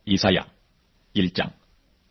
이사야 1장.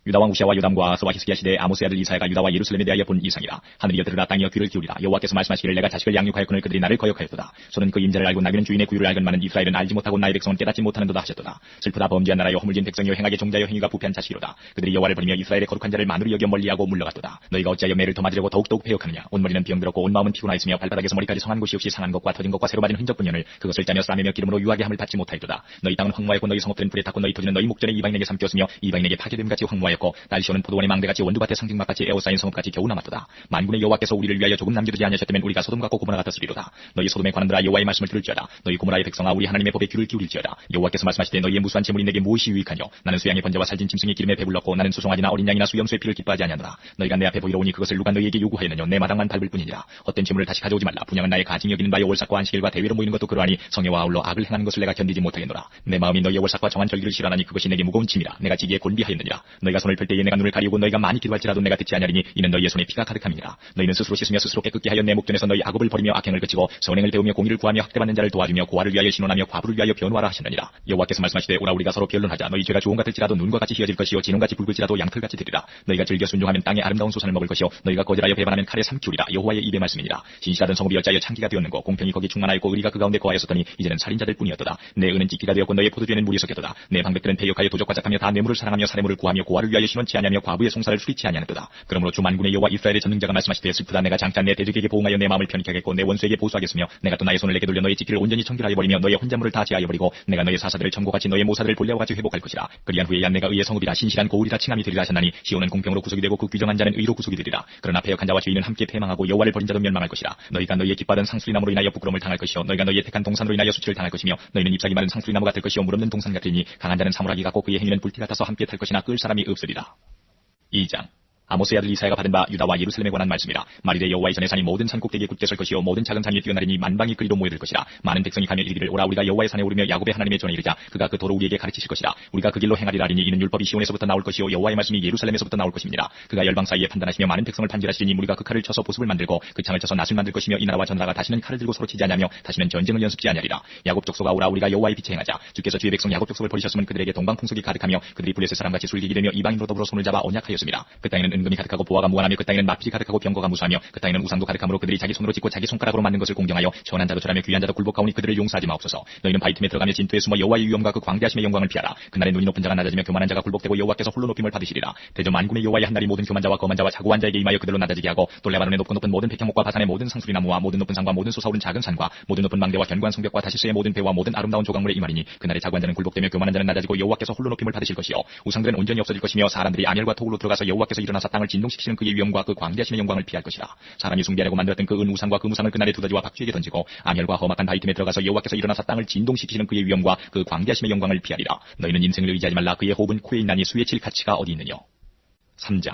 유다왕 우시아와 요담과 아하스와 히스기야 시대에 아모스의 아들 이사야가 유다와 예루살렘에 대하여 본 이상이라. 하늘이여 들으라, 땅이여 귀를 기울이라. 여호와께서 말씀하시기를 내가 자식을 양육하였거늘 그들이 나를 거역하였도다. 소는 그 임자를 알고 나귀는 주인의 구유를 알건만은 이스라엘은 알지 못하고 나의 백성은 깨닫지 못하는도다 하셨도다. 슬프다, 범죄한 나라여, 허물진 백성이여, 행하게 종자여, 행위가 부패한 자식이로다. 그들이 여호와를 버리며 이스라엘의 거룩한 자를 만으로 여겨 멀리하고 물러갔도다. 너희가 어찌하여 매를 더 맞으려고 더욱더욱 패역하느냐. 온 머리는 병들었고 온 마음은 피곤하였으며 발바닥에서 머리까지 성한 곳이 없이 상한 것과 터진 것과 새로 맞은 흔적뿐이오늘 그것을 짜며 싸매며 기름으로 유하게 함을 받지 못하였도다. 너희 땅은 황무하였고 너희 성읍들은 불에 탔고 너희 토지는 너희 목전에 이방인에게 삼켰으며 이방인에게 파괴됨같이 황무하였고 날씨오는 포도원의 망대같이 원두밭의 상징막같이 에워싸인 성읍같이 겨우 남았도다. 만군의 여호와께서 우리를 위하여 조금 남겨두지 아니하셨다면 우리가 소돔과 고모라 같았으리로다. 너희 소돔에 관한들아, 여호와의 말씀을 들을지어다. 너희 고모라의 백성아, 우리 하나님의 법에 귀를 기울일지어다. 여호와께서 말씀하시되 너희의 무수한 재물이 내게 무엇이 유익하뇨. 나는 수양의 번제와 살진 짐승의 기름에 배불렀고 나는 수송아지나 어린 양이나 수염소의 피를 기뻐하지 아니하노라. 너희가 내 앞에 보이러 오니 그것을 누가 너희에게 요구하였느뇨. 내 마당만 밟을 뿐이니라. 헛된 재물을 다시 가져오지 말라. 분양은 나의 가증히 여기는 바요 월삭과 안식일과 대회로 모이는 것도 그러하니 성회와 아울러 악을 행하는 것을 내가 견디지 못하겠노라. 내 마음이 너희의 월삭과 정한 절기를 싫어하니 그것이 내게 무거운 짐이라. 내가 지기에 곤비하였느니라. 너희가 손을 펼 때에 내가 눈을 가리우고 너희가 많이 기도할지라도 내가 듣지 아니하리니 이는 너희의 손에 피가 가득함이니라. 너희는 스스로 씻으며 스스로 깨끗게 하여 내 목전에서 너희 악업을 버리며 악행을 그치고 선행을 배우며 공의를 구하며 학대받는 자를 도와주며 고아를 위하여 신원하며 과부를 위하여 변호하라 하셨느니라. 여호와께서 말씀하시되 오라, 우리가 서로 변론하자. 너희 죄가 조금 같을지라도 눈과 같이 희어질 것이요 진홍같이 붉을지라도 양털같이 되리라. 너희가 즐겨 순종하면 땅의 아름다운 소산을 먹을 것이요 너희가 거절하여 배반하면 칼에 삼키우리라. 여호와의 입의 말씀이니라. 진실하던 성읍이 어찌하여 창기가 되었는고 공평이 거기 충만하였고 의리가 그 가운데 거하였었더니 이제는 살인자들 뿐이었도다. 내 은은 찢기가 되었고 너의 포도주에는 물이 섞였도다. 내 방백들은 패역하여 도적과 작하며 다 뇌물을 사랑하며 사례물을 구하며 고아를 위하여 신원치 아니하며 과부의 송사를 수리치 아니하는도다. 그러므로 주 만군의 여호와 이스라엘의 전능자가 말씀하시되 슬프다. 내가 장차 내 대적에게 보응하여 내 마음을 편히 하겠고 내 원수에게 보수하겠으며 내가 또 나의 손을 내게 돌려 너의 지키를 온전히 청결하여 버리며 너의 혼자물을 다 제하여 버리고 내가 너의 사사들을 점고같이 너의 모사들을 볼레와 같이 회복할 것이라. 그리한 후에야 내가 의의 성읍이라 신실한 고울이라 칭함이 되리라 하셨나니 시온은 공평으로 구속이 되고 그 규정한 자는 의로 구속이 되리라. 그러나 패역한 자와 죄인은 함께 패망하고 여호와를 버린 자도 멸망할 것이라. 너희가 너희의 기뻐하던 상수리나무로 인하여 부끄러움을 당할 것이요 너희가 너희의 택한 동산으로 인하여 수치를 당할 것이며 너희는 잎사귀 마른 상수리나무가 될 것이요 물없는 동산 같으니 강한 자는 사물하기 같고 그의 행위는 불티 같아서 함께 탈 것이나 끌 사람이 없으리라. 2장. 아모스의 아들 이사야가 받은 바 유다와 예루살렘에 관한 말씀이라. 말일에 여호와의 전의 산이 모든 산 꼭대기에 굳게 설 것이요 모든 작은 산 위에 뛰어나리니 만방이 그리로 모여들 것이라. 많은 백성이 가며 이르기를 오라, 우리가 여호와의 산에 오르며 야곱의 하나님의 전에 이르자. 그가 그 도로 우리에게 가르치실 것이라. 우리가 그 길로 행하리라 하리니 이는 율법이 시온에서부터 나올 것이요 여호와의 말씀이 예루살렘에서부터 나올 것입니다. 그가 열방 사이에 판단하시며 많은 백성을 판결하시리니 우리가 그 칼을 쳐서 보습을 만들고 그 창을 쳐서 낫을 만들 것이며 이 나라와 저 나라가 다시는 칼을 들고 서로 치지 아니하며 다시는 전쟁을 연습지 아니하리라. 야곱 족속아, 오라, 우리가 여호와의 빛에 행하자. 주께서 주의 백성 야곱 족속을 버리셨으면 그들에게 동방풍속이 가득하며 그들이 블레셋 사람같이 술기기 되며 이방인으로 더불어 손을 잡아 언약하였습니다. 그 땅에는 은금이 가득하고 보화가 무한하며 그 땅에는 마필이 가득하고 병거가 무수하며 그 땅에는 우상도 가득하므로 그들이 자기 손으로 짓고 자기 손가락으로 만든 것을 공경하여 전한 자도 절하며 귀한 자도 굴복하오니 그들을 용서하지 마옵소서. 너희는 바위 틈에 들어가며 진토에 숨어 여호와의 위엄과 그 광대하심의 영광을 피하라. 그날에 눈이 높은 자가 낮아지며 교만한 자가 굴복되고 여호와께서 홀로 높임을 받으시리라. 대저 만군의 여호와의 한날이 모든 교만 자와 거만 자와 자고한 자에게 임하여 그들로 낮아지게 하고 또 레바논의 높고 높은 모든 백향목과 바산의 모든 상수리나무와 모든 높은 산과 모든 솟아오른 작은 산과 모든 높은 망대와 견고한 성벽과 다시스의 모든 배와 모든 아름다운 조각물에 임하리니 그날에 자고한 자는 굴복되며 교만한 자는 낮아지고 여호와께서 홀로 높임을 받으실 것이요 우상들은 온전히 없어질 것이며 사람들이 안열과 토굴로 들어가서 여호와께서 일어나사 땅을 진동시키시는 그의 위엄과 그 광대하심의 영광을 피할 것이라. 사람이 숭배하려고 만들었던 그 은 우상과 그 무상을 그날에 두더지와 박쥐에게 던지고 안열과 험악한 바위 틈에 들어가서 여호와께서 일어나사 땅을 진동시키시는 그의 위엄과 그 광대하심의 영광을 피하리라. 너희는 인생을 의지하지 말라. 그의 호흡은 코에 있나니 수에 칠 가치가 어디 있느냐. 3장.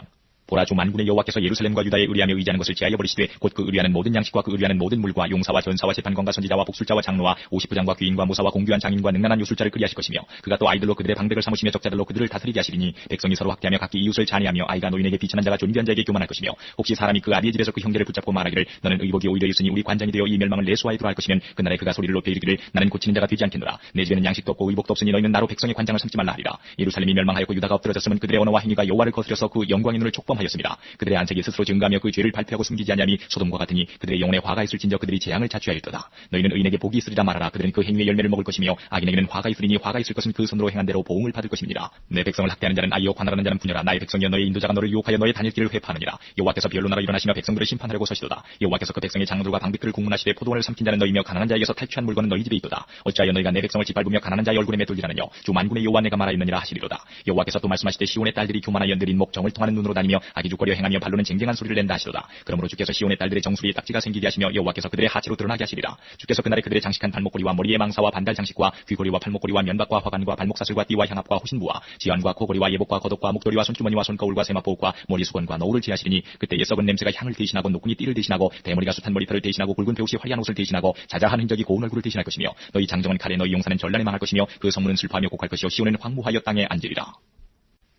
보라, 주 만군의 여호와께서 예루살렘과 유다에 의리하며 의지하는 것을 제하여 버리시되 곧 그 의리하는 모든 양식과 그 의리하는 모든 물과 용사와 전사와 재판관과 선지자와 복술자와 장로와 50부장과 귀인과 무사와 공규한 장인과 능란한 요술자를 끄리하실 것이며 그가 또 아이들로 그들의 방백을 삼으시며 적자들로 그들을 다스리게 하시리니 백성이 서로 학대하며 각기 이웃을 잔해하며 아이가 노인에게 비천한 자가 존귀한 자에게 교만할 것이며 혹시 사람이 그 아비의 집에서 그 형제를 붙잡고 말하기를 너는 의복이 오히려 있으니 우리 관장이 되어 이 멸망을 내 수하에 들어할 것이면 그날에 그가 소리를 높여 이르기를 나는 고치는 자가 되지 않겠노라. 내 집에는 양식도 없고 의복도 없으니 너희는 나로 백성의 관장을 삼지 말라 하리라. 예루살렘이 멸망하였고 유다가 엎드러졌으면 그들의 언어와 행위가 여호와를 거스려서 그 영광의 눈을 촉범하였습니다. 그들의 안색이 스스로 증가하며 그 죄를 발표하고 숨기지 아니하니 소돔과 같으니 그들의 영혼에 화가 있을진저 그들이 재앙을 자취하였도다. 너희는 의인에게 복이 있으리라 말하라. 그들은 그 행위의 열매를 먹을 것이며 악인에게는 화가 있으리니 화가 있을 것은 그 손으로 행한 대로 보응을 받을 것입니다. 내 백성을 학대하는 자는 아이요 관할하는 자는 부녀라. 나의 백성이여, 너의 인도자가 너를 유혹하여 너의 다닐 길을 회파하느니라. 여호와께서 변론하러 일어나시며 백성들을 심판하려고 서시도다. 여호와께서 그 백성의 장로들과 방백들을 국문하시되 포도원을 삼킨 자는 너희며 가난한 자에게서 탈취한 물건은 너희 집에 있도다. 어찌하여 너희가 내 백성을 짓밟으며 가난한 자의 얼굴에 매돌리라느냐. 주 만군의 여호와 내가 말하였느니라 하시리로다. 여호와께서 또 말씀하시되 시온의 딸들이 교만하여 느린 목 정을 통하는 눈으로 다니며 아기죽거려 행하며 발로는 쟁쟁한 소리를 낸다 하시도다. 그러므로 주께서 시온의 딸들의 정수리에 딱지가 생기게 하시며 여호와께서 그들의 하체로 드러나게 하시리라. 주께서 그날에 그들의 장식한 발목걸이와 머리의 망사와 반달 장식과 귀걸이와 팔목걸이와 면박과 화관과 발목사슬과 띠와 향압과 호신부와 지환과 코걸이와 예복과 겉옷과 목도리와 손주머니와 손거울과 세마포과 머리 수건과 너울을 제하시리니 그때에 썩은 냄새가 향을 대신하고 노끈이 띠를 대신하고 대머리가 숱한 머리털을 대신하고 굵은 배옷이 화려한 옷을 대신하고 자자한 흔적이 고운 얼굴을 대신할 것이며 너희 장정은 칼에 너희 용사는 전란에 망할 것이며 그 성문은 슬퍼하며 곡할 것이요 시온은 황무하여 땅에 앉으리라.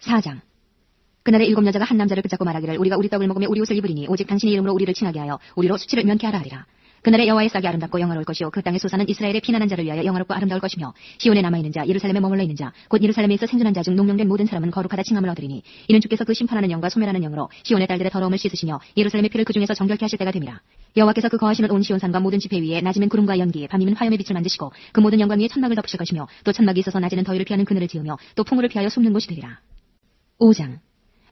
4장. 그날에 7 여자가 한 남자를 붙잡고 말하기를 우리가 우리 떡을 먹으며 우리 옷을 입으리니 오직 당신의 이름으로 우리를 칭하게 하여 우리로 수치를 면케 하라 하리라. 그날의 여호와의 싹이 아름답고 영화로울 것이요 그 땅의 소사는 이스라엘의 피난한 자를 위하여 영화롭고 아름다울 것이며 시온에 남아있는 자 예루살렘에 머물러 있는 자 곧 예루살렘에서 생존한 자 중 농령된 모든 사람은 거룩하다 칭함을 얻으리니 이는 주께서 그 심판하는 영과 소멸하는 영으로 시온의 딸들의 더러움을 씻으시며 예루살렘의 피를 그 중에서 정결케 하실 때가 됨이라. 여호와께서 그 거하시는 온 시온산과 모든 지폐 위에 낮이면 구름과 연기 밤이면 화염의 빛을 만드시고 그 모든 영광 위에 천막을 덮으실 것이며 또 천막이 있어서 낮에는 더위를 피하는 그늘을 지으며 또 풍우를 피하여 숨는 곳이 되리라. 5장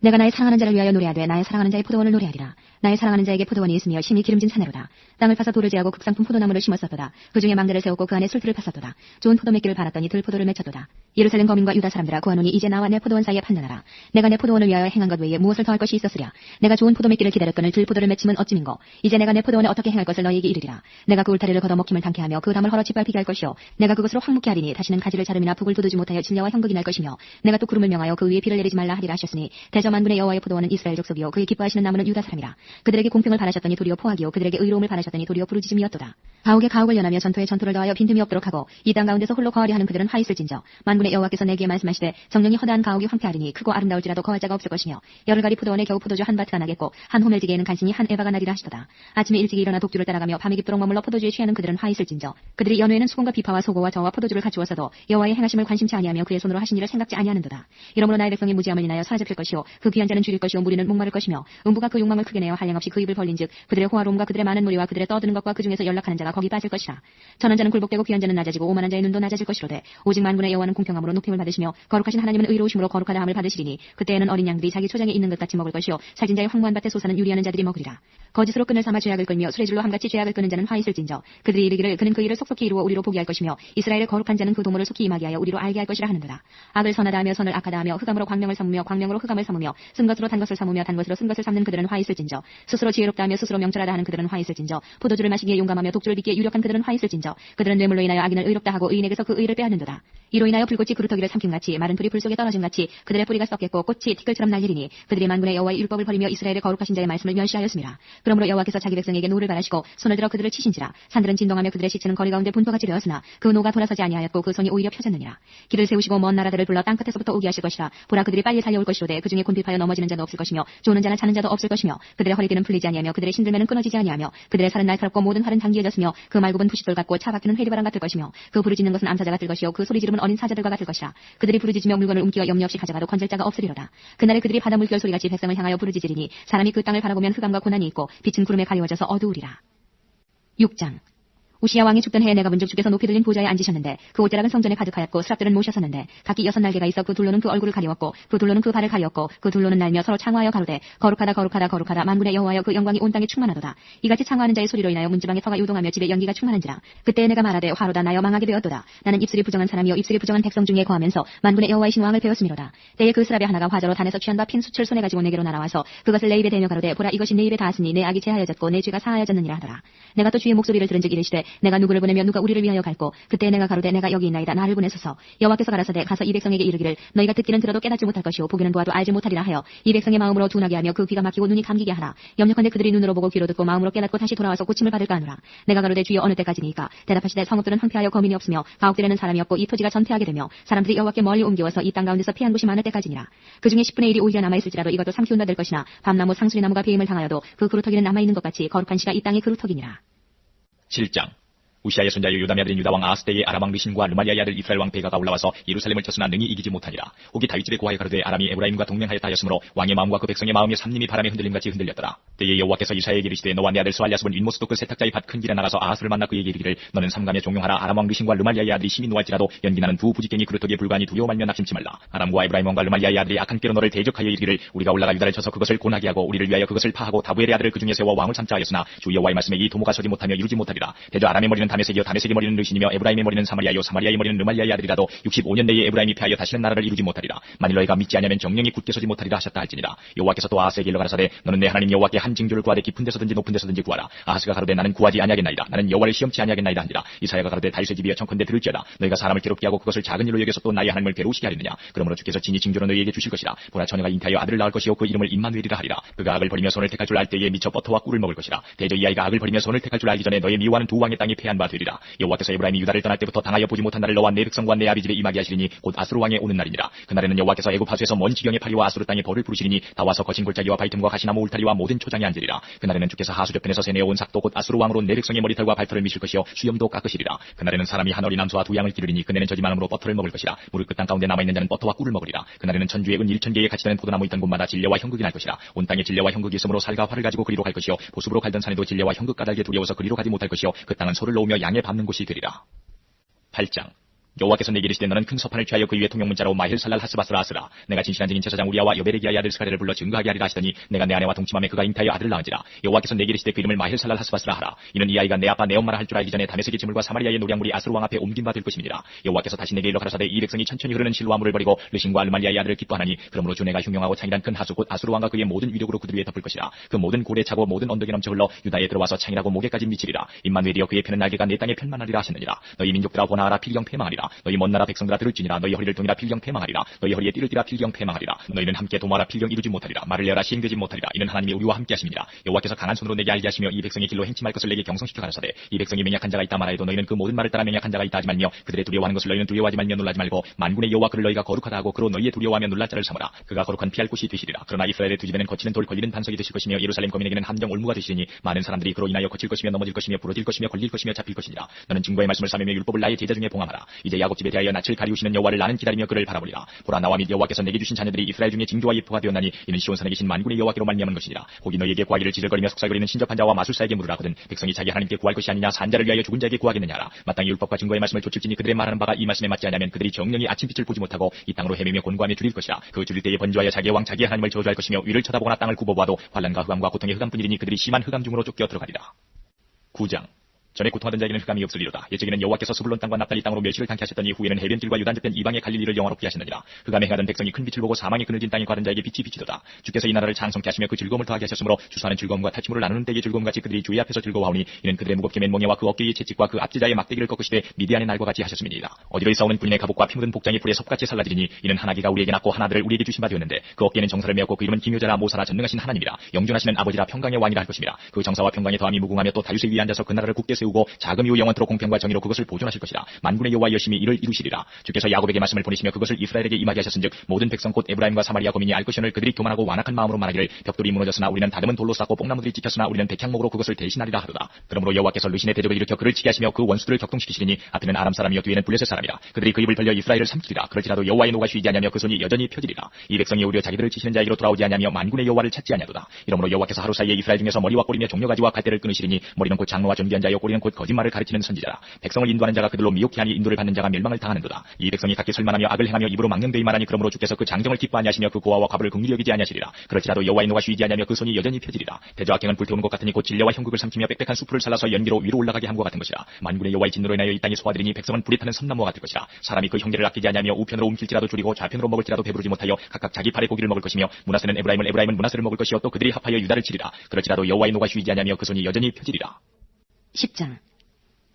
내가 나의 사랑하는 자를 위하여 노래하되 나의 사랑하는 자의 포도원을 노래하리라. 나의 사랑하는 자에게 포도원이 있으며 심히 기름진 산내로다. 땅을 파서 돌을 제하고 극상품 포도나무를 심었었도다. 그 중에 망대를 세웠고 그 안에 술틀을 팠었도다. 좋은 포도매끼를 팔았더니 들포도를 맺혔도다. 예루살렘 거민과 유다 사람들아 구하노니 이제 나와 내 포도원 사이에 판단하라. 내가 내 포도원을 위하여 행한 것 외에 무엇을 더할 것이 있었으랴. 내가 좋은 포도매끼를 기다렸거늘 들포도를 맺힘은 어찌민고. 이제 내가 내 포도원에 어떻게 행할 것을 너희에게 이르리라. 내가 그 울타리를 걷어먹힘을 당케 하며 그 담을 헐어 짓밟히게 할 것이요 내가 그것으로 황무케 하리니 다시는 가지를 자름이나 북을 돋우지 못하여 진려와 형극이 날 것이며 내가 또 구름을 명하여 그 위에 비를 내리지 말라 하리라 하셨으니 대저 만군의 여호와의 포도원은 이스라엘 족속이요 그의 기뻐하시는 나무는 유다 사람이라. 그들에게 공평을 바라셨더니 도리어 포악이요 그들에게 의로움을 바라셨더니 도리어 부르짖음이었도다. 가옥에 가옥을 연하며 전토에 전토를 더하여 빈틈이 없도록 하고 이 땅 가운데서 홀로 거하려 하는 그들은 화 있을진저. 만군의 여호와께서 내게 말씀하시되 정령이 허다한 가옥이 황폐하리니 크고 아름다울지라도 거할 자가 없을 것이며 열흘가리 포도원에 겨우 포도주 한 바트가 나겠고 한 호멜지게에는 간신히 한 에바가 나리라 하시도다. 아침에 일찍이 일어나 독주를 따라가며 밤에 깊도록 머물러 포도주에 취하는 그들은 화 있을진저. 그들이 연후에는 수공과 비파와 소고와 저와 포도주를 갖추었어도 여호와의 행하심을 관심치 아니하며 그의 손으로 하신 일을 생각지 아니하는도다. 이러므로 나의 백성이 무지함을 인하여 사라잡힐 것이요 그 귀한 자는 줄일 것이요 무리는 목마를 것이며 음부가 그 욕망을 크게 내어 한량없이 그 입을 벌린즉 그들의 호화로움과 그들의 많은 무리와 그들의 떠드는 것과 그 중에서 연락하는 자가 거기 빠질 것이라. 전한 자는 굴복되고 귀한 자는 낮아지고 오만한 자의 눈도 낮아질 것이로되 오직 만군의 여호와는 공평함으로 높임을 받으시며 거룩하신 하나님은 의로우심으로 거룩하다 함을 받으시리니 그때에는 어린 양들이 자기 초장에 있는 것 같이 먹을 것이요 살진 자의 황무한 밭에 솟아는 유리하는 자들이 먹으리라. 거짓으로 끈을 삼아 죄악을 끌며 수레줄로 함같이 죄악을 끄는 자는 화 있을진저. 그들이 이르기를 그는 그 일을 속속히 이루어 우리로 보게 할 것이며 이스라엘의 거룩한 자는 그 도모를 속히 임하게 하여 우리로 알게 할 것이라 하는도다. 악을 선하다 하며 선을 악하다 하며 흑암으로 광명을 삼으며 광명으로 흑암을 삼으며 쓴 것으로 단 것을 삼으며 단 것으로 쓴 것을 삼는 그들은 화 있을진저. 스스로 지혜롭다 하며 스스로 명철하다 하는 그들은 화 있을진저. 포도주를 마시기에 용감하며 독주를 빚기에 유력한 그들은 화 있을진저. 그들은 뇌물로 인하여 악인을 의롭다 하고 의인에게서 그 의를 빼앗는도다. 이로 인하여 불꽃이 그루터기를 삼킴같이 마른 풀이 불 속에 떨어짐같이 그들의 뿌리가 썩겠고 꽃이 티끌처럼 날리리니 그들이 만군의 여호와의 율법을 버리며 이스라엘의 거룩하신 자의 말씀을 멸시하였음이라. 그러므로 여호와께서 자기 백성에게 노를 바라시고 손을 들어 그들을 치신지라. 산들은 진동하며 그들의 시체는 거리 가운데 분토같이 되었으나 그 노가 돌아서지 아니하였고 그 손이 오히려 펴졌느니라. 길을 세우시고 먼 나라들을 불러 땅끝에서부터 오게 하실 것이라. 보라 그들이 빨리 달려올 것이로되 그 중에 곤핍하여 넘어지는 자도 없을 것이며 조는 자나 자는 자도 없을 것이며 그들의 허리띠는 풀리지 아니하며 그들의 신들매는 끊어지지 아니하며 그들의 살은 날카롭고 모든 활은 당기어졌으며 그 말굽은 부싯돌 같고 차 박히는 회리바람 같을 것이며 그 부르짖는 것은 암사자 같을 것이요 그 소리 지르면 어린 사자들과 같을 것이라. 그들이 부르짖으며 물건을 움키어 염려 없이 가져가도 건질 자가 없으리로다. 그날에 그들이 바다 물결 소리같이 백성을 향하여 부르짖으리니 사람이 그 땅을 바라보면 흑암과 고난이 있고 빛은 구름에 가리워져서 어두우리라. 6장 우시야 왕이 죽던 해에 내가 문즉 주께서 높이 들린 보좌에 앉으셨는데 그 옷자락은 성전에 가득하였고 스랍들은 모셨었는데 각기 6날개가 있어 그 둘로는 그 얼굴을 가리웠고 그 둘로는 그 발을 가리웠고 그 둘로는 날며 서로 창화하여 가로되 거룩하다 거룩하다 거룩하다 만군의 여호와여 그 영광이 온 땅에 충만하도다. 이같이 창화하는 자의 소리로 인하여 문지방에 터가 요동하며 집에 연기가 충만한지라. 그때에 내가 말하되 화로다 나여 망하게 되었도다. 나는 입술이 부정한 사람이요 입술이 부정한 백성 중에 거하면서 만군의 여호와이신 왕을 배웠음이로다. 때에 그 스랍의 하나가 화저로 단에서 취한 바 핀 숯을 손에 가지고 내게로 날아와서 그것을 내 입에 대며 가로되 보라 이것이 내 입에 닿았으니 내 악이 제하여졌고 내 죄가 사하여졌느니라 하더라. 내가 또 주의 목소리를 들은즉 이르시되 내가 누구를 보내며 누가 우리를 위하여 갈고 그때 내가 가로되 내가 여기 있나이다 나를 보내소서. 여호와께서 가라사대 가서 이 백성에게 이르기를 너희가 듣기는 들어도 깨닫지 못할 것이요 보기는 보아도 알지 못하리라 하여 이 백성의 마음으로 둔하게 하며 그 귀가 막히고 눈이 감기게 하라. 염려컨대 그들이 눈으로 보고 귀로 듣고 마음으로 깨닫고 다시 돌아와서 고침을 받을까 하노라. 내가 가로되 주여 어느 때까지니까. 대답하시되 성읍들은 황폐하여 거민이 없으며 가옥들에는 사람이 없고 이 토지가 전폐하게 되며 사람들이 여호와께 멀리 옮겨와서 이 땅 가운데서 피한 곳이 많을 때까지니라. 그 중에 10분의 1이 오히려 남아있을지라도 이것도 삼키운다 될 것이나 밤나무 상수리나무가 배임을 당하여도 그 그루터기는 남아있는 것 같이 거룩한 시가 이 땅의 그루터기니라. 7장 우시아의 손자요 요담의 아들인 유다왕 아하스 때에 아람 왕 르신과 르말리아의 아들 이스라엘 왕 베가가 올라와서 예루살렘을 쳤으나 능히 이기지 못하니라. 혹이 다윗집에 고하여 가로되 아람이 에브라임과 동맹하였다 하였으므로 왕의 마음과 그 백성의 마음이 삼림이 바람에 흔들림같이 흔들렸더라. 때에 여호와께서 이사야에게 이르시되 너와 내 아들 스알랴습은 윗모스도 그 세탁자의 밭 큰 길에 나가서 아하스를 만나 그에게 이르기를 너는 삼감에 종용하라. 아람 왕 르신과 르말리아의 아들이 심히 노할지라도 연기나는 두 부지깽이 그루터기에 불과하니 두려워 말며 낙심치 말라. 아람과 에브라임 왕과 르말리아의 아들이 악한 꾀로 너를 대적하여 이르기를 우리가 올라가 유다를 쳐서 그것을 고나게 하고 우리를 위하여 그것을 파하고 다부엘의 아들을 그 중에 세워 왕을 삼자 하였으나 주 여호와의 말씀에 이 도모가 서지 못하며 이루지 못하리라. 대저 아람의 머리는 다메섹이요 다메섹의 머리는 르신이며 에브라임의 머리는 사마리아요 사마리아의 머리는 르말리아의 아들이라도 65년 내에 에브라임이 패하여 다시는 나라를 이루지 못하리라. 만일 너희가 믿지 아니하면 정령이 굳게 서지 못하리라 하셨다 할지니라. 여호와께서 또 아하스에게 일러 가라사대 너는 내 하나님 여호와께 한 징조를 구하되 깊은 데서든지 높은 데서든지 구하라. 아하스가 가로되 나는 구하지 아니하겠나이다. 나는 여호와를 시험치 아니하겠나이다 하니라. 이사야가 가로되 다윗의 집이여 청컨대 들을지어다. 너희가 사람을 괴롭게 하고 그것을 작은 일로 여겨서 또 나의 하나님을 괴로우시게 하려느냐. 그러므로 주께서 진히 징조로 너희에게 주실 것이라. 보라 처녀가 잉태하여 아들을 낳을 것이요 그 이름을 임마누엘이라 하리라. 그가 악을 버리며 손을 택할 줄 알 때에 미쳐 버터와 꿀을 먹을 것이라. 대저 이 아이가 악을 버리며 손을 택할 줄 알기 전에 너의 미워하는 두 왕의 땅이 패한 바 되리라. 여호와께서 에브라임이 유다를 떠날 때부터 당하여 보지 못한 날을 너와 내 백성과 내 아비 집에 임하게 하시리니 곧 아수르 왕의 오는 날이니라. 그날에는 여호와께서 애굽 하수에서 먼 지경의 파리와 아수르 땅의 벌을 부르시리니 다 와서 거친 골짜기와 발틈과 가시나무 울타리와 모든 초장에 앉으리라. 그날에는 주께서 하수 저편에서 세내어온 삭도 곧 아수르 왕으로 내 백성의 머리털과 발털을 미실 것이요 수염도 깎으시리라. 그날에는 사람이 한 어린 암소와 두 양을 기르리니 그네는 저지만음으로 버터를 먹을 것이라. 무릇 그 땅 가운데 남아있는 자는 버터와 꿀을 먹으리라. 그날에는 천주의 은 1,000개의 같이 되는 포도나무 있던 곳마다 진려와 형극이 날 것이라. 온 땅에 진려와 형극이 있으므로 살과 활을 가지고 그리로 갈 것이요 보습으로 갈던 산에도 진려와 형극 까닭에 두려워서 그리로 가지 못할 것이요 그 땅은 소를 놓으며 양에 밟는 곳이 되리라. 8장. 여호와께서 내게 이르시되 너는 큰 서판을 취하여 그 위에 통용문자로 마힐살랄 하스바스라 아스라. 내가 진실한 증인 제사장 우리아와 여베레기야의 아들 스가랴를 불러 증거하게 하리라 하시더니 내가 내 아내와 동침함에 그가 잉태하여 아들을 낳은지라. 여호와께서 내게 이르시되 그 이름을 마힐살랄 하스바스라 하라. 이는 이 아이가 내 아빠 내 엄마라 할 줄 알기 전에 다메섹의 지물과 사마리아의 노량물이 아수르 왕 앞에 옮긴 바 될 것입니다. 여호와께서 다시 내게 일러 가라사대 이 백성이 천천히 흐르는 실로와 물을 버리고 르신과 알말리아의 아들을 기뻐하나니 그러므로 주 내가 흉용하고 창이란 큰 하수 곧 아수르 왕과 그의 모든 위력으로 그들 위에 덮을 것이라. 그 모든 고래 차고 모든 언덕에 넘쳐 흘러 유다에 들어와서 창이라고 목에까지 미치리라. 임마누엘이여 그의 펴는 날개가 내 땅에 편만하리라 하셨느니라. 너희 민족들아 번화하라 필경 패망하리라. 너희 먼 나라 백성들아 들을지니라. 너희 허리를 동이라 필경 패망하리라. 너희 허리에 띠를 띠라 필경 패망하리라. 너희는 함께 도모하라 필경 이루지 못하리라. 말을 내어라 시행되지 못하리라. 이는 하나님이 우리와 함께 하심이니라. 여호와께서 강한 손으로 내게 알게 하시며 이 백성의 길로 행침할 것을 내게 경성시켜 가라사대 이 백성이 맹약한 자가 있다 말하여도 너희는 그 모든 말을 따라 맹약한 자가 있다 하지 말며 그들의 두려워하는 것을 너희는 두려워하지 말며 놀라지 말고 만군의 여호와 그를 너희가 거룩하다 하고 그로 너희의 두려워하며 놀랄 자를 삼으라. 그가 거룩한 피할 곳이 되시리라. 그러나 이스라엘의 두 집에는 거치는 돌 걸리는 반석이 되실 것이며 예루살렘 거민에게는 함정 올무가 되시리니 많은 사람들이 그로 인하여 거칠 것이며 넘어질 것이며 부러질 것이며 걸릴 것이며 잡힐 것이니라. 너는 증거의 말씀을 삼으며 율법을 나의 제자 중에 봉함하라. 이제 야곱 집에 대하여 낯을 가리우시는 여호와를 나는 기다리며 그를 바라보리라. 보라 나와 및 여호와께서 내게 주신 자녀들이 이스라엘 중에 징조와 예표가 되었나니 이는 시온산에 계신 만군의 여호와께로 말미암은 것이니라. 혹이 너희에게 구하기를 지절거리며 속살거리는 신접한 자와 마술사에게 물으라. 하거든 백성이 자기 하나님께 구할 것이 아니냐 산자를 위하여 죽은 자에게 구하겠느냐라. 마땅히 율법과 증거의 말씀을 좇을지니 그들의 말하는 바가 이 말씀에 맞지 않으면 그들이 정령이 아침빛을 보지 못하고 이 땅으로 헤매며 곤고함에 줄일 것이라. 그 줄일 때에 번주하여 자기의 왕 자기의 하나님을 저주할 것이며 위를 쳐다보거나 땅을 굽어보아도 환난과 흑암과 고통의 흑암뿐이니 그들이 심한 흑암 중으로 쫓겨 들어가리라. 9장. 전에 고통하던 자에게는 흑암이 없으리로다. 옛적에는 여호와께서 스불론 땅과 납달리 땅으로 멸시를 당케 하셨더니 후에는 해변길과 유단 저편 이방의 갈릴리를 영화롭게 하셨느니라. 흑암에 행하던 백성이 큰 빛을 보고 사망의 그늘진 땅에 가던 자에게 빛이 비치도다. 주께서 이 나라를 장성케 하시며 그 즐거움을 더하게 하셨으므로 주사하는 즐거움과 탈취물을 나누는 때의 즐거움같이 그들이 주의 앞에서 즐거워하오니 이는 그들의 무겁게 맨 멍에와 그 어깨의 채찍과 그 앞지자의 막대기를 꺾으시되 미디안의 날과 같이 하셨음이니이다. 어디를 싸우는 군인의 갑옷과 피 묻은 복장이 불에 섭같이 살라지리니 이는 하나기가 우리에게 낳고 하나들을 우리에게 주신 바 되었는데 그 어깨에는 정사를 메었고 그 이름은 기묘자라 모사라 전능하신 하나님이라. 영존하시는 아버지라 평강의 왕이라 할 것입니다. 그 정사와 평강의 더함이 무궁하며 또 다윗의 위에 앉아서 그 나라를 굳게 세우고 자금 이후 영원토록 공평과 정의로 그것을 보존하실 것이라. 만군의 여호와 여심이 이를 이루시리라. 주께서 야곱에게 말씀을 보내시며 그것을 이스라엘에게 임하게 하셨은즉 모든 백성 곧 에브라임과 사마리아 거민이 알 것이오늘 그들이 교만하고 완악한 마음으로 말하기를 벽돌이 무너졌으나 우리는 다듬은 돌로 쌓고 뽕나무들이 찍혔으나 우리는 백향목으로 그것을 대신하리라 하도다. 그러므로 여호와께서 르신의 대적을 일으켜 그를 치게 하시며 그 원수들을 격동시키시리니 앞에는 아람 사람이요 뒤에는 블레셋 사람이라. 그들이 그 입을 벌려 이스라엘을 삼키리라. 그럴지라도 여호와의 노가 쉬지 아니하며 그 손이 여전히 펴지리라. 이 백성이 오히려 자기들을 치시는 자에게로 돌아오지 아니하며 만군의 여호와를 찾지 아니하도다. 이러므로 여호와께서 하루 사이에 이스라엘 중에서 머리와 꼬리며 종려가지와 갈대를 끊으시리니 머리는 곧 장로와 존귀한 자요 꼬리는 곧 거짓말을 가르치는 선지자라. 백성을 인도하는 자가 그들로 미혹해 하니 인도를 받는 자가 멸망을 당하는도다. 이 백성이 각기 설만하며 악을 행하며 입으로 망령되이 말하니 그러므로 주께서 그 장정을 기뻐 아니하시며 그 고아와 과부를 긍휼히 여기지 아니하시리라. 그럴지라도 여호와의 노가 쉬지 아니하며 그 손이 여전히 펴지리라. 대저와 갱은 불태우는 것 같으니 곧 진려와 형극을 삼키며 빽빽한 수풀을 잘라서 연기로 위로 올라가게 함과 같은 것이라. 만군의 여호와의 진노로 인하여 이 땅이 소화되리니 백성은 불이 타는 섬나무와 같을 것이라. 사람이 그 형제를 아끼지 아니하며 우편으로 움킬지라도 줄이고 좌편으로 먹을지라도 배부르지 못하여 각각 자기 팔의 고기를 먹을 것이며 므낫세는 에브라임은 므낫세를 먹을 것이요 또 그들이 합하여 유다를 치리라. 그럴지라도 여호와의 노가 쉬지 아니하며 그 손이 여전히 펴지리라. 10장.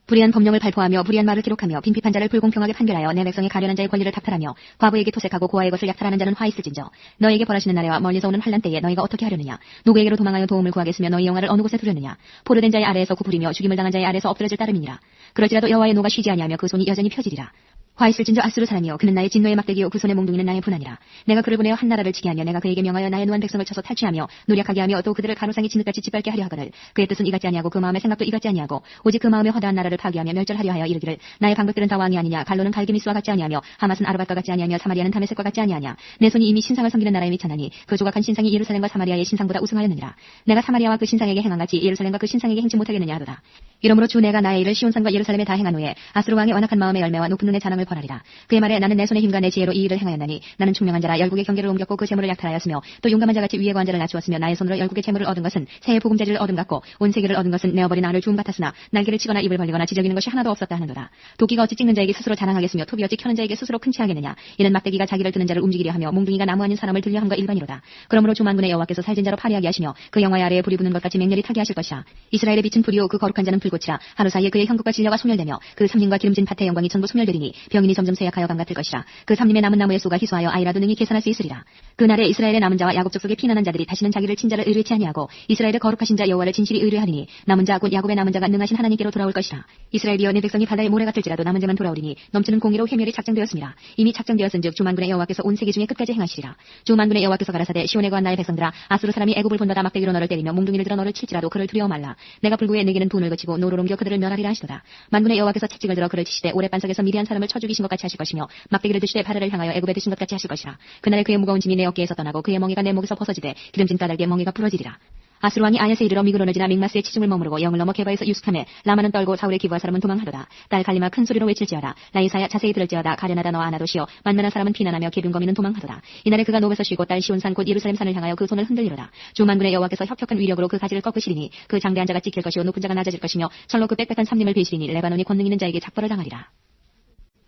불의한 법령을 발포하며 불의한 말을 기록하며 빈핍한 자를 불공평하게 판결하여 내 백성의 가련한 자의 권리를 박탈하며 과부에게 토색하고 고아의 것을 약탈하는 자는 화 있을진저. 너에게 벌하시는 날에와 멀리서 오는 환난 때에 너희가 어떻게 하려느냐. 누구에게로 도망하여 도움을 구하겠으며 너희 영화를 어느 곳에 두려느냐. 포로된 자의 아래에서 구부리며 죽임을 당한 자의 아래에서 엎드려질 따름이니라. 그럴지라도 여호와의 노가 쉬지 아니하며 그 손이 여전히 펴지리라. 화 있을진저 아수르 사람이요 그는 나의 진노의 막대기요 그 손의 몽둥이는 나의 분하니라. 내가 그를 보내어 한 나라를 치게 하며 내가 그에게 명하여 나의 노한 백성을 쳐서 탈취하며 노력하게 하며 또 그들을 가로상이 진흙같이 짓밟게 하려 하거늘 그의 뜻은 이같지 아니하고 그 마음의 생각도 이같지 아니하고 오직 그 마음의 허다한 나라를 파괴하며 멸절하려 하여 이르기를 나의 방백들은 다 왕이 아니냐. 갈로는 갈기미스와 같지 아니하며 하맛은 아르밧과 같지 아니하며 사마리아는 다메섹과 같지 아니하냐. 내 손이 이미 신상을 섬기는 나라에 미쳤나니 그 조각한 신상이 예루살렘과 사마리아의 신상보다 우승하였느니라. 내가 사마리아와 그 신상에게 행한 같이 예루살렘과 그 신상에게 행치 못하겠느냐 하도다. 이러므로 주 내가 나의 일을 시온산과 예루살렘에 다 행한 후에 아수르 왕의 완악한 마음의 열매와 높은 눈의 자랑을 벌하리라. 그의 말에 나는 내 손의 힘과 내 지혜로 이 일을 행하였나니 나는 총명한 자라 열국의 경계를 옮겼고 그 재물을 약탈하였으며 또 용감한 자같이 위에 관자를 낮추었으며 나의 손으로 열국의 재물을 얻은 것은 새의 보금자리를 얻음 같고 온 세계를 얻은 것은 내어버린 알을 주움 같았으나 날개를 치거나 입을 벌리거나 지저귀는 것이 하나도 없었다 하는도다. 도끼가 어찌 찍는 자에게 스스로 자랑하겠으며 톱이 어찌 켜는 자에게 스스로 큰 체하겠느냐. 이는 막대기가 자기를 드는 자를 움직이려 하며 몽둥이가 나무 아닌 사람을 들려 함과 일반이로다. 그러므로 주만군의 여호와께서 살진 자로 파리하게 하시며 그 영화의 아래에 불이 붙는 것 같이 맹렬히 타게 하실 것이라. 이스라엘의 빛은 불이요 그 거룩한 자는 불 고치라. 하루 사이에 그의 형국과 진려가 소멸되며 그 삼림과 기름진 밭의 영광이 전부 소멸되리니 병인이 점점 쇠약하여 감 같을 것이라. 그 삼림의 남은 나무의 수가 희소하여 아이라도 능히 계산할 수 있으리라. 그날에 이스라엘의 남은 자와 야곱 족속의 피난한 자들이 다시는 자기를 친자를 의뢰치 아니하고 이스라엘의 거룩하신 자 여호와를 진실이 의뢰하리니 남은 자 곧 야곱의 남은 자가 능하신 하나님께로 돌아올 것이라. 이스라엘이여 내 백성이 바다의 모래 같을지라도 남은 자만 돌아오리니 넘치는 공의로 회멸이 작정되었습니다. 이미 작정되었은즉 주 만군의 여호와께서 온 세계 중에 끝까지 행하시리라. 주 만군의 여호와께서 가라사대 시온에 거한 나의 백성들아 아수르 사람이 애굽을 본받아 막대기로 너를 때리며 몽둥이를 들어 너를 칠지라도 그를 두려워 말라. 내가 불구에 내게는 분을 그치고 노를 옮겨 그들을 멸하리라 하시도다. 만군의 여호와께서 채찍을 들어 그를 치시되 오래 반석에서 미리한 사람을 쳐 죽이신 것 같이 하실 것이며 막대기를 드시되 바다를 향하여 애굽에 드신 것 같이 하실 것이라. 그날에 그의 무거운 짐이 내 어깨에서 떠나고 그의 멍에가 내 목에서 벗어지되 기름진 까닭에 멍에가 부러지리라. 아수르 왕이 아야세 이르러 미그론을 지나 믹마스의 치중을 머무르고 영을 넘어 게바에서 유숙하며 라마는 떨고 사울의 기부하 사람은 도망하도다. 딸 갈리마 큰 소리로 외칠지어다. 라이사야 자세히 들을지어다. 가련하다 너와 아나도시여 만만한 사람은 피난하며 계둔거미는 도망하도다. 이날에 그가 노베서 쉬고 딸 시온산 곧 예루살렘 산을 향하여 그 손을 흔들리로다. 주 만군의 여호와께서 혁혁한 위력으로 그 가지를 꺾으시리니 그 장대한 자가 찍힐 것이요 높은 자가 낮아질 것이며 철로 그 빽빽한 삼림을 베시리니 레바논이 권능 있는 자에게 작벌을 당하리라.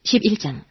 11장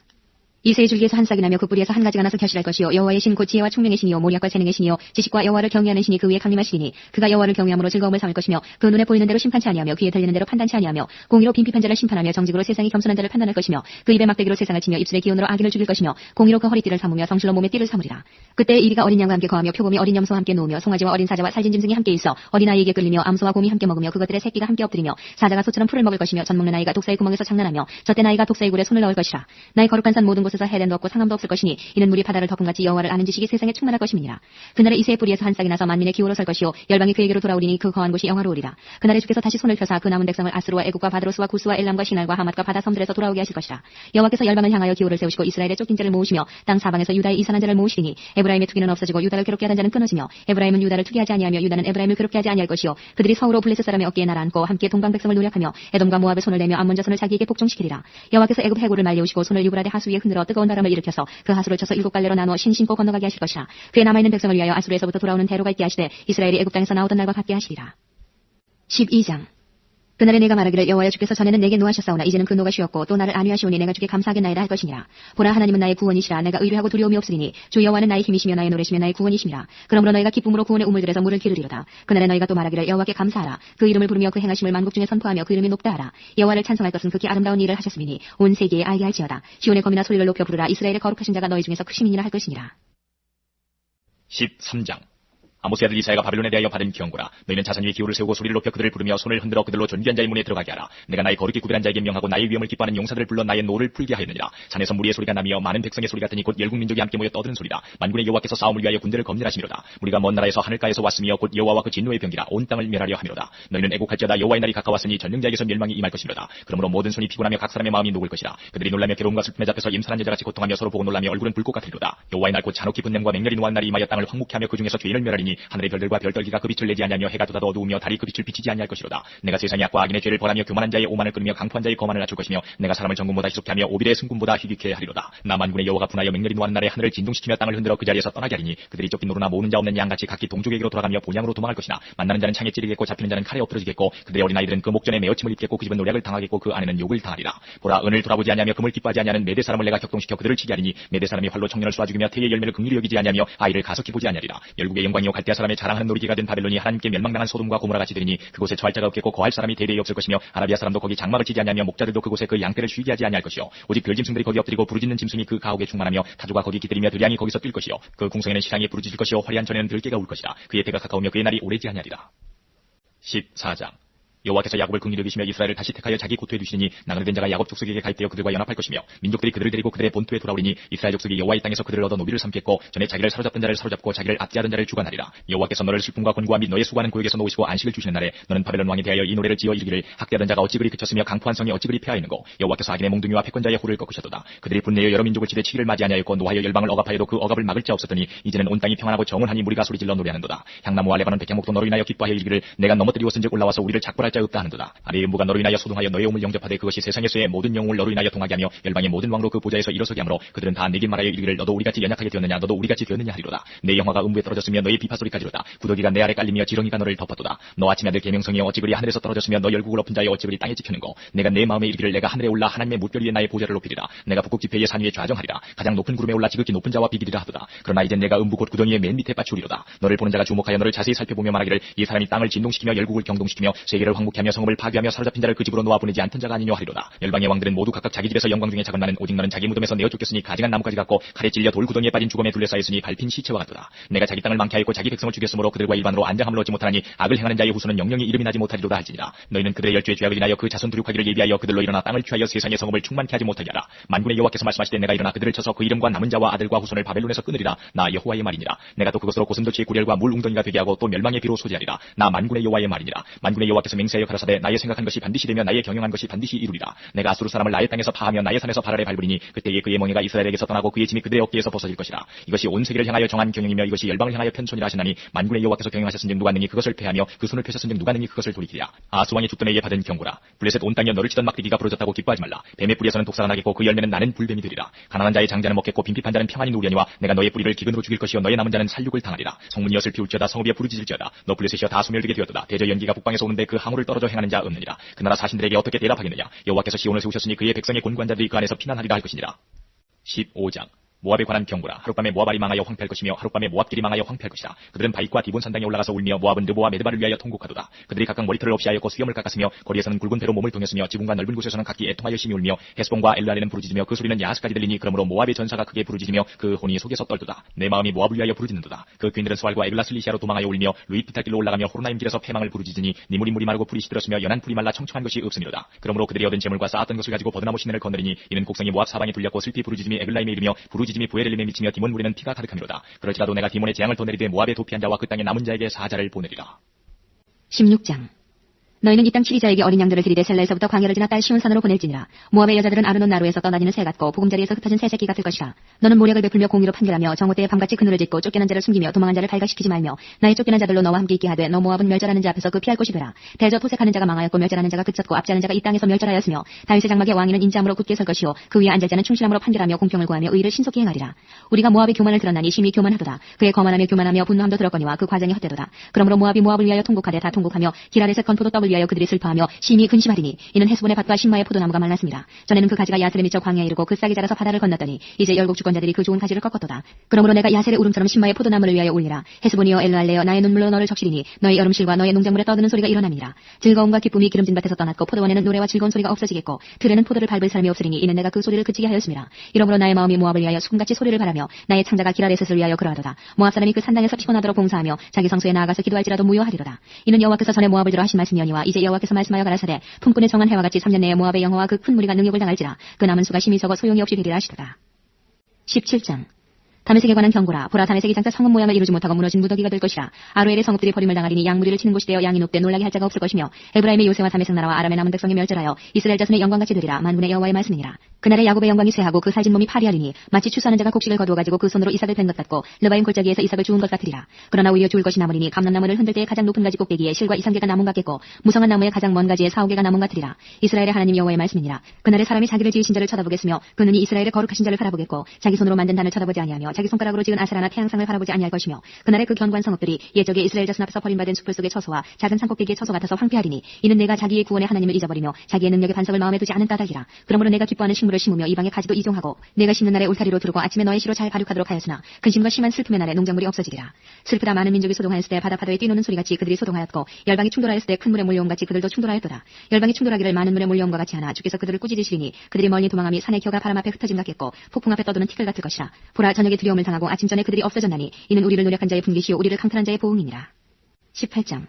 이새의 줄기에서 한 싹이 나며 그 뿌리에서 한 가지가 나서 결실할 것이요 여호와의 신 곧 지혜와 총명의 신이요 모략과 재능의 신이요 지식과 여호와를 경외하는 신이 그 위에 강림하시리니 그가 여호와를 경외함으로 즐거움을 삼을 것이며 그 눈에 보이는 대로 심판치 아니하며 귀에 들리는 대로 판단치 아니하며 공의로 빈핍한 자를 심판하며 정직으로 세상이 겸손한 자를 판단할 것이며 그 입에 막대기로 세상을 치며 입술의 기운으로 악인을 죽일 것이며 공의로 그 허리띠를 삼으며 성실로 몸에 띠를 삼으리라. 그때 이리가 어린 양과 함께 거하며 표범이 어린 염소와 함께 놓으며 송아지와 어린 사자와 살진 짐승이 함께 있어 어린 아이에게 끌리며 암소와 곰이 함께 먹으며 그것들의 새끼가 함께 엎드리며 사자가 소처럼 풀을 먹을 것이며 젖 먹는 아이가 독사의 구멍에서 장난하며 젖된 아이가 독사의 굴에 손을 넣을 것이라. 나의 거룩한 산 모든 곳에서 해됨도 없고 상함도 없을 것이니 이는 물이 바다를 덮음같이 여호와를 아는 지식이 세상에 충만할 것임이니라. 그날에 이새의 뿌리에서 한 싹이 나서 만민의 기호로 설 것이요 열방이 그에게로 돌아오리니 그 거한 곳이 영화로우리라. 그날에 주께서 다시 손을 펴사 그 남은 백성을 아스루와 애국과 바드로스와 구스와 엘람과 시날과 하맛과 바다 섬들에서 돌아오게 하실 것이라. 여호와께서 열방을 향하여 기호를 세우시고 이스라엘의 쫓긴 자를 모으시며 땅 사방에서 유다의 이산한 자를 모으시리니 에브라임의 투기는 없어지고 유다를 괴롭게 하던 자는 끊어지며 에브라임은 유다를 투기하지 아니하며 유다는 에브라임을 괴롭게 하지 아니할 것이요 그들이 서으로 블레셋 사람의 어깨에 날아앉고 함께 동방 백성을 노력하며 에돔과 모압의 손을 내며 암몬 자손을 자기에게 복종시키리라. 여호와께서 애굽 해골을 말려오시고 손을 유브라데 하수 위에 흔들어 뜨거운 바람을 일으켜서 그 하수를 쳐서 7갈래로 나누어 신 신고 건너가게 하실 것이라. 그의 남아있는 백성을 위하여 아수르에서부터 돌아오는 대로가 있게 하시되 이스라엘이 애굽 땅에서 나오던 날과 같게 하시리라. 12장 그날에 내가 말하기를 여호와여 주께서 전에는 내게 노하셨사오나 이제는 그 노가 쉬었고 또 나를 안위하시오니 내가 주께 감사하겠나이다 할 것이니라. 보라 하나님은 나의 구원이시라. 내가 의뢰하고 두려움이 없으리니 주 여호와는 나의 힘이시며 나의 노래시며 나의 구원이시니라. 그러므로 너희가 기쁨으로 구원의 우물들에서 물을 기르리로다. 그날에 너희가 또 말하기를 여호와께 감사하라. 그 이름을 부르며 그 행하심을 만국 중에 선포하며 그 이름이 높다 하라. 여호와를 찬송할 것은 극히 아름다운 일을 하셨음이니 온 세계에 알게 할지어다. 시온의 검이나 소리를 높여 부르라. 이스라엘의 거룩하신 자가 너희 중에서 크심이니라 할 것이니라. 13장 아모스의 아들 이사야가 바벨론에 대하여 받은 경고라. 너희는 자산 위에 기호를 세우고 소리를 높여 그들을 부르며 손을 흔들어 그들로 존귀한 자의 문에 들어가게 하라. 내가 나의 거룩히 구별한 자에게 명하고 나의 위엄을 기뻐하는 용사들을 불러 나의 노를 풀게 하였느니라. 산에서 무리의 소리가 나며 많은 백성의 소리 같으니 곧 열국 민족이 함께 모여 떠드는 소리라. 만군의 여호와께서 싸움을 위하여 군대를 검열하시미로다. 우리가 먼 나라에서 하늘가에서 왔으며 곧 여호와와 그 진노의 병기라 온 땅을 멸하려 하미로다. 너희는 애곡할지어다. 여호와의 날이 가까웠으니 전능자에게서 멸망이 임할 것이미로다. 그러므로 모든 손이 피곤하며 각 사람의 마음이 녹을 것이라. 그들이 놀라며 괴로움과 슬픔에 잡혀서 임산한 여자같이 고통하며 서로 보고 놀라며 얼굴은 불꽃 같으리로다. 여호와의 날 곧 잔혹히 분냄과 맹렬히 노한 날이 임하여 땅을 황무케 하며 그 중에서 죄인을 멸하리니 하늘의 별들과 별떨기가 그 빛을 내지 아니하며 해가 돋아도 어두우며 달이 그 빛을 비치지 아니할 것이로다. 내가 세상의 악과 악인의 죄를 벌하며 교만한 자의 오만을 끊으며 강포한 자의 거만을 낮출 것이며 내가 사람을 정금보다 희속케 하며 오빌의 승군보다 희귀케 하리로다. 나 만군의 여호와가 분하여 맹렬히 노하는 날에 하늘을 진동시키며 땅을 흔들어 그 자리에서 떠나게 하리니 그들이 쫓긴 노루나 모으는 자 없는 양같이 각기 동족에게로 돌아가며 본향으로 도망할 것이나 만나는 자는 창에 찌르겠고 잡히는 자는 칼에 엎드러지겠고 그들의 어린아이들은 그 목전에 매어침을 입겠고 그 집은 노략을 당하겠고 그 아내는 욕을 당하리라. 보라 은을 돌아보지 아니하며 금을 기뻐하지 아니하는 메대 사람을 내가 격동시켜 그들을 치게 하리니 메대 사람이 활로 청년을 쏘아 죽이며 태의 열매를 긍휼히 여기지 아니하며 아이를 가석히 보지 아니하리라. 열국의 영광이요 갈대아 사람의 자랑하는 놀이기가 된 바벨론이 하나님께 멸망당한 소돔과 고모라 같이 되리니 그곳에 처할 자가 없겠고 거할 사람이 대대히 없을 것이며 아라비아 사람도 거기 장막을 치지 아니하며 목자들도 그곳에 그 양떼를 쉬게 하지 아니할 것이요 오직 별짐승들이 거기 엎드리고 부르짖는 짐승이 그 가옥에 충만하며 타조가 거기 기들이며 들양이 거기서 뛸 것이요 그 궁성에는 시랑이 부르짖을 것이요 화려한 전에는 들깨가 울 것이라. 그의 때가 가까우며 그의 날이 오래지 아니하리라. 14장 여호와께서 야곱을 긍휼히 여기시며 이스라엘을 다시 택하여 자기 고토에 두시니 나그네 된 자가 야곱 족속에게 가입되어 그들과 연합할 것이며 민족들이 그들을 데리고 그들의 본토에 돌아오리니 이스라엘 족속이 여호와의 땅에서 그들을 얻어 노비를 삼겠고 전에 자기를 사로잡던 자를 사로잡고 자기를 압제하던 자를 주관하리라. 여호와께서 너를 슬픔과 곤고함 및 너의 수고하는 고역에서 놓으시고 안식을 주시는 날에 너는 바벨론 왕에 대하여 이 노래를 지어 이르기를 학대하던 자가 어찌 그리 그쳤으며 강포한 성이 어찌 그리 폐하였는고 여호와께서 악인의 몽둥이와 패권자의 호를 꺾으셨도다. 그들이 분내어 여러 민족을 치되 치기를 맞이 아니하였고 노하여 열방을 억압하여도 그 억압을 막을 자 없었더니 이제는 온 땅이 평안하고 정원하니 무리가 소리질러 노래하는도다. 향나무와 레바논 백향목도 너로 인하여 기뻐하여 이르기를 내가 넘어뜨리었은즉 올라와서 우리를 작벌할 자 없다 하는도다. 아래의 음부가 너로 인하여 소동하여 너의 몸을 영접하되 그것이 세상에서의 모든 영웅을 너로 인하여 통하게 하며 열방의 모든 왕으로 그 보좌에서 일어서게 하므로 그들은 다 내게 말하여 이르기를 너도 우리같이 연약하게 되었느냐 너도 우리같이 되었느냐 하리로다. 내 영화가 음부에 떨어졌으며 너의 비파소리까지로다. 구더기가 내 아래 깔리며 지렁이가 너를 덮었도다. 너 아침의 아들 계명성이여 어찌 그리 하늘에서 떨어졌으며 너 열국을 엎은 자여 어찌 그리 땅에 지켰는고. 내가 내 마음에 이르기를 내가 하늘에 올라 하나님의 무별 위에 나의 보좌를 높이리라. 내가 북극 지폐의 산 위에 좌정하리라. 가장 높은 구름에 올라 지극히 높은 자와 비기리라 하도다. 그러나 이젠 내가 음부 곧 구덩이의 맨 밑에 빠추리로다. 너를 보는 자가 주목하여 너를 자세히 살펴보며 말하기를 이 사람이 땅을 진동시키며 열국을 경동시키며 세계를 황무케하며 성읍을 파괴하며 사로잡힌 자를 그 집으로 놓아 보내지 않던 자가 아니뇨 하리로다. 열방의 왕들은 모두 각각 자기 집에서 영광 중에 작은 나는 오직 너는 자기 무덤에서 내어 쫓겼으니 가증한 나무까지 같고 칼에 찔려 돌 구덩이에 빠진 죽음에 둘러싸였으니 밟힌 시체와 같도다. 내가 자기 땅을 망케하였고 자기 백성을 죽였으므로 그들과 일반으로 안장함을 얻지 못하나니 악을 행하는 자의 후손은 영영이 이름이 나지 못하리로다 할지니라. 너희는 그들의 열조의 죄악을 인하여 그 자손 두륙하기를 예비하여 그들로 일어나 땅을 취하여 세상의 성읍을 충만케 하지 못하게 하라. 만군의 여호와께서 말씀하시되 내가 일어나 그들을 쳐서 그 이름과 남은 자와 아들과 후손을 바벨론에서 끊으리라. 나 여호와의 말이니라. 내가 또 그것으로 고슴도치의 구렬과 물 웅덩이가 되게 하고 또 멸망의 비로 소지하리라. 나 만군의 여호와의 말이니라. 만군의 여호와께서 맹세하여 가라사대 나의 생각한 것이 반드시 되며 나의 경영한 것이 반드시 이루리라. 내가 아수르 사람을 나의 땅에서 파하며 나의 산에서 발아래 밟으리니 그때에 그의 멍에가 이스라엘에게서 떠나고 그의 짐이 그들의 어깨에서 벗어질 것이라. 이것이 온 세계를 향하여 정한 경영이며 이것이 열방을 향하여 편손이라 하시나니 만군의 여호와께서 경영하셨은즉 누가 능히 그것을 패하며 그 손을 펴셨은즉 누가 능히 그것을 돌이키랴. 아하스 왕이 죽던 해에 받은 경고라. 블레셋 온 땅이여 너를 치던 막대기가 부러졌다고 기뻐하지 말라. 뱀의 뿌리에서는 독사가 나겠고 그 열매는 나는 불뱀이 되리라. 가난한 자의 장자는 먹겠고 빈핍한 자는 평안히 누우려니와 내가 너의 뿌리를 기근으로 죽일 것이요 너의 남은 자는 살육을 당하리라. 성문이 엿을 피울지어다 성읍이여 부르짖을지어다. 너 블레셋이여 다 소멸되게 되었도다. 대저 연기가 북방에서 오는데 그 항우를 떨어져 행하는 자 없느니라. 그 나라 사신들에게 어떻게 대답하겠느냐. 여호와께서 시온을 세우셨으니 그의 백성의 곤관자들이 그 안에서 피난하리라 할 것이니라. 15장 모압에 관한 경고라. 하룻밤에 모압알이 망하여 황폐할 것이며 하룻밤에 모압길이 망하여 황폐할 것이라. 그들은 바윗과 디본 산당에 올라가서 울며 모압은 르보와 메드바를 위하여 통곡하도다. 그들이 각각 머리털을 없이 하였고 수염을 깎았으며 거리에서는 굵은 배로 몸을 동였으며 지붕과 넓은 곳에서는 각기 애통하여 심히 울며 헤스본과 엘라레는 부르짖으며 그 소리는 야하스까지 들리니 그러므로 모압의 전사가 크게 부르짖으며 그 혼이 속에서 떨도다. 내 마음이 모압을 위하여 부르짖는도다. 그 귀인들은 스왈과 에글라슬리시아로 도망하여 울며 루이피탈길로 올라가며 호로나임 길에서 패망을 부르짖으니 니물이 물이 마르고 풀이 시들었으며 연한 풀이 말라 청청한 것이 없으니로다. 그러므로 그들이 얻은 재물과 쌓았던 것을 가지고 버드나무 시내를 건너리니 이는 곡성이 모압 사방에 둘렸고 슬피 부르짖음이 에글라임에 이르며 부르짖음이 부에렐림에 미치며 디몬 물에는 피가 가득하미로다. 그럴지라도 내가 디몬의 재앙을 더 내리되 모압의 도피한 자와 그 땅의 남은 자에게 사자를 보내리라. 16장 너희는 이 땅 치리자에게 어린 양들을 들이대 셀라에서부터 광야를 지나 딸 시온산으로 보낼지니라. 모압의 여자들은 아르논 나루에서 떠다니는 새 같고 보금자리에서 흩어진 새 새끼 같을 것이라. 너는 모략을 베풀며 공의로 판결하며 정오 때에 밤같이 그늘을 짓고 쫓겨난 자를 숨기며 도망한 자를 발각시키지 말며 나의 쫓겨난 자들로 너와 함께 있게 하되 너 모압은 멸절하는 자 앞에서 그 피할 곳이 되라. 대저 토색하는 자가 망하였고 멸절하는 자가 그쳤고 압제하는 자가 이 땅에서 멸절하였으며 다윗의 장막의 왕위는 인자함으로 굳게 설 것이요 그 위에 앉을 자는 충실함으로 판결하며 공평을 구하며 의를 신속히 행하리라. 우리가 모압의 교만을 들었나니 심히 교만하도다. 그의 거만하며 교만하며 분노함도 들었거니와 그 과정이 헛되도다. 그러므로 모압이 모압을 위하여 통곡하되 다 통곡하며 기랄에서 건포도 떡을 위하여 그들이 슬퍼하며 심히 근심하리니 이는 헤스본의 밭과 신마의 포도나무가 말랐습니다. 전에는 그 가지가 야셀에 미쳐 광야에 이르고 그 싹이 자라서 바다를 건넜더니 이제 열국 주권자들이 그 좋은 가지를 꺾었도다. 그러므로 내가 야셀의 울음처럼 신마의 포도나무를 위하여 울리라. 헤스본이여 엘르알레여 나의 눈물로 너를 적시리니 너의 여름실과 너의 농작물에 떠드는 소리가 일어나니라. 즐거움과 기쁨이 기름진 밭에서 떠났고 포도원에는 노래와 즐거운 소리가 없어지겠고 들에는 포도를 밟을 사람이 없으리니 이는 내가 그 소리를 그치게 하였습니다. 이러므로 나의 마음이 모압을 위하여 수금같이 소리를 바라며 나의 창자가 기랄에셋을 위하여 그러하도다. 모압 사람이 그 산당에서 피곤하도록 봉사하며 자기 성소에 나아가서 기도할지라도 무효하리로다. 이는 여호와께서 전에 모압을 들어 하신 말씀이오니와 이제 여호와께서 말씀하여 가라사대 품꾼의 정한 해와 같이 3년 내에 모압의 영화와 그 큰 무리가 능욕을 당할지라. 그 남은 수가 심히 적어 소용이 없이 되리라 하시도다. 17장 다메섹에 관한 경고라. 보라 다메섹이 장차 성읍 모양을 이루지 못하고 무너진 무더기가 될 것이라. 아로엘의 성읍들이 버림을 당하리니 양무리를 치는 곳이 되어 양이 높되 놀라게 할 자가 없을 것이며 에브라임의 요새와 다메섹 나라와 아람의 남은 백성이 멸절하여 이스라엘 자손의 영광같이 되리라. 만군의 여호와의 말씀이니라. 그날에 야곱의 영광이 쇠하고 그 살진 몸이 파리하리니 마치 추수하는 자가 곡식을 거두어 가지고 그 손으로 이삭을 뺀 것 같고 르바임 골짜기에서 이삭을 주운 것 같으리라. 그러나 오히려 좋을 것이 남으리니 감람나무를 흔들 때에 가장 높은 가지 꼭대기에 실과 2~3개가 나무 같겠고 무성한 나무에 가장 먼 가지에 4~5개가 나무 같으리라. 이스라엘의 하나님 여호와의 말씀이니라. 그날에 사람이 자기를 지으신 자를 쳐다보겠으며 그 눈이 이스라엘의 거룩하신 자를 바라보겠고 자기 손으로 만든 단을 쳐다보지 아니하며 자기 손가락으로 지은 아세라나 태양상을 바라보지 아니할 것이며 그날에 그 견고한 성읍들이 옛적에 이스라엘 자손 앞에서 버림받은 숲을 속의 처소와 작은 산 꼭대기의 처소 같아서 황폐하리니 이는 내가 자기의 구원의 하나님을 잊어버리며 자기의 능력의 반석을 마음에 두지 않은 까닭이라. 그러므로 내가 기뻐하는 식물을 심으며 이방의 가지도 이종하고 내가 심는 날에 울타리로 두르고 아침에 너의 시로 잘 발육하도록 하였으나 근심과 심한 슬픔의 날에 농작물이 없어지리라. 슬프다. 많은 민족이 소동하였을 때 바다 파도에 뛰노는 소리같이 그들이 소동하였고 열방이 충돌하였을 때 큰 물에 몰려온 같이 그들도 충돌하였도다. 열방이 충돌하기를 많은 물에 몰려온과 같이 하나 주께서 그들을 꾸짖으시리니 그들이 멀리 도망함이 산의 겨가 바람 앞에 흩어짐 같겠고 폭풍 앞에 떠도는 티끌 같을 것이라. 보라 저녁에 두려움을 당하고 아침 전에 그들이 없어졌나니 이는 우리를 노력한 자의 분깃이요 우리를 강탈한 자의 보응이니라. 18장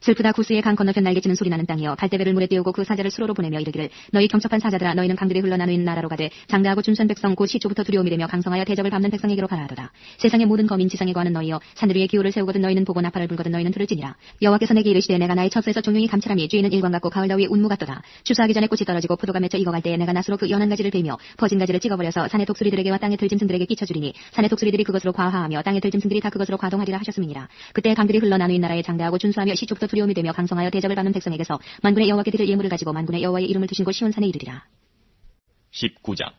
슬프다. 구스의 강 건너편 날개치는 소리 나는 땅이여 갈대배를 물에 띄우고 그 사자를 수로로 보내며 이르기를 너희 경첩한 사자들아 너희는 강들이 흘러나누는 나라로 가되 장대하고 준수한 백성 곧 시초부터 두려움이 되며 강성하여 대적을 밟는 백성에게로 가라 하도다. 세상의 모든 거민 지상에 거하는 너희여 산들 위에 기호를 세우거든 너희는 보고 나팔을 불거든 너희는 들을지니라. 여호와께서 내게 이르시되 내가 나의 처소에서 종용히 감찰함이 주인은 일광 같고 가을 더위에 운무 같도다. 추수하기 전에 꽃이 떨어지고 포도가 맺혀 익어갈 때에 내가 낫으로 그 연한 가지를 베며 퍼진 가지를 찍어버려서 산의 독수리들에게와 땅의 들짐승들에게 끼쳐주리니 산의 독수리들이 그것으로 과화하며 땅의 들짐승들이 다 그것으로 과동하리라 하셨음이니라. 그때 강들이 흘러나누인 나라에 장대하고 준수하며 시초부터 두려움이 되며 강성하여 대적을 받는 백성에게서 만군의 여호와께 드릴 예물을 가지고 만군의 여호와의 이름을 두신 곳 시온산에 이르리라. 19장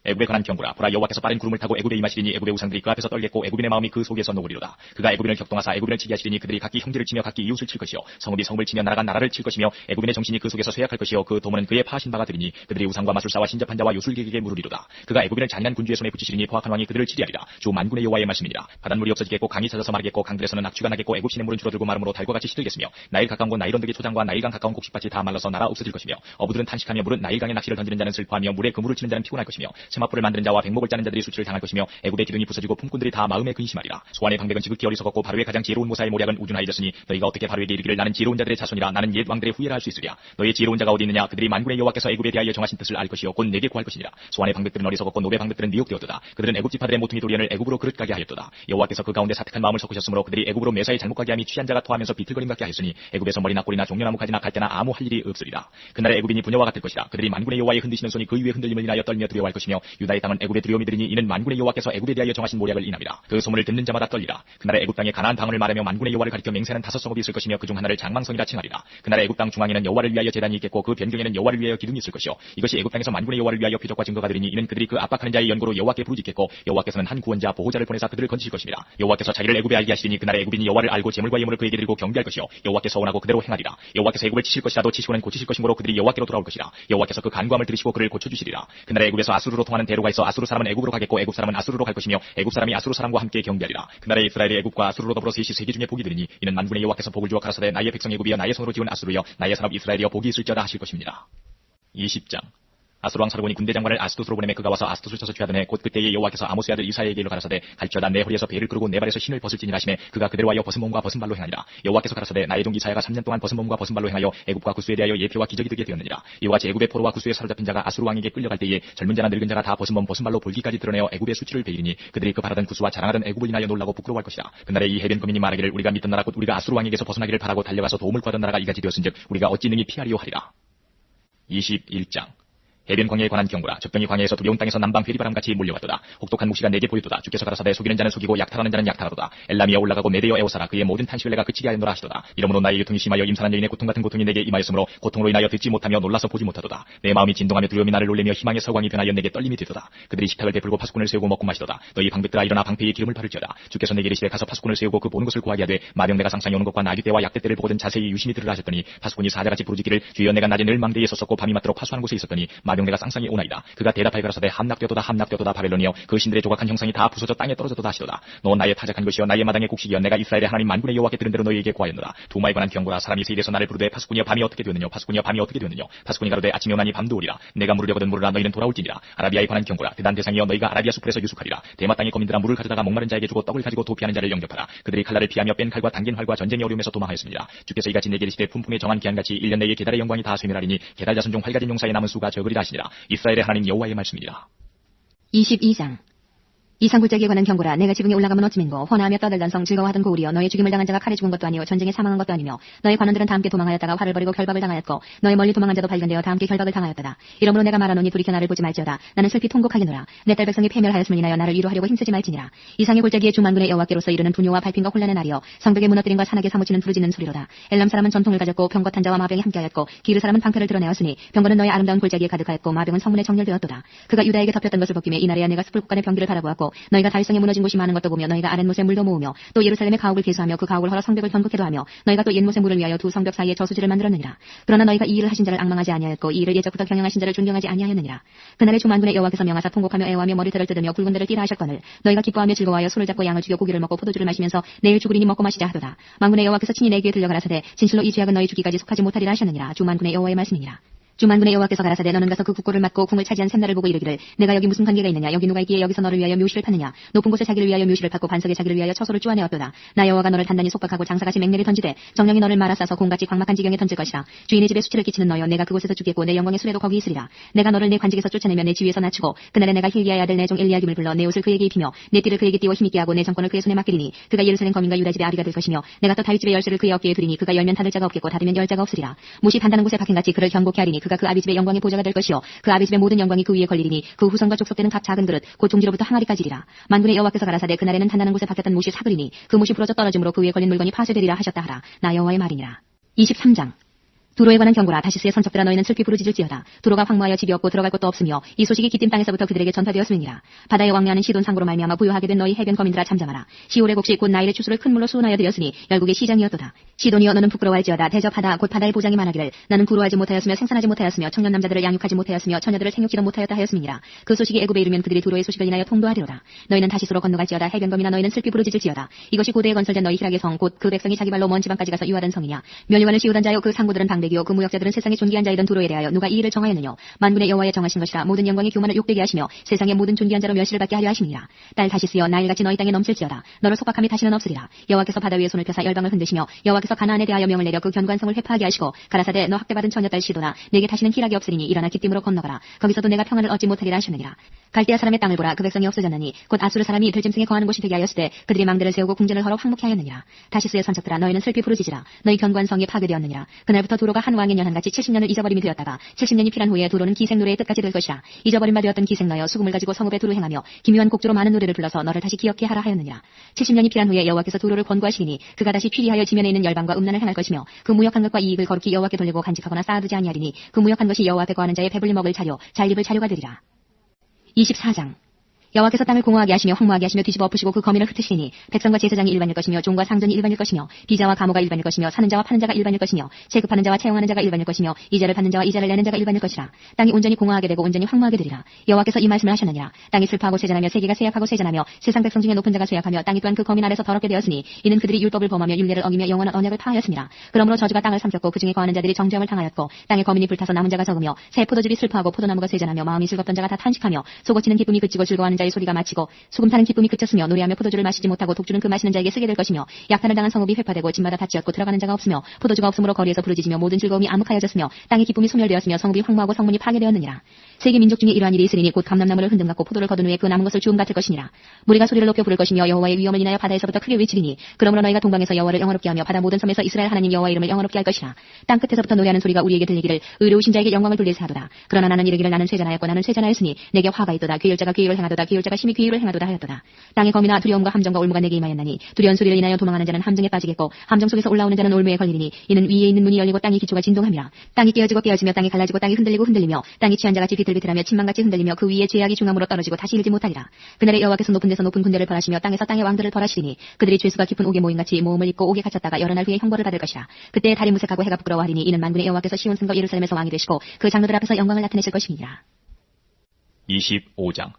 애굽에 관한 경고라. 보라, 여호와께서 빠른 구름을 타고 애굽에 임하시리니 애굽의 우상들이 그 앞에서 떨겠고 애굽인의 마음이 그 속에서 녹으리로다. 그가 애굽인을 격동하사 애굽인을 치게 하시리니 그들이 각기 형제를 치며 각기 이웃을 칠 것이요 성읍이 성읍을 치며 나라가 나라를 칠 것이며 애굽인의 정신이 그 속에서 쇠약할 것이요 그 도모는 그의 파하신 바가 되리니 그들이 우상과 마술사와 신접한 자와 요술객에게 물으리로다. 그가 애굽인을 잔인한 군주의 손에 붙이시리니 포악한 왕이 그들을 치리하리라. 주 만군의 여호와의 말씀이니라. 바닷물이 없어지겠고 강이 잦아서 마르겠고 강들에서는 악취가 나겠고 애굽 시냇물은 줄어들고 마름으로 달과 같이 시들겠으며 나일 가까운 곳 나일 언덕의 초장과 나일강 가까운 곡식밭이 다 말라서 나라 없어질 것이며 어부들은 탄식하며 물은 나일강에 낚시를 던지는 자는 슬퍼하며 물에 그물을 치는 자는 피곤할 것이며 세마포를 만드는 자와 백목을 짜는 자들이 수치를 당할 것이며 애굽의 기둥이 부서지고 품꾼들이 다 마음에 근심하리라. 소안의 방백은 지극히 어리석었고 바로의 가장 지혜로운 모사의 모략은 우둔하여졌으니 너희가 어떻게 바로에게 이르기를 나는 지혜로운 자들의 자손이라 나는 옛 왕들의 후예라 할 수 있으랴. 너희의 지혜로운 자가 어디 있느냐. 그들이 만군의 여호와께서 애굽에 대하여 정하신 뜻을 알 것이요 곧 내게 구할 것이니라. 소안의 방백들은 어리석었고 노베 방백들은 미혹되었도다. 그들은 애굽 지파들의 모퉁이 도리언을 애굽으로 그릇 가게 하였도다. 여호와께서 그 가운데 사특한 마음을 섞으셨으므로 그들이 애굽으로 매사에 잘못 가게 함이 취한 자가 토하면서 비틀거림 같게 하였으니 애굽에서 머리나 꼬리나 종려나무 가지나 갈대나 아무 할 일이 없으리라. 그날에 애굽인이 부녀와 같을 것이라. 그들이 만군의 여호와의 흔드시는 손이 그 위에 흔들림을 인하여 떨며 두려워할 것이며 유다의 땅은 애굽의 두려움이 들으니 이는 만군의 여호와께서 애굽에 대하여 정하신 모략을 인함이라. 그 소문을 듣는 자마다 떨리라. 그날에 애굽 땅에 가나안 방언을 말하며 만군의 여호와를 가리켜 맹세하는 5성읍이 있을 것이며 그중 하나를 장망성이라 칭하리라. 그날에 애굽 땅 중앙에는 여호와를 위하여 제단이 있겠고 그 변경에는 여호와를 위하여 기둥이 있을 것이요 이것이 애굽 땅에서 만군의 여호와를 위하여 표적과 증거가 되리니 이는 그들이 그 압박하는 자의 연고로 여호와께 부르짖겠고 여호와께서는 한 구원자 보호자를 보내사 그들을 건지실 것입니다. 여호와께서 자기를 애굽에 알게 하시리니 그날에 애굽인이 여호와를 알고 제물과 예물을 그에게 드리고 경배할 것이요 여호와께서 원하고 그대로 행하리라. 여호와께서 애굽을 치실 것이라도 치시고는 고치실 것이므로 그들이 여호와께로 돌아올 것이라. 여호와께서 그 간구함을 들으시고 그를 고쳐주시리라. 그날에 애굽에서 아수르로 통하는 대로가 있어 아수르 사람은 애굽으로 가겠고 애굽 사람은 아수르로 갈 것이며 애굽 사람이 아수르 사람과 함께 경배하리라. 그날에 이스라엘이 애굽과 아수르로 더불어 셋이 세계 중에 복이 되리니 이는 만군의 여호와께서 복을 주어 가라사대 나의 백성 애굽이여 나의 손으로 지은 아수르여 나의 산업 이스라엘이여 복이 있을지어다 하실 것입니다. 20장. 아수르왕 사르곤이 군대 장관을 아스도스로 보내매 그가 와서 아스도스를 쳐서 취하더니 곧 그때에 여호와께서 아모스의 아들 이사야에게 일러 가라사대 갈지어다 내 허리에서 배를 끄르고 내 발에서 신을 벗을지니라 하시매 그가 그대로 하여 벗은 몸과 벗은 발로 행하니라. 여호와께서 가라사대 나의 종 이사야가 3년 동안 벗은 몸과 벗은 발로 행하여 애굽과 구스에 대하여 예표와 기적이 되게 되었느니라. 이와 같이 애굽의 포로와 구스에 사로잡힌 자가 아수르 왕에게 끌려갈 때에 젊은 자나 늙은 자가 다 벗은 몸 벗은 발로 볼기까지 드러내어 애굽의 수치를 베이리니 그들이 그 바라던 구스와 자랑하던 애굽을 인하여 놀라고 부끄러워할 것이라. 그날에 이 해변 거민이 말하기를 우리가 믿던 나라 곧 우리가 아수르 왕에게서 벗어나기를 바라고 달려가서 도움을 구하던 나라가 이같이 되었은즉 우리가 어찌 능히 피하리요 하리라. 21장. 해변 광야에 관한 경고라. 적병이 광야에서 두려운 땅에서 남방 회리바람같이 몰려왔도다. 혹독한 묵시가 내게 보였도다. 주께서 가라사대 속이는 자는 속이고 약탈하는 자는 약탈하도다. 엘람이여 올라가고 메대여 에오사라. 그의 모든 탄식을 내가 그치게 하였노라 하시도다. 이러므로 나의 유통이 심하여 임산한 여인의 고통 같은 고통이 내게 임하였으므로 고통으로 인하여 듣지 못하며 놀라서 보지 못하도다. 내 마음이 진동하며 두려움이 나를 놀래며 희망의 서광이 변하여 내게 떨림이 되도다. 그들이 식탁을 베풀고 파수꾼을 세우고 먹고 마시도다. 너희 방백들아 일어나 방패에 기름을 바를지어다. 주께서 내게 이르시되 가서 파수꾼을 세우고 그 보는 것을 구하게 하되 마병 내가 상상이 오는 것과 나귀 때와 약대 때를 보거든 자세히 유심히 들으라 하셨더니 파수꾼이 사자같이 부르짖기를 주여 내가 낮에 늘 망대에 섰었고 밤이 맞도록 파수하는 곳에 있었더니 마병 내가 상상이 오나이다. 그가 대답하여 가라사대 함락되도다 바벨론이여 그 신들의 조각한 형상이 다 부서져 땅에 떨어져도다 하시도다. 너 나의 타작한 것이여 나의 마당의 곡식이여 내가 이스라엘의 하나님 만군의 여호와께 들은 대로 너희에게 구하였노라. 두마에 관한 경고라. 사람이 세일에서 나를 부르되 파수꾼이여 밤이 어떻게 되었느냐 파수꾼이여 밤이 어떻게 되었느냐 파수꾼이 가로되 아침이 오나니 밤도 오리라. 내가 물으려거든 물으라 너희는 돌아올지니라. 아라비아에 관한 경고라. 대단 대상이여 너희가 아라비아 숲에서 유숙하리라. 대마 땅의 거민들아 물을 가져다가 목마른 자에게 주고 떡을 가지고 도피하는 자를 영접하라. 그들이 칼날을 피하며 뺀 칼과 당긴 활과 전쟁의 어려움에서 도망하였습니다. 주께서 이같이 내게 이르시되 품품에 정한 기한같이 1년 내에 게달의 영광이 다 쇠멸하리니 게달 자손 중 활가진 용사의 남은 수가 적으리라 하시니라. 이스라엘의 하나님 여호와의 말씀이니라. 22장. 이상굴짜기에 관한 경고라. 내가 지붕에 올라가면 어찌민고 호나하며 떠들던 성 즐거워하던 고울이여 너의 죽임을 당한 자가 칼에 죽은 것도 아니요 전쟁에 사망한 것도 아니며 너의 관원들은 다 함께 도망하였다가 활을 버리고 결박을 당하였고 너의 멀리 도망한 자도 발견되어 다 함께 결박을 당하였다. 이러므로 내가 말하노니 돌이켜 나를 보지 말지어다. 나는 슬피 통곡하겠노라. 내 딸 백성이 패멸하였음을 인하여 나를 위로하려고 힘쓰지 말지니라. 이상의 골짜기에 주만군의 여호와께로서 이르는 분뇨와 발핀과 혼란의 날이여 성벽의 무너뜨림과 산악에 사무치는 부르짖는 소리로다. 엘람 사람은 전통을 가졌고 병거탄 자와 마병이 함께하였고 기르 사람은 방패를 드러내었으니 병거는 너의 아름다운 골짜기에 가득하였고 마병은 성문에 정렬되었도다. 그가 유다에게 덮였던 것을 벗기며 이날에야 내가 숲을 곳간의 병기를 바라보았고 너희가 다윗성에 무너진 곳이 많은 것도 보며 너희가 아랫못에 물도 모으며 또 예루살렘의 가옥을 개수하며 그 가옥을 헐어 성벽을 견고케도 하며 너희가 또 옛못의 물을 위하여 두 성벽 사이에 저수지를 만들었느니라. 그러나 너희가 이 일을 하신 자를 앙망하지 아니하였고 이 일을 예적부터 경영하신 자를 존경하지 아니하였느니라. 그날에 주만군의 여호와께서 명하사 통곡하며 애워하며 머리털을 뜯으며 굵은 데를 띠라 하셨거늘 너희가 기뻐하며 즐거워하여 술을 잡고 양을 죽여 고기를 먹고 포도주를 마시면서 내일 죽으리니 먹고 마시자 하도다. 만군의 여호와께서 친히 내 귀에 들려가라사대 진실로 이 죄악은 너희 죽기까지 속하지 못하리라 하셨느니라. 주만군의 여호와의 말씀이니라. 주만군의 여호와께서 가라사대 너는 가서 그 국고를 맞고 궁을 차지한 샘날을 보고 이르기를 내가 여기 무슨 관계가 있느냐 여기 누가 있기에 여기서 너를 위하여 묘시를 팠느냐 높은 곳에 자기를 위하여 묘시를 팠고 반석에 자기를 위하여 처소를 쪼아내었도다. 나 여호와가 너를 단단히 속박하고 장사같이 맹렬히 던지되 정령이 너를 말아싸서 공같이 광막한 지경에 던질 것이라. 주인의 집에 수치를 끼치는 너여 내가 그곳에서 죽겠고 내 영광의 수레도 거기 있으리라. 내가 너를 내 관직에서 쫓아내며 내 지위에서 낮추고 그날에 내가 힐기야의 아들 내 종 엘리야김을 불러 내 옷을 그에게 입히며 내 띠를 그에게 띄워 힘있게 하고 내 정권을 그의 손에 맡기리니 그가 예루살렘 거민과 유다 집의 아비가 될 것이며 내가 또 다윗 집의 열쇠를 그의 어깨에 두리니 그가 열면 닫을 자가 없겠고 닫으면 열 자가 없으리라. 못이 단단한 곳에 박힌같이 그를 견고케 하리니 그가 그 아비 집의 영광의 보좌가 될 것이요 그 아비 집의 모든 영광이 그 위에 걸리리니 그 후손과 족속되는 각 작은 그릇 곧 종지로부터 항아리까지리라. 만군의 여호와께서 가라사대 그날에는 단단한 곳에 박혔던 못이 사그리니 그 못이 부러져 떨어짐으로 그 위에 걸린 물건이 파쇄되리라 하셨다 하라. 나 여호와의 말이니라. 23장. 두로에 관한 경고라. 다시스의 선척들아 너희는 슬피 부르짖을지어다. 두로가 황무하여 집이 없고 들어갈 곳도 없으며 이 소식이 기띔 땅에서부터 그들에게 전파되었음이니라. 바다에 왕래하는 시돈 상고로 말미암아 부유하게 된 너희 해변 거민들아 잠잠하라. 시올의 곡식 곧 나일의 추수를 큰 물로 수운하여 드렸으니 열국의 시장이었도다. 시돈이여 너는 부끄러워할지어다. 대접하다. 곧 바다의 보장이 많아기를 나는 구로하지 못하였으며 생산하지 못하였으며 청년 남자들을 양육하지 못하였으며 처녀들을 생육지도 못하였다 하였음이니라. 그 소식이 애굽에 이르면 그들이 두로의 소식을 인하여 통도하리로다. 너희는 다시스로 건너갈지어다. 해변 거민아 너희는 슬피 부르짖을지어다. 이것이 고대에 건설된 너희 희락의 성 곧 그 백성이 자기 발로 먼 지방까지 가서 유하던 성이냐. 멸류관을 씌우던 자여 그 상고들은 방백이요 그 무역자들은 세상의 존귀한 자이던 두로에 대하여 누가 이 일을 정하였느냐. 만군의 여호와의 정하신 것이라. 모든 영광의 교만을 욕되게 하시며 세상의 모든 존귀한 자로 멸시를 받게 하려 하심이라. 딸 다시스여 나일같이 너희 땅에 넘칠지어다. 너를 속박함이 다시는 없으리라. 여호와께서 바다 위에 손을 펴사 열방을 흔드시며 여호와께서 가나안에 대하여 명을 내려 그 견관성을 회파하게 하시고 가라사대 너 학대받은 처녀딸 시도나 내게 다시는 희락이 없으리니 일어나 기띔으로 건너가라. 거기서도 내가 평안을 얻지 못하리라 하셨느니라. 갈대아 사람의 땅을 보라. 그 백성이 없어졌나니 곧 아수르 사람이 들짐승에 거하는 곳이 되게 하였으되 그들이 망대를 세우고 궁전을 헐어 황무케 하였느니라. 다시스의 선척들아 너희는 슬피 부르짖으라. 너희 견관성이 파괴되었느니라. 그날부터 두로가 한 왕의 년한같이 70년을 잊어버림이 되었다가 70년이 필한 후에 두로는 기생 노래의 끝까지 될 것이라. 잊어버림 바 되었던 기생 너여 수금을 가지고 성읍에 두루 행하며 기묘한 곡조로 많은 노래를 불러서 너를 다시 기억해 하라 하였느니라. 70년이 필한 후에 여호와께서 두로를 권고하시리니 그가 다시 피리하여 지면에 있는 열방과 음란을 행할 것이며 그 무역한 것과 이익을 거룩히 여호와께 돌리고 간직하거나 쌓아두지 아니하리니 그 무역한 것이 여호와 앞에 거하는 자의 배불리 먹을 자료 잘 입을 자료가 되리라. 24장 여호와께서 땅을 공허하게 하시며 황무하게 하시며 뒤집어 엎으시고 그 거민을 흩으시니 백성과 제사장이 일반일 것이며 종과 상전이 일반일 것이며 비자와 가모가 일반일 것이며 사는 자와 파는 자가 일반일 것이며 체급하는 자와 채용하는 자가 일반일 것이며 이자를 받는 자와 이자를 내는 자가 일반일 것이라. 땅이 온전히 공허하게 되고 온전히 황무하게 되리라. 여호와께서 이 말씀을 하셨느니라. 땅이 슬퍼하고 쇠잔하며 세계가 쇠약하고 쇠잔하며 세상 백성 중에 높은 자가 쇠약하며 땅이 또한 그 거민 아래서 더럽게 되었으니 이는 그들이 율법을 범하며 율례를 어기며 영원한 언약을 파하였습니다. 그러므로 저주가 땅을 삼켰고 그 중에 거하는 자들이 정죄함을 당하였고 땅의 거민이 불타서 남은 자가 적으며 새 포도즙이 슬퍼하고 포도나무가 쇠잔하며 마음이 즐겁던 자가 다 탄식하며 속어치는 기쁨이 그치고 즐거워하는 자의 소리가 마치고 수금 타는 기쁨이 그쳤으며 노래하며 포도주를 마시지 못하고 독주는 그 마시는 자에게 쓰게 될 것이며 약탈을 당한 성읍이 회파되고 집마다 닫히었고 들어가는 자가 없으며 포도주가 없으므로 거리에서 부르짖으며 모든 즐거움이 암흑하여졌으며 땅의 기쁨이 소멸되었으며 성읍이 황무하고 성문이 파괴되었느니라. 세계 민족 중에 이러한 일이 있으리니 곧 감람나무를 흔든 같고 포도를 거둔 후에 그 남은 것을 주움 같을 것이니라. 무리가 소리를 높여 부를 것이며 여호와의 위엄을 인하여 바다에서부터 크게 외치리니 그러므로 너희가 동방에서 여호와를 영화롭게 하며 바다 모든 섬에서 이스라엘 하나님 여호와 이름을 영화롭게 할 것이라. 땅 끝에서부터 노래하는 소리가 우리에게 들리기를 의로우신 자에게 영광을 돌리사 하도다. 그러나 나는 이르기를 나는 쇠잔하였고 나는 쇠잔하였으니 내게 화가 있도다. 괴율자가 괴율을 행하도다. 괴율자가 심히 괴율을 행하도다 하였도다. 땅의 검이나 두려움과 함정과 올무가 내게 임하였나니 두려운 소리를 인하여 도망하는 자는 함정에 빠지겠고 함정 속에서 올라오는 자는 올무에 걸리리니 이는 위에 있는 문이 열리고 땅의 기초가 진동함이라. 땅이 깨어지고 깨어지며 땅이 갈라지고 땅이 흔들리고 흔들리며 땅이 취한 자같이 비틀비틀하며 침망같이 흔들리며 그 위에 죄악이 중함으로 떨어지고 다시 일지 못하리라. 그날에 여호와께서 높은 데서 높은 군대를 벌하시며 땅에서 땅의 왕들을 벌하시리니 그들이 죄수가 깊은 옥에 모임같이 모험을 입고 옥에 갇혔다가 여러 날 후에 형벌을 받을 것이라. 그때 달이 무색하고 해가 부끄러워하리니 이는 만군의 여호와께서 시온 성과 예루살렘에서 왕이 되시고 그 장로들 앞에서 영광을 나타내실 것이니라. 25장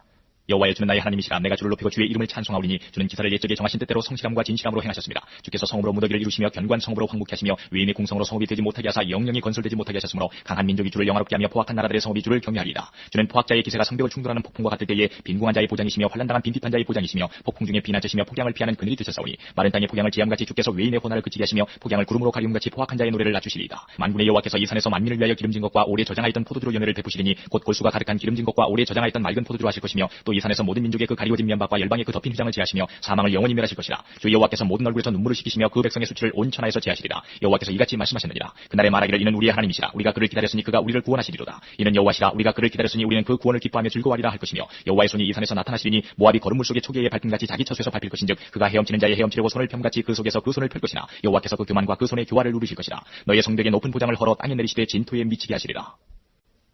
여호와여 주는 나의 하나님이시라. 내가 주를 높이고 주의 이름을 찬송하오리니 주는 기사를 옛적에 정하신 뜻대로 성실함과 진실함으로 행하셨습니다. 주께서 성읍으로 무더기를 이루시며 견고한 성읍으로 황무케 하시며 외인의 궁성으로 성읍이 되지 못하게 하사 영영이 건설되지 못하게 하셨으므로 강한 민족이 주를 영화롭게 하며 포악한 나라들의 성읍이 주를 경외하리이다. 주는 포악자의 기세가 성벽을 충돌하는 폭풍과 같을 때에 빈궁한 자의 보장이시며 환난당한 빈핍한 자의 보장이시며 폭풍 중에 비난자시며 폭양을 피하는 그늘이 되셨사오니 마른 땅의 폭양을 지함같이 주께서 외인의 호날을 그치게 하시며 폭양을 구름으로 가리움같이 포악한 자의 노래를 낮추시리이다. 만군의 여호와께서 이 산에서 만민을 위하여 기름진 것과 오래 저장하였던 포도주로 연회를 베푸시리니 곧 골수가 가득한 기름진 것과 오래 저장하였던 맑은 포도주로 하실 것이며 또 이 산에서 모든 민족의 그 가리워진 면박과 열방의 그 덮인 휘장을 제하시며 사망을 영원히 멸하실 것이라. 주 여호와께서 모든 얼굴에서 눈물을 씻기시며 그 백성의 수치를 온 천하에서 제하시리라. 여호와께서 이같이 말씀하셨느니라. 그날에 말하기를 이는 우리의 하나님이시라. 우리가 그를 기다렸으니 그가 우리를 구원하시리로다. 이는 여호와시라. 우리가 그를 기다렸으니 우리는 그 구원을 기뻐하며 즐거워하리라 할 것이며 여호와의 손이 이 산에서 나타나시리니 모압이 거름물 속에 초계의 발등같이 자기 처소에서 밟힐 것인즉 그가 헤엄치는 자의 헤엄치려고 손을 펴같이 그 속에서 그 손을 펼 것이나 여호와께서 그 교만과 그 손의 교화를 누르실 것이라. 너의 성벽의 높은 보장을 헐어 땅에 내리시되 진토에 미치게 하시리라.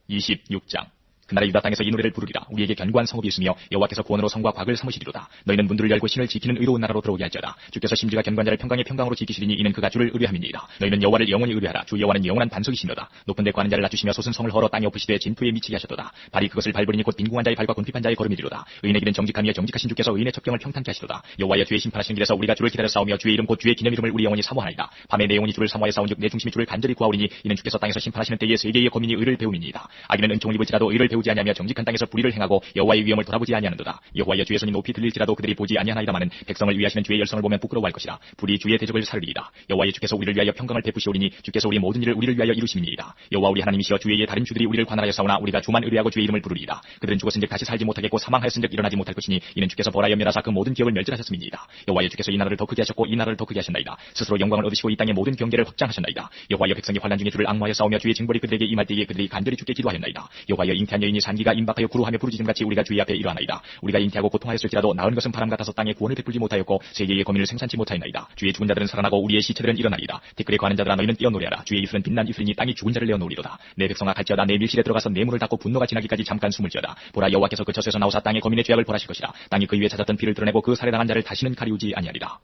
26장 그날에 유다 땅에서 이 노래를 부르리라. 우리에게 견고한 성읍이 있으며 여호와께서 구원으로 성과 곽을 삼으시리로다. 너희는 문들을 열고 신을 지키는 의로운 나라로 들어오게 할지어다. 주께서 심지가 견고한 자를 평강의 평강으로 지키시리니 이는 그가 주를 의뢰함이니이다. 너희는 여호와를 영원히 의뢰하라. 주 여호와는 영원한 반석이시며다. 높은 데 거하는 자를 낮추시며 솟은 성을 헐어 땅에 엎으시되 진토에 미치게 하셨도다. 발이 그것을 밟으리니 곧 빈궁한 자의 발과 곤핍한 자의 걸음이리로다. 의인의 길은 정직하며 정직하신 주께서 의인의 첩경을 평탄케 하시도다. 여호와여 주의 심판하시는 길에서 우리가 주를 기다려 싸우며 주의 이름 곧 주의 기념 이름을 우리 영원히 사모하나이다. 밤에 내 영혼이 주를 사모하여 싸운즉 내 중심이 주를 간절히 구하오리니 이는 주께서 땅에서 심판하시는 때에 세계의 거민이 의를 배움이니이다. 악인은 은총을 입을지라도 의를 배우지 아니하며 정직한 땅에서 불의를 행하고 여호와의 위엄을 돌아보지 아니하는도다. 여호와여 주의 손이 높이 들릴지라도 그들이 보지 아니하나이다마는 백성을 위하시는 주의 열성을 보면 부끄러워할 것이라. 불이 주의 대적을 사르리이다. 여호와여 주께서 우리를 위하여 평강을 베푸시오리니 주께서 우리 모든 일을 우리를 위하여 이루심이니이다. 여호와 우리 하나님이시여 주의 다른 주들이 우리를 관할하여 싸우나 우리가 주만 의뢰하고 주의 이름을 부르리이다. 그들은 죽었은즉 다시 살지 못하겠고 사망하였은즉 일어나지 못할 것이니 이는 주께서 벌하여 멸하사 그 모든 기업을 멸절하셨음이니이다. 여호와여 주께서 이 나라를 더 크게 하셨고 이 나라를 더 크게 하셨나이다. 스스로 영광을 얻으시고 이 땅의 모든 경계를 확장하셨나이다. 여호와여 백성이 환난 중에 주를 앙모하여 싸우며 주의 징벌이 그들에게 임할 때에 그들이 간절히 주께 기도하였나이다. 여호와여 잉태한 여인 장애인이 산기가 임박하여 구루하며 부르짖음같이 우리가 주의 앞에 이러하나이다. 우리가 잉태하고 고통하였을지라도 나은 것은 바람 같아서 땅에 구원을 베풀지 못하였고 세계의 거민을 생산치 못하였나이다. 주의 죽은 자들은 살아나고 우리의 시체들은 일어나리이다. 댓글에 관한 자들아 너희는 뛰어 노래하라. 주의 이슬은 빛난 이슬이니 땅이 죽은 자를 내어 놓으리로다. 내 백성아 갈지어다. 내 밀실에 들어가서 내 문을 닫고 분노가 지나기까지 잠깐 숨을지어다. 보라 여호와께서 그 젖에서 나오사 땅의 거민의 죄악을 벌하실 것이라. 땅이 그 위에 찾았던 피를 드러내고 그 살해당한 자를 다시는 가리우지 아니하리라.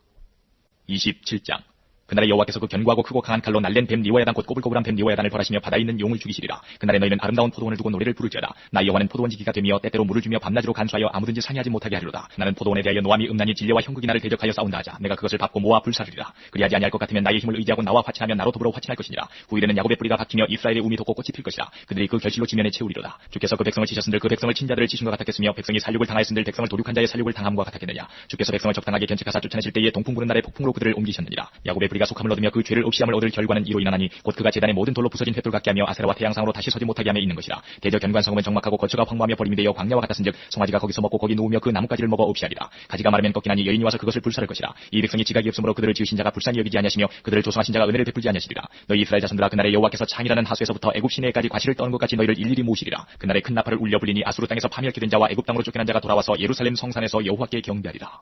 27장. 그날에 여호와께서 그 견고하고 크고 강한 칼로 날랜 뱀 리워야단 곧 꼬불꼬불한 뱀 리워야단을 벌하시며 바다에 있는 용을 죽이시리라. 그날에 너희는 아름다운 포도원을 두고 노래를 부를지어다. 나 여호와는 포도원 지기가 되며 때때로 물을 주며 밤낮으로 간수하여 아무든지 상해하지 못하게 하리로다. 나는 포도원에 대하여 노함이 음란히 진례와 형극이 나를 대적하여 싸운다 하자. 내가 그것을 밟고 모아 불사르리라. 그리하지 아니할 것 같으면 나의 힘을 의지하고 나와 화친하면 나로 더불어 화친할 것이니라. 후일에는 야곱의 뿌리가 박히며 이스라엘의 우미 돋고 꽃이 필 것이라. 그들이 그 결실로 지면에 채우리로다. 주께서 그 백성을 치셨은들 그 백성을 친 자들을 치신 것 같았겠으며 백성이 살육을 당하였은들 백성을 도륙한 자의 살육을 당함과 같았겠느냐. 주께서 백성을 적당하게 견책하사 쫓아내실 때에 동풍 부는 날에 폭풍으로 그들을 옮기셨느니라. 야곱의 뿌리가 속함을 얻으며 그 죄를 없이함을 얻을 결과는 이로 인하나니 곧 그가 제단의 모든 돌로 부서진 횃돌 같게 하며 아세라와 태양상으로 다시 서지 못하게 하며 있는 것이라. 대저 견고한 성읍은 적막하고 거처가 황무하며 버림이 되어 광야와 같았은즉 송아지가 거기서 먹고 거기 누우며 그 나뭇가지를 먹어 없이하리라. 가지가 마르면 꺾이나니 여인이 와서 그것을 불사를 것이라. 이 백성이 지각이 없으므로 그들을 지으신 자가 불쌍히 여기지 아니하시며 그들을 조성하신 자가 은혜를 베풀지 아니하시리라. 너희 이스라엘 자손들아 그날에 여호와께서 창이라는 하수에서부터 애굽 시내까지 과실을 떠는 것 같이 너희를 일일이 모시리라. 그날에 큰 나팔을 울려 불리니 아수르 땅에서 파멸케 된 자와 애굽 땅으로 쫓겨난 자가 돌아와서 예루살렘 성산에서 여호와께 경배하리라.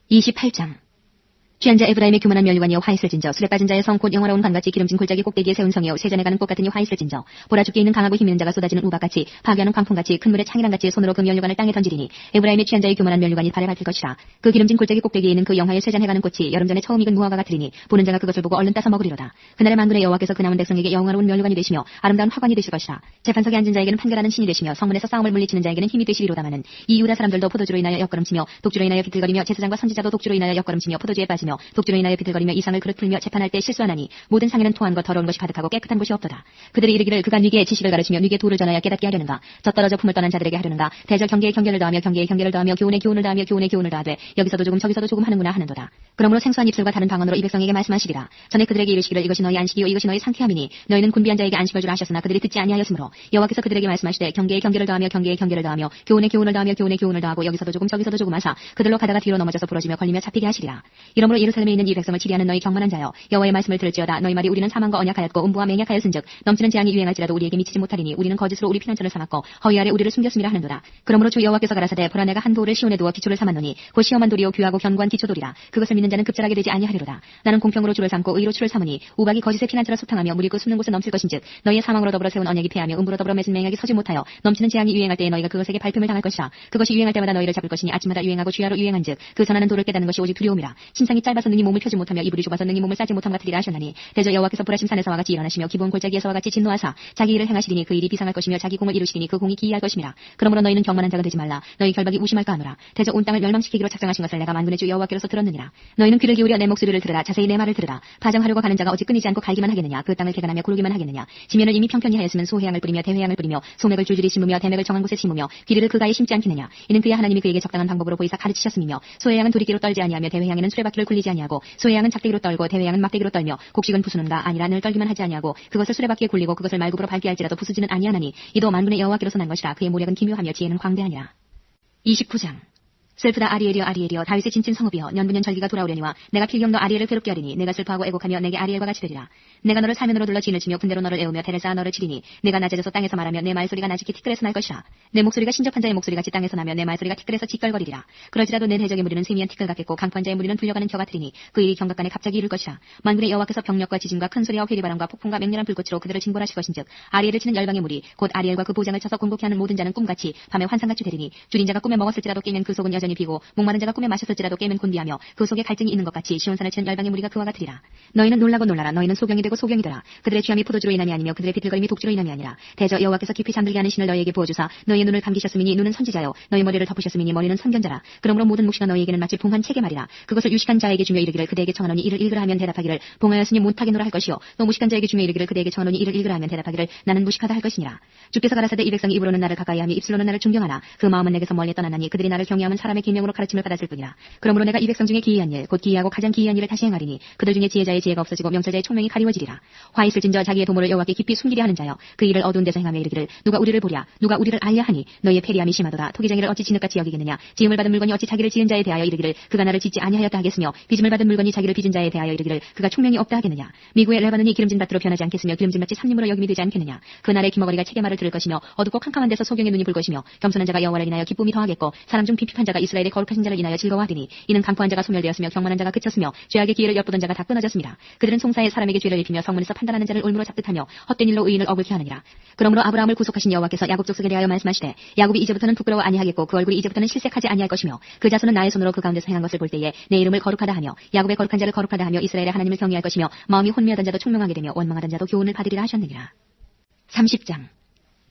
28장. 취한 자 에브라임의 교만한 면류관이여 화 있을진저. 술에 빠진 자의 성 곧 영화로운 관같이 기름진 골짜기 꼭대기에 세운 성이여 세전에 가는 꽃 같으니 화 있을진저. 보라 죽게 있는 강하고 힘있는 자가 쏟아지는 우박같이 파괴하는 광풍같이 큰 물의 창이랑같이 손으로 그 면류관을 땅에 던지리니 에브라임의 취한 자의 교만한 면류관이 발에 밟힐 것이라. 그 기름진 골짜기 꼭대기에 있는 그 영화의 쇠잔해 가는 꽃이 여름 전에 처음 익은 무화과 같으리니 보는 자가 그것을 보고 얼른 따서 먹으리로다. 그날의 만군의 여호와께서 그 남은 백성에게 영화로운 면류관이 되시며 아름다운 화관이 되실 것이라. 재판석에 앉은 자에게는 판결하는 신이 되시며 성문에서 싸움을 물리치는 자에게는 힘이 되시리로다마는 이 유다 사람들도 포도주로 인하여 역걸음치며 독주로 인하여 비틀거리며 제사장과 선지자도 독주로 인하여 역걸음치며 포도주에 빠지며 독주로 인하여 비틀거리며 이상을 그릇 풀며 재판할 때 실수하나니 모든 상에는 토한 것 더러운 것이 가득하고 깨끗한 것이 없도다. 그들이 이르기를 그가 뉘게 지식을 가르치며 뉘게 도를 전하여 깨닫게 하려는가. 젖떨어져 품을 떠난 자들에게 하려는가. 대저 경계에 경계를 더하며 경계에 경계를 더하며 교훈에 교훈을 더하며 교훈에 교훈을 더하되 여기서도 조금 저기서도 조금 하는구나 하는도다. 그러므로 생소한 입술과 다른 방언으로 이 백성에게 말씀하시리라. 전에 그들에게 이르시기를 이것이 너희 안식이요 이것이 너희 상쾌함이니 너희는 군비한 자에게 안식을 주라 하셨으나 그들이 듣지 아니하였으므로 여호와께서 그들에게 말씀하시되 경계에 경계를 더하며 경계에 경계를 더하며 교훈에 교훈을 더하며 교훈에 교훈을 더하고 여기서도 조금 저기서도 조금 하사 그들로 가다가 뒤로 넘어져서 부러지며 걸리며 잡히게 하시리라. 이러므로 예루살렘에 있는 이 백성을 치리하는 너희 경만한 자여 여호와의 말씀을 들을지어다. 너희 말이 우리는 사망과 언약하였고 음부와 맹약하였은즉 넘치는 재앙이 유행할지라도 우리에게 미치지 못하리니 우리는 거짓으로 우리 피난처를 삼았고 허위 아래 우리를 숨겼음이라 하는도다. 그러므로 주 여호와께서 가라사대 보라 내가 한 돌을 시온에 두어 기초를 삼았노니 곧 시험한 돌이요 귀하고 견고한 기초돌이라. 그것을 믿는 자는 급절하게 되지 아니하리로다. 나는 공평으로 주를 삼고 의로 추를 삼으니 우박이 거짓의 피난처를 소탕하며 물이 그 숨는 곳에 넘칠 것인즉 너희의 사망으로 더불어 세운 언약이 패하며 음부로 더불어 맺은 맹약이 서지 못하여 넘치는 재앙이 유행할 때에 너희가 그것에게 발품을 당할 것이라. 그것이 유행할 때마다 너희를 잡을 것이니 아침마다 유행하고 주야로 유행한즉 그 전하는 돌을 깨닫는 것이 오직 두려움이라. 신상이 짧아서 능히 몸을 펴지 못하며 이불이 좁아서 능히 몸을 싸지 못함 같으리라 하셨나니 대저 여호와께서 보라심 산에서와 같이 일어나시며 기브온 골짜기에서와 같이 진노하사 자기 일을 행하시리니 그 일이 비상할 것이며 자기 공을 이루시리니 그 공이 기이할 것임이라. 그러므로 너희는 경만한 자가 되지 말라. 너희 결박이 우심할까 하노라. 대저 온 땅을 멸망시키기로 작정하신 것을 내가 만군의 주 여호와께로서 들었느니라. 너희는 귀를 기울여 내 목소리를 들으라. 자세히 내 말을 들으라. 파정하려고 가는 자가 어찌 끊이지 않고 갈기만 하겠느냐. 그 땅을 개간하며 고르기만 하겠느냐. 지면을 이미 평평히 하였으면 소회양을 뿌리며 대회양을 뿌리며 소맥을 줄줄이 심으며 대맥을 정한 곳에 심으며 비리를 그 가에 심지 않겠느냐. 이는 그의 하나님이 그에게 적당한 방법으로 보이사 가르치셨음이며 소회양은 도리끼로 떨지 아니하며 대회양에는 수레바퀴를 굴리지 아니하고 소회양은 작대기로 떨고 대회양은 막대기로 떨며 곡식은 부수는가 아니라 늘 떨기만 하지 아니하고 그것을 수레바퀴에 굴리고 그것을 말굽으로 밟게 할지라도 부수지는 아니하나니 이도 만군의 여호와께로서 난 것이라. 그의 모략은 기묘하며 지혜는 광대하니라. 29장. 슬프다 아리엘이여 아리엘이여 다윗의 진친 성읍이여 년분년 절기가 돌아오려니와 내가 필경 너 아리엘을 괴롭게 하리니 내가 슬퍼하고 애곡하며 내게 아리엘과 같이 되리라. 내가 너를 살면으로 둘러 진을 치며 군대로 너를 애우며 대를 쌓아 너를 치리니 내가 낮아져서 땅에서 말하며 내 말소리가 나직히 티끌에서 날 것이라. 내 목소리가 신접한 자의 목소리같이 땅에서 나며 내 말소리가 티끌에서 짓걸거리리라. 그럴지라도 내 대적의 무리는 세미한 티끌 같겠고 강포한 자의 무리는 불려가는 겨 같으리니 그 일이 경각간에 갑자기 이룰 것이라. 만군의 여호와께서 병력과 지진과 큰 소리와 회리바람과 폭풍과 맹렬한 불꽃으로 그들을 징벌하실 것인즉 아리엘을 치는 열방의 무리 곧 아리엘과 그 보장을 쳐서 곤곡해 하는 모든 자는 꿈같이 밤에 환상같이 되리니 줄인 자가 꿈에 먹었을지라도 깨면 그 속은 여전히 비고 목마른 자가 꿈에 마셨을지라도 깨면 곤비하며 그 속에 갈증이 있는 것 같이 시온산을 치는 열방의 무리가 그와 같으리라. 너희는 놀라고 놀라라. 너희는 소경이 되고 소경이 되라. 그들의 취함이 포도주로 인함이 아니며 그들의 비틀거림이 독주로 인함이 아니라 대저 여호와께서 깊이 잠들게 하는 신을 너희에게 부어주사 너희의 눈을 감기셨음이니 눈은 선지자요 너희 머리를 덮으셨음이니 머리는 선견자라. 그러므로 모든 묵시가 너희에게는 마치 봉한 책의 말이라. 그것을 유식한 자에게 주며 이르기를 그대에게 청하노니 이를 읽으라 하면 대답하기를 봉하였으니 못하겠노라 할 것이요 또 무식한 자에게 주며 이르기를 그대에게 청하노니 이를 읽으라 하면 대답하기를 나는 무식하다 할 것이니라. 주께서 가라사대 이 백성이 입으로는 나를 가까이하며 입술로는 나를 존경하나 그 마음은 내게서 멀리 떠나나니 그들이 나를 경외함은 사람 사람의 계명으로 가르침을 받았을 뿐이라. 그러므로 내가 이 백성 중에 기이한 일, 곧 기이하고 가장 기이한 일을 다시 행하리니 그들 중에 지혜자의 지혜가 없어지고 명철자의 총명이 가리워지리라. 화 있을진저 자기의 도모를 여호와께 깊이 숨기려 하는 자여, 그 일을 어두운 데서 행하며 이르기를 누가 우리를 보랴, 누가 우리를 알랴 하니 너희의 패리함이 심하도다. 토기장이를 어찌 진흙같이 여기겠느냐. 지음을 받은 물건이 어찌 자기를 지은 자에 대하여 이르기를 그가 나를 짓지 아니하였다 하겠으며, 빚음을 받은 물건이 자기를 빚은 자에 대하여 이르기를 그가 총명이 없다 하겠느냐. 미구의 레바논이 기름진 밭으로 변하지 않겠으며 기름진 밭이 산림으로 여김이 되지 않겠느냐. 그날의 기머거리가 책의 말을 들을 것이며 어둡고 캄캄한 데서 소경의 눈이 볼 것이며, 겸손한 자가 여호와를 인하여 기쁨이 더하겠고 사람 중 핍핍한 자가 이스라엘의 거룩하신 자를 인하여 즐거워하리니 이는 강포한 자가 소멸되었으며 경건한 자가 그쳤으며 죄악의 기회를 엿보던 자가 다 끊어졌습니다. 그들은 송사에 사람에게 죄를 입히며 성문에서 판단하는 자를 올무로 잡듯하며 헛된 일로 의인을 억울케 하느니라. 그러므로 아브라함을 구속하신 여호와께서 야곱 족속에 대하여 말씀하시되 야곱이 이제부터는 부끄러워 아니하겠고 그 얼굴이 이제부터는 실색하지 아니할 것이며 그 자손은 나의 손으로 그 가운데서 행한 것을 볼 때에 내 이름을 거룩하다 하며 야곱의 거룩한 자를 거룩하다 하며 이스라엘의 하나님을 경외할 것이며 마음이 혼미하던 자도 총명하게 되며 원망하던 자도 교훈을 받으리라 하셨느니라. 30장.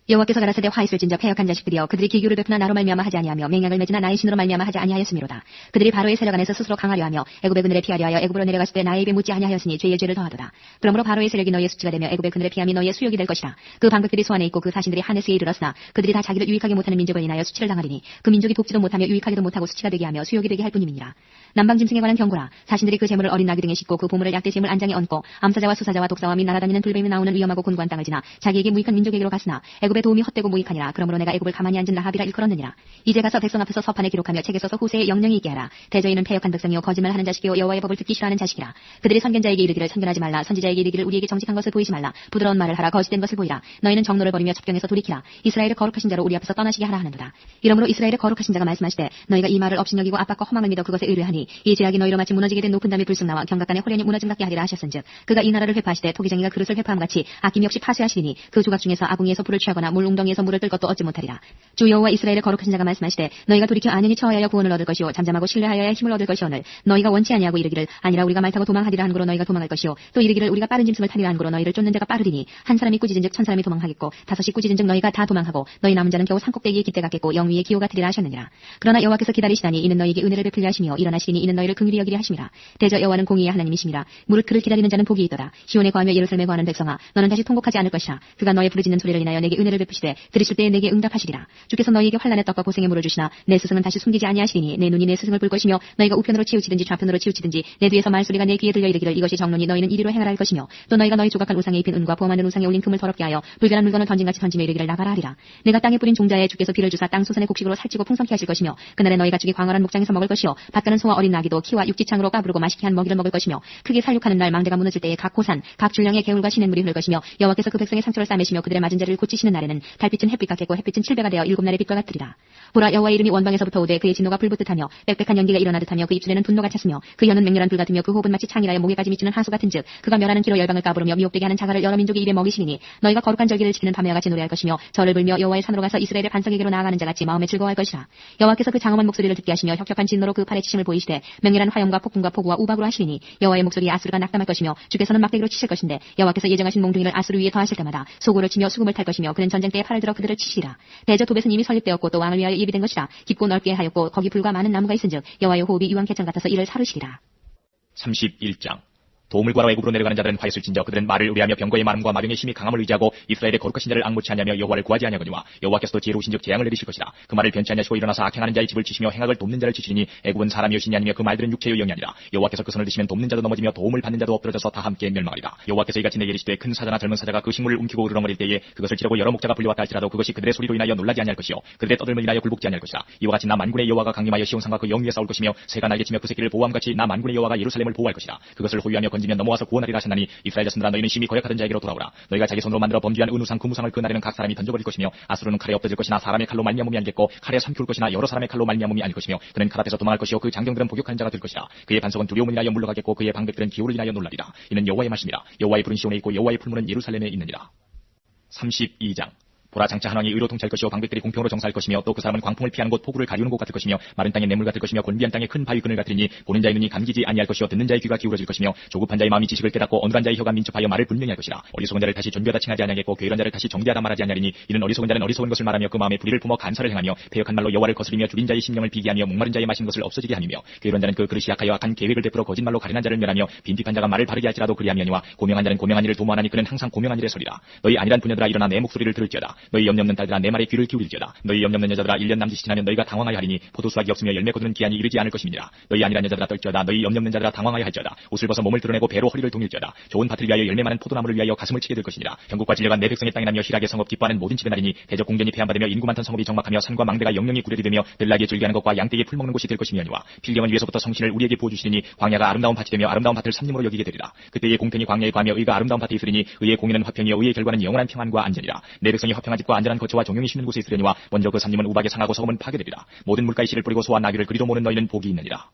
여호와께서 가라사대 화 있을진저 패역한 자식들이여, 그들이 기교를 베푸나 나로 말미암아 하지 아니하며 맹약을 맺으나 나의 신으로 말미암아 하지 아니하였음이로다. 그들이 바로의 세력 안에서 스스로 강하려 하며 애굽의 그늘에 피하려 하여 애굽으로 내려갔을 때 나의 입에 묻지 아니하였으니 죄의 죄를 더하도다. 그러므로 바로의 세력이 너희의 수치가 되며 애굽의 그늘에 피함이 너희의 수욕이 될 것이라. 그 방백들이 소안에 있고 그 사신들이 하네스에 이르렀으나 그들이 다 자기를 유익하게 못하는 민족을 인하여 수치를 당하리니 그 민족이 돕지도 못하며 유익하기도 못하고 수치가 되게 하며 수욕이 되게 할 뿐임이니라. 남방짐승에 관한 경고라. 사신들이 그 재물을 어린 나귀 등에 싣고 그 보물을 약대지물 안장에 얹고 암사자와 수사자와 독사와 및 날아다니는 불뱀이 나오는 위험하고 곤고한 땅을 지나 자기에게 무익한 민족에게로 갔으나 애굽의 도움이 헛되고 무익하니라. 그러므로 내가 애굽을 가만히 앉은 라합이라 일컬었느니라. 이제 가서 백성 앞에서 서판에 기록하며 책에 써서 후세에 영령이 있게 하라. 대저희는 패역한 백성이요 거짓말하는 자식이요 여호와의 법을 듣기 싫어하는 자식이라. 그들이 선견자에게 이르기를 선견하지 말라. 선지자에게 이르기를 우리에게 정직한 것을 보이지 말라. 부드러운 말을 하라. 거짓된 것을 보이라. 너희는 정노를 버리며 첩경에서 돌이키라. 이스라엘의 거룩하신 자로 우리 앞에서 떠나시게 하라 하는도다. 이러므로 이스라엘의 거룩하신 자가 말씀하시되 너희가 이 말을 업신여기고 압박과 허망을 믿어 그것에 의뢰하니 이 죄악이 너희로 마치 무너지게 된 높은 담이 불쑥 나와 경각간에 호련히 무너짐 같게 하리라 하셨은즉 그가 이 나라를 회파하시되 토기장이가 그릇을 회파함같이 아낌이 없이 파쇄하시리니 그 조각 중에서 아궁이에서 불을 취하거나 물 웅덩이에서 물을 뜰 것도 얻지 못하리라. 주 여호와 이스라엘의 거룩하신 자가 말씀하시되 너희가 돌이켜 안연히 처하여 구원을 얻을 것이요 잠잠하고 신뢰하여야 힘을 얻을 것이오늘 너희가 원치 아니하고 이르기를 아니라 우리가 말 타고 도망하리라 하는 거로 너희가 도망할 것이요 또 이르기를 우리가 빠른 짐승을 타리라 하는 거로 너희를 쫓는 자가 빠르리니 한 사람이 꾸짖은즉 천 사람이 도망하겠고 다섯이 꾸짖은즉 너희가 다 도망하고 너희 남은 자는 겨우 산꼭대기에 깃대 같겠고 영위의 기호가 되리라 하셨느니라. 그러나 여호와께서 기다리시다니 이는 너희에게 은혜를 베풀려 하시며 일어나시리니 이는 너희를 긍휼히 여기리 하심이라. 대저 여호와는 공의의 하나님이심이라. 무릇 그를 기다리는 자는 복이 있도다. 시온에 거하며 예루살렘에 거하는 백성아 너는 다시 통곡하지 않을 것이라. 그가 너의 부르짖는 소리를 인하여 내게 은혜를 베푸시되 들으실 때에 내게 응답하시리라. 주께서 너희에게 환난의 떡과 고생의 물을 주시나 내 스승은 다시 숨기지 아니하시리니 내 눈이 내 스승을 볼 것이며 너희가 우편으로 치우치든지 좌편으로 치우치든지 내 뒤에서 말소리가 내 귀에 들려 이르기를 이것이 정론이 너희는 이리로 행하라 할 것이며 또 너희가 너희 조각한 우상에 입힌 은과 보험하는 우상에 올린 금을 더럽게 하여 불결한 물건을 던진같이 던지며 이르기를 나가라 하리라. 내가 땅에 뿌린 종자에 주께서 비를 주사 땅 소산의 곡식으로 살찌고 풍성케 하실 것이며 그날에 너희 가축이 광활한 목장에서 먹을 것이요 밭가는 소와 어린 나귀도 키와 육지창으로 까부르고 맛있게 한 먹이를 먹을 것이며 크게 살육하는 날 망대가 무너질 때에 각 고산 각 줄령의 개울과 시냇물이 흐를 것이며 여호와께서 그 백성의 상처를 싸매시며 그들의 맞은 자를 고치시는 날에는 달빛은 햇빛 같겠고 햇빛은 칠배가 되어 일곱 날의 빛과 같으리라. 보라 여호와의 이름이 원방에서부터 오되 그의 진노가 불붙듯하며 빽빽한 연기가 일어나듯하며 그 입술에는 분노가 찼으며 그 혀는 맹렬한 불 같으며 그 호흡은 마치 창이라여 목에까지 미치는 하수 같은즉 그가 멸하는 기로 열방을 까부르며 미혹되게 하는 자갈을 여러 민족의 입에 먹이시리니 너희가 거룩한 절기를 지키는 밤에와 같이 노래할 것이며 절을 불며 여호와의 산으로 가서 이스라엘의 반석에게로 나아가는 자같이 마음에 즐거워할 것이라. 여호와께서 그 장엄한 목소리를 듣게 하시며 혁혁한 진노로 그 팔에 치심을 보이시되 맹렬한 화염과 폭풍과 폭우와 우박으로 하시리니 여호와의 목소리에 아수르가 낙담할 것이며 주께서는 막대기로 치실 것인데 여호와께서 예정하신 몽둥이를 아수르 위에 더하실 때마다 소고를 치며 수금을 탈 것이며 그는 전쟁 때에 팔을 들어 그들을 치시리라. 대저 도벳은 이미 설립되었고 또 왕을 위하여 예비된 것이라. 깊고 넓게 하였고 거기 불과 많은 나무가 있은즉 여호와의 호흡이 유황개천 같아서 이를 사르시리라. 31장. 도움을 구하러 애굽으로 내려가는 자들은 화 있을진저 그들은 말을 의뢰하며 병거의 마름과 마병의 힘이 강함을 의지하고 이스라엘의 거룩하신 자를 앙무치 아니하며 여호와를 구하지 아니하거니와 여호와께서도 지혜로우신즉 재앙을 내리실 것이라. 그 말을 변치 아니하시고 일어나서 악행하는 자의 집을 치시며 행악을 돕는 자를 치시니 애굽은 사람이요 신이 아니며 그 말들은 육체요 영이 아니라. 여호와께서 그 손을 드시면 돕는 자도 넘어지며 도움을 받는 자도 엎드러져서 다 함께 멸망하리라. 여호와께서 이같이 내게 이르시되 큰 사자나 젊은 사자가 그 식물을 움키고 으르렁거릴 때에 그것을 치려고 여러 목자가 불려왔다 할지라도 그것이 그들의 소리로 인하여 놀라지 아니할 것이요 그들의 떠들음을 인하여 굴복지 아니할 것이라. 이와 같이 나 만군의 여호와가 강림하여 시온산과 그 영 위에 싸울 것이며 새가 날개치며 그 새끼를 보호함같이 나 만군의 여호와가 예루살렘을 보호할 것이라. 그것을 호위하며 건지면 넘어와서 구원하리라 하셨나니 이스라엘 자손들아 너희는 심히 거역하던 자에게로 돌아오라. 너희가 자기 손으로 만들어 범죄한 은우상 그 무상을 그 날에는 각 사람이 던져버릴 것이며 아수르는 칼에 엎드질 것이나 사람의 칼로 말미암음이 아니겠고 칼에 삼키울 것이나 여러 사람의 칼로 말미암음이 아닐 것이며 그는 칼 앞에서 도망할 것이요 그 장경들은 복역하는 자가 될 것이라. 그의 반석은 두려움을 인하여 물러가겠고 그의 방백들은 기호를 인하여 놀라리라. 이는 여호와의 말씀이라. 여호와의 푸른 시온에 있고 여호와의 풀무는 예루살렘에 있느니라. 32장. 보라 장차 한왕이 의로 통치할 것이요 방백들이 공평으로 정사할 것이며 또 그 사람은 광풍을 피하는 곳 폭우를 가리우는 곳 같을 것이며 마른 땅의 냇물 같을 것이며 곤비한 땅의 큰 바위 그늘 같으니 보는 자의 눈이 감기지 아니할 것이요 듣는 자의 귀가 기울어질 것이며 조급한 자의 마음이 지식을 깨닫고 어눌한 자의 혀가 민첩하여 말을 분명히 할 것이라. 어리석은 자를 다시 존귀하다 칭하지 아니하겠고 게으른 자를 다시 정대하다 말하지 아니하리니 이는 어리석은 자는 어리석은 것을 말하며 그 마음에 불의를 품어 간사를 행하며 패역한 말로 여호와를 거스리며 죽인 자의 심령을 비기하며 목마른 자의 마신 것을 없어지게 함이며 게으른 자는 그 그릇이 약하여 악한 계획을 베풀어 거짓말로 가련한 자를 멸하며 빈티한 자가 말을 바르게 할지라도 그리하며니와 고명한 자는 고명한 일을 도모하나니 그는 항상 고명한 일에 서리라. 너희 안일한 부녀들아 일어나 내 목소리를 들을지어다. 너희 염려 없는 딸들아 내 말에 귀를 기울일지어다. 너희 염려 없는 여자들아 1년 남짓이 지나면 너희가 당황하여 하리니 포도수확이 없으며 열매 거두는 기한이 이르지 않을 것임이니라. 너희 아니란 여자들아 떨지어다. 너희 염려 없는 자들아 당황하여 할지어다. 옷을 벗어 몸을 드러내고 배로 허리를 동일지어다. 좋은 밭을 위하여 열매 많은 포도나무를 위하여 가슴을 치게 될 것이니라. 경국과 진려가 내 백성의 땅에 나며 희락의 성읍 기뻐하는 모든 집에 나리니 대적 공전이 폐함받으며 인구 많던 성읍이 정막하며 산과 망대가 영영이 구려이 되며 들나귀에 즐기하는 것과 양떼에 풀 먹는 곳이 될 것이며니와 필경을 위해서부터 성신을 우리에게 부어주시니 광야가 아름다운 밭이 되며 아름다운 밭을 삼림으로 여기게 되리라. 그때의 공평이 광야에 과하며 의가 아름다운 밭에 있으리니 의의 공의는 화평이요 의의 결과는 영원한 평안과 안전이라. 내 백성이 화평한 집과 안전한 거처와 종용이 쉬는 곳에 있으려니와 먼저 그 삼림은 우박에 상하고 서금은 파괴되리라. 모든 물가에 씨를 뿌리고 소와 나귀를 그리도 모는 너희는 복이 있느니라.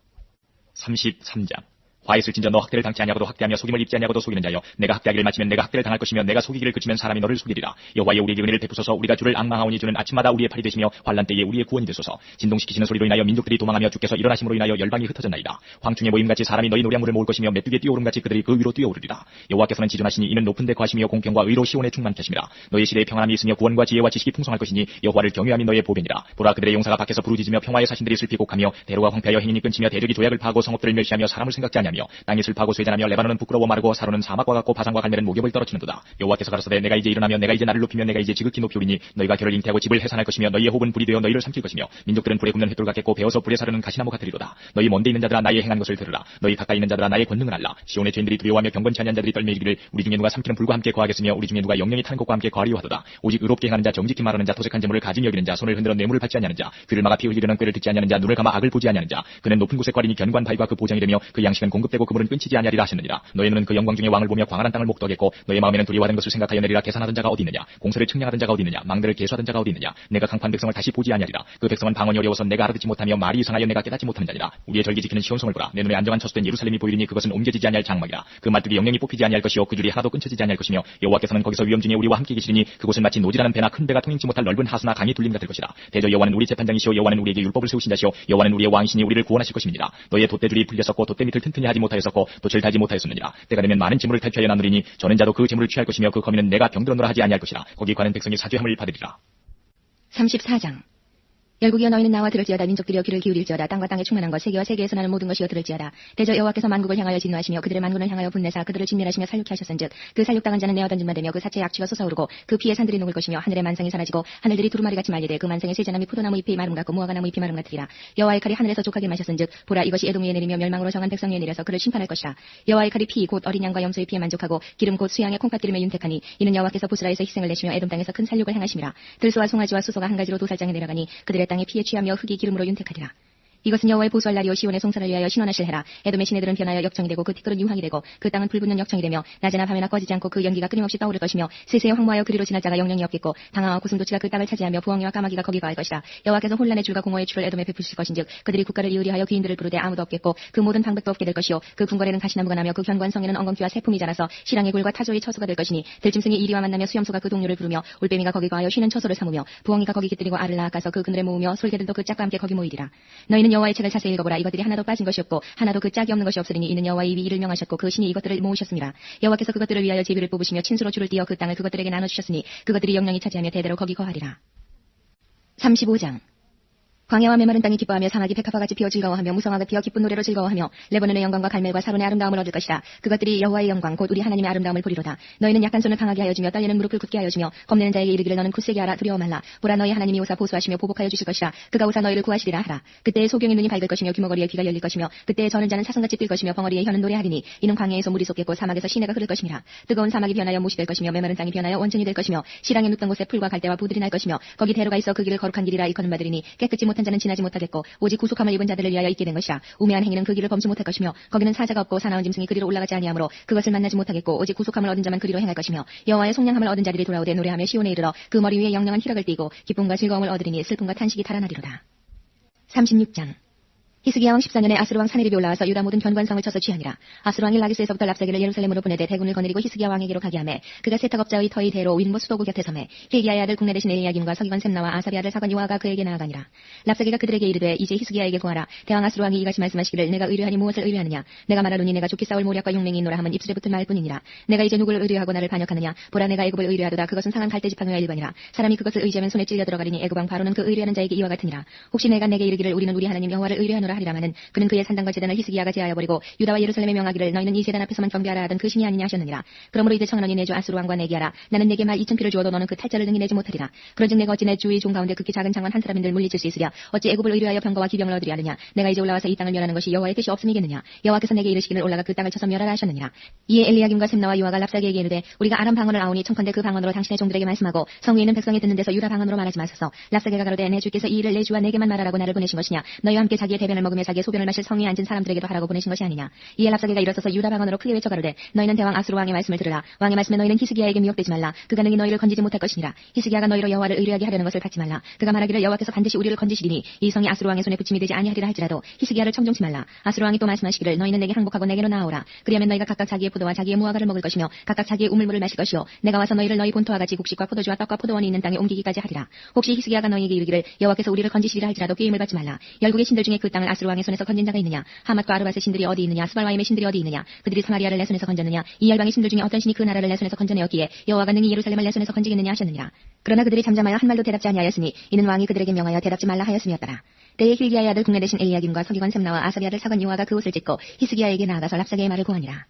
33장. 화 있을진저 너 학대를 당치 아니하고도 학대하며 속임을 입지 아니하고도 속이는 자여 내가 학대하기를 마치면 내가 학대를 당할 것이며 내가 속이기를 그치면 사람이 너를 속이리라. 여호와여 우리에게 은혜를 베푸소서. 우리가 주를 앙망하오니 주는 아침마다 우리의 팔이 되시며 환난 때에 우리의 구원이 되소서. 진동시키시는 소리로 인하여 민족들이 도망하며 주께서 일어나심으로 인하여 열방이 흩어졌나이다. 황충의 모임같이 사람이 너희 노량물을 모을 것이며 메뚜기의 뛰어오름같이 그들이 그 위로 뛰어오르리라. 여호와께서는 지존하시니 이는 높은 데 거하시며 공평과 의로 시온에 충만케 하심이라. 너희 시대에 평안함이 있으며 구원과 지혜와 지식이 풍성할 것이니 여호와를 경외함이 너의 보배니라. 보라 그들의 용사가 밖에서 부르짖으며 평화의 사신들이 슬피 곡하며 대로가 황폐하여 행인이 끊치며 대적이 도약을 파하고 성읍들을 멸시하며 사람을 생각지 아니하며 땅이 슬퍼하고 쇠잔하며 레바논은 부끄러워 마르고 사로는 사막과 같고 바산과 갈멜은 목욕을 떨어치는도다. 여호와께서 가라사대 내가 이제 일어나며 내가 이제 나를 높이며 내가 이제 지극히 높이 오리니 너희가 결을 잉태하고 집을 해산할 것이며 너희의 호흡은 불이 되어 너희를 삼킬 것이며 민족들은 불에 굽는 횃돌 같겠고 베어서 불에 사르는 가시나무 같으리로다. 너희 먼데 있는 자들아 나의 행한 것을 들으라. 너희 가까이 있는 자들아 나의 권능을 알라. 시온의 죄인들이 두려워하며 경건치 아니한 자들이 떨며 이르기를 우리 중에 누가 삼키는 불과 함께 거하겠으며 우리 중에 누가 영영이 타는 것과 함께 거하리요 하도다. 오직 의롭게 행하는 자 정직히 말하는 자 토색한 재물을 가짐 여기는 자 손을 흔들어 뇌물을 받지 아니하는 자 귀를 막아 피 흘리려는 꾀를 듣지 아니하는 자 눈을 감아 악을 보지 아니하는 자 그는 높은 곳에 거리니 견고한 바위가 그 보장이 되며 그 양식은 공급되고 그물은 끊치지 아니하리라 하셨느니라. 너희 눈은 그 영광 중에 왕을 보며 광활한 땅을 목도하겠고 너희 마음에는 두려워하는 것을 생각하여 내리라. 계산하던 자가 어디 있느냐. 공소를 측량하던 자가 어디 있느냐. 망대를 계수하던 자가 어디 있느냐. 내가 강판 백성을 다시 보지 아니하리라. 그 백성은 방언이 어려워서 내가 알아듣지 못하며 말이 이상하여 내가 깨닫지 못하는 자니라. 우리의 절기 지키는 시온성을 보라. 내 눈에 안정한 처소된 예루살렘이 보이리니 그것은 옮겨지지 아니할 장막이라. 그 말뚝이 영영이 뽑히지 아니할 것이요 그 줄이 하나도 끊쳐지지 아니할 것이며 여호와께서는 거기서 위험 중에 우리와 함께 계시리니 그곳은 마치 노지라는 배나 큰 배가 통행치 못할 넓은 하수나 강이 뚫림 같을 것이라. 대저 여호와는 우리 재판장이시오 여호와는 우리에게 율법을 세우신 자시오 여호와는 우리의 왕이시니 우리를 구원하실 것입니다. 너희의 돛대줄이 풀렸었고 돛대 밑을 튼튼히 하지 못하였었고 돛을 달지 못하였었느니라. 때가 되면 많은 재물을 탈취하여 나누리니 저는 자도 그 재물을 취할 것이며 그 거민은 내가 병들었노라 하지 아니할 것이라. 거기 관한 백성이 사죄함을 받으리라. 34장. 열국이여 너희는 나와 들을지어다. 민족들이여 귀를 기울일지어다. 땅과 땅에 충만한 것 세계와 세계에서 나는 모든 것이여 들을지어다. 대저 여호와께서 만국을 향하여 진노하시며 그들의 만군을 향하여 분내사 그들을 진멸하시며 살육케 하셨은즉 그 살육당한 자는 내어 던짐만 되며 그 사체의 악취가 솟아오르고 그 피에 산들이 녹을 것이며 하늘의 만상이 사라지고 하늘들이 두루마리같이 말리되 그 만상의 세자나무 포도나무 잎이 마름 같고 무화과나무 잎이 마름 같으리라. 여호와의 칼이 하늘에서 족하게 마셨은즉 보라 이것이 에돔 위에 내리며 멸망으로 정한 백성 위에 내려서 그를 심판할 것이라. 여호와의 칼이 피 곧 어린 양과 염소의 피에 만족하고 기름 곧 수양의 콩팥 기름에 윤택하니 이는 여호와께서 보스라에서 희생을 내시며 에돔 땅에서 큰 살육을 행하심이라. 들소와 송아지와 수소가 한 가지로 도살장에 내려가니 그들의 땅에 피에 취하며 흙이 기름으로 윤택하리라. 이것은 여호와의 보수할 날이요 시온의 송사를 위하여 신원하실 해라. 에돔의 시내들은 변하여 역청이 되고 그 티끌은 유황이 되고 그 땅은 불붙는 역청이 되며 낮에나 밤에나 꺼지지 않고 그 연기가 끊임없이 떠오를 것이며 세세에 황무하여 그리로 지날 자가 영영이 없겠고 당황하고 구슴도치가 그 땅을 차지하며 부엉이와 까마귀가 거기 거할 것이라. 여호와께서 혼란의 줄과 공허의 줄을 에돔에 베푸실 것인즉 그들이 국가를 이으리하여 귀인들을 부르되 아무도 없겠고 그 모든 방백도 없게 될 것이요 그 궁궐에는 가시나무가 나며 그 견관성에는 엉겅퀴와 새품이 자라서 시랑의 굴과 타조의 처소가 될 것이니 들짐승이 이리와 만나며 수염소가 그 동료를 부르며 올빼미가 거기 거하여 쉬는 처소를 삼으며 부엉이가 거기 깃들이고 알을 낳아가서 그 그늘에 모으며 솔개들도 그 짝과 함께 거기 모이리라. 너희는 여호와의 책을 자세히 읽어보라. 이것들이 하나도 빠진 것이 없고 하나도 그 짝이 없는 것이 없으리니 이는 여호와의 입이 이를 명하셨고 그 신이 이것들을 모으셨습니다. 여호와께서 그것들을 위하여 제비를 뽑으시며 친수로 줄을 띄어 그 땅을 그것들에게 나눠주셨으니 그것들이 영영이 차지하며 대대로 거기 거하리라. 35장. 광야와 메마른 땅이 기뻐하며 사막이 백합화같이 피어 즐거워하며 무성화가 피어 기쁜 노래로 즐거워하며 레바논의 영광과 갈멜과 사론의 아름다움을 얻을 것이라. 그것들이 여호와의 영광 곧 우리 하나님의 아름다움을 보리로다. 너희는 약한 손을 강하게 하여 주며 떨리는 무릎을 굳게 하여 주며 겁내는 자에게 이르기를 너는 굳세게 하라. 두려워 말라. 보라 너희 하나님이 오사 보수하시며 보복하여 주실 것이라. 그가 오사 너희를 구하시리라 하라. 그때의 소경의 눈이 밝을 것이며 규모거리의 귀가 열릴 것이며 그때의 저는 자는 사슴같이 뛸 것이며 벙어리의 혀는 노래하리니 이는 광야에서 물이 솟겠고 사막에서 시내가 흐를 것임이라. 뜨거운 사막이 변하여 못이 될 것이며 메마른 땅이 변하여 원천이 될 것이며 시랑에 눕던 곳에 풀과 갈대와 부들이 날 것이며 거기 대로가 있어 그 길을 거룩한 길이라 일컫는 바들이니 깨끗지 못한 자는 지나지 못하겠고 오직 구속함을 입은 자들을 위하여 있게 된 것이라. 우매한 행위는 그 길을 범치 못할 것이며 거기는 사자가 없고 사나운 짐승이 그리로 올라가지 아니하므로 그것을 만나지 못하겠고 오직 구속함을 얻은 자만 그리로 행할 것이며 여호와의 속량함을 얻은 자들이 돌아오되 노래하며 시온에 이르러 그 머리 위에 영영한 희락을 띠고 기쁨과 즐거움을 얻으리니 슬픔과 탄식이 달아나리로다. 36장. 히스기야 왕 14년에 아스루 왕 사네립이 올라와서 유다 모든 견관성을 쳐서 취하니라. 아스루 왕이 라기스에서부터 랍사기를 예루살렘으로 보내되 대군을 거느리고 히스기야 왕에게로 가게 하매 그가 세탁업자의 터의 대로 윈모 수도구 곁에 서매 hil기야의 아들 국내 대신 엘리야김과 서기관 셈나와 아사비 아들 사관 요아가 그에게 나아가니라. 랍사기가 그들에게 이르되 이제 히스기야에게 구하라. 대왕 아스루 왕이 이같이 말씀하시기를 내가 의뢰하니 무엇을 의뢰하느냐. 내가 말하노니 내가 좋게 싸울 모략과 용맹이 있노라 함은 입술에 붙을 말 뿐이니라. 내가 이제 누구를 의뢰하고 나를 반역하느냐. 보라 내가 애굽을 의뢰하도다. 그것은 상한 갈대 지팡이와 일반이라. 사람이 그것을 의지하면 손에 찔려 들어가리니 애굽 왕 바로는 그 의뢰하는 자에게 이와 같으니라. 혹시 내가 내게 이르기를 우리는 우리 하나님 여호와를 의뢰하노라 하리라마는 그는 그의 산당과 제단을 히스기야가 제하여 버리고 유다와 예루살렘에 명하기를 너희는 이 제단 앞에서만 경배하라 하던 그 신이 아니냐 하셨느니라. 그러므로 이제 청하노니 내 주 아수르 왕과 내게 하라. 나는 내게 말 2,000피를 주어도 너는 그 탈자를 능히 내지 못하리라. 그런즉 내가 어찌 내 주의 종 가운데 극히 작은 장관 한 사람인들 물리칠 수 있으랴. 어찌 애굽을 의뢰하여 병거와 기병을 얻으리 하느냐. 내가 이제 올라와서 이 땅을 멸하는 것이 여호와의 뜻이 없음이겠느냐. 여호와께서 내게 이르시기를 올라가 그 땅을 쳐서 멸하라 하셨느니라. 이에 엘리야김과 셈나와 요아가 랍사게에게 이르되 우리가 아람 방언을 아오니 청컨대 그 방언으로 당신의 종들에게 말씀하고 성에 있는 백성이 듣는 데서 유다 방언으로 말하지 마소서. 랍사게가 가로되 내 주께서 이 일을 내 주와 내게만 말하라고 나를 보내신 것이냐. 너희와 함께 자기의 대변을 먹으며 자기의 소변을 마실 성에 앉은 사람들에게도 하라고 보내신 것이 아니냐. 이에 랍사게가 일어서서 유다 방언으로 크게 외쳐 가로되 너희는 대왕 아수르 왕의 말씀을 들으라. 왕의 말씀에 너희는 히스기야에게 미혹되지 말라. 그가 능히 너희를 건지지 못할 것이니라. 히스기야가 너희로 여호와를 의뢰하게 하려는 것을 받지 말라. 그가 말하기를 여호와께서 반드시 우리를 건지시리니 이 성이 아수르 왕의 손에 붙임이 되지 아니하리라 할지라도 히스기야를 청종치 말라. 아수르 왕이 또 말씀하시기를 너희는 내게 항복하고 내게로 나아오라. 그리하면 너희가 각각 자기의 포도와 자기의 무화과를 먹을 것이며 각각 자기의 우물물을 마실 것이요 내가 와서 너희를 너희 본토와 같이 곡식과 포도주와 떡과 포도원이 있는 땅에 옮기기까지 하리라. 혹시 히스기야가 너희에게 이르기를 여호와께서 우리를 건지시리라 할지라도 게임을 받지 말라. 열국의 신들 중에 그 땅을 아수르 왕의 손에서 건진 자가 있느냐. 하맛과 아르밧의 신들이 어디 있느냐. 스발와임의 신들이 어디 있느냐. 그들이 사마리아를 내 손에서 건졌느냐. 이 열방의 신들 중에 어떤 신이 그 나라를 내 손에서 건져내었기에 여호와가 능히 예루살렘을 내 손에서 건지겠느냐 하셨느니라. 그러나 그들이 잠잠하여 한 말도 대답지 아니하였으니 이는 왕이 그들에게 명하여 대답지 말라 하였음이었더라. 때에 hil기야의 아들 국내 대신 엘리야김과 서기관 셈나와 아사리 아들 사관 요아가 그 옷을 찢고 히스기야에게 나아가서 랍사게의 말을 고하니라.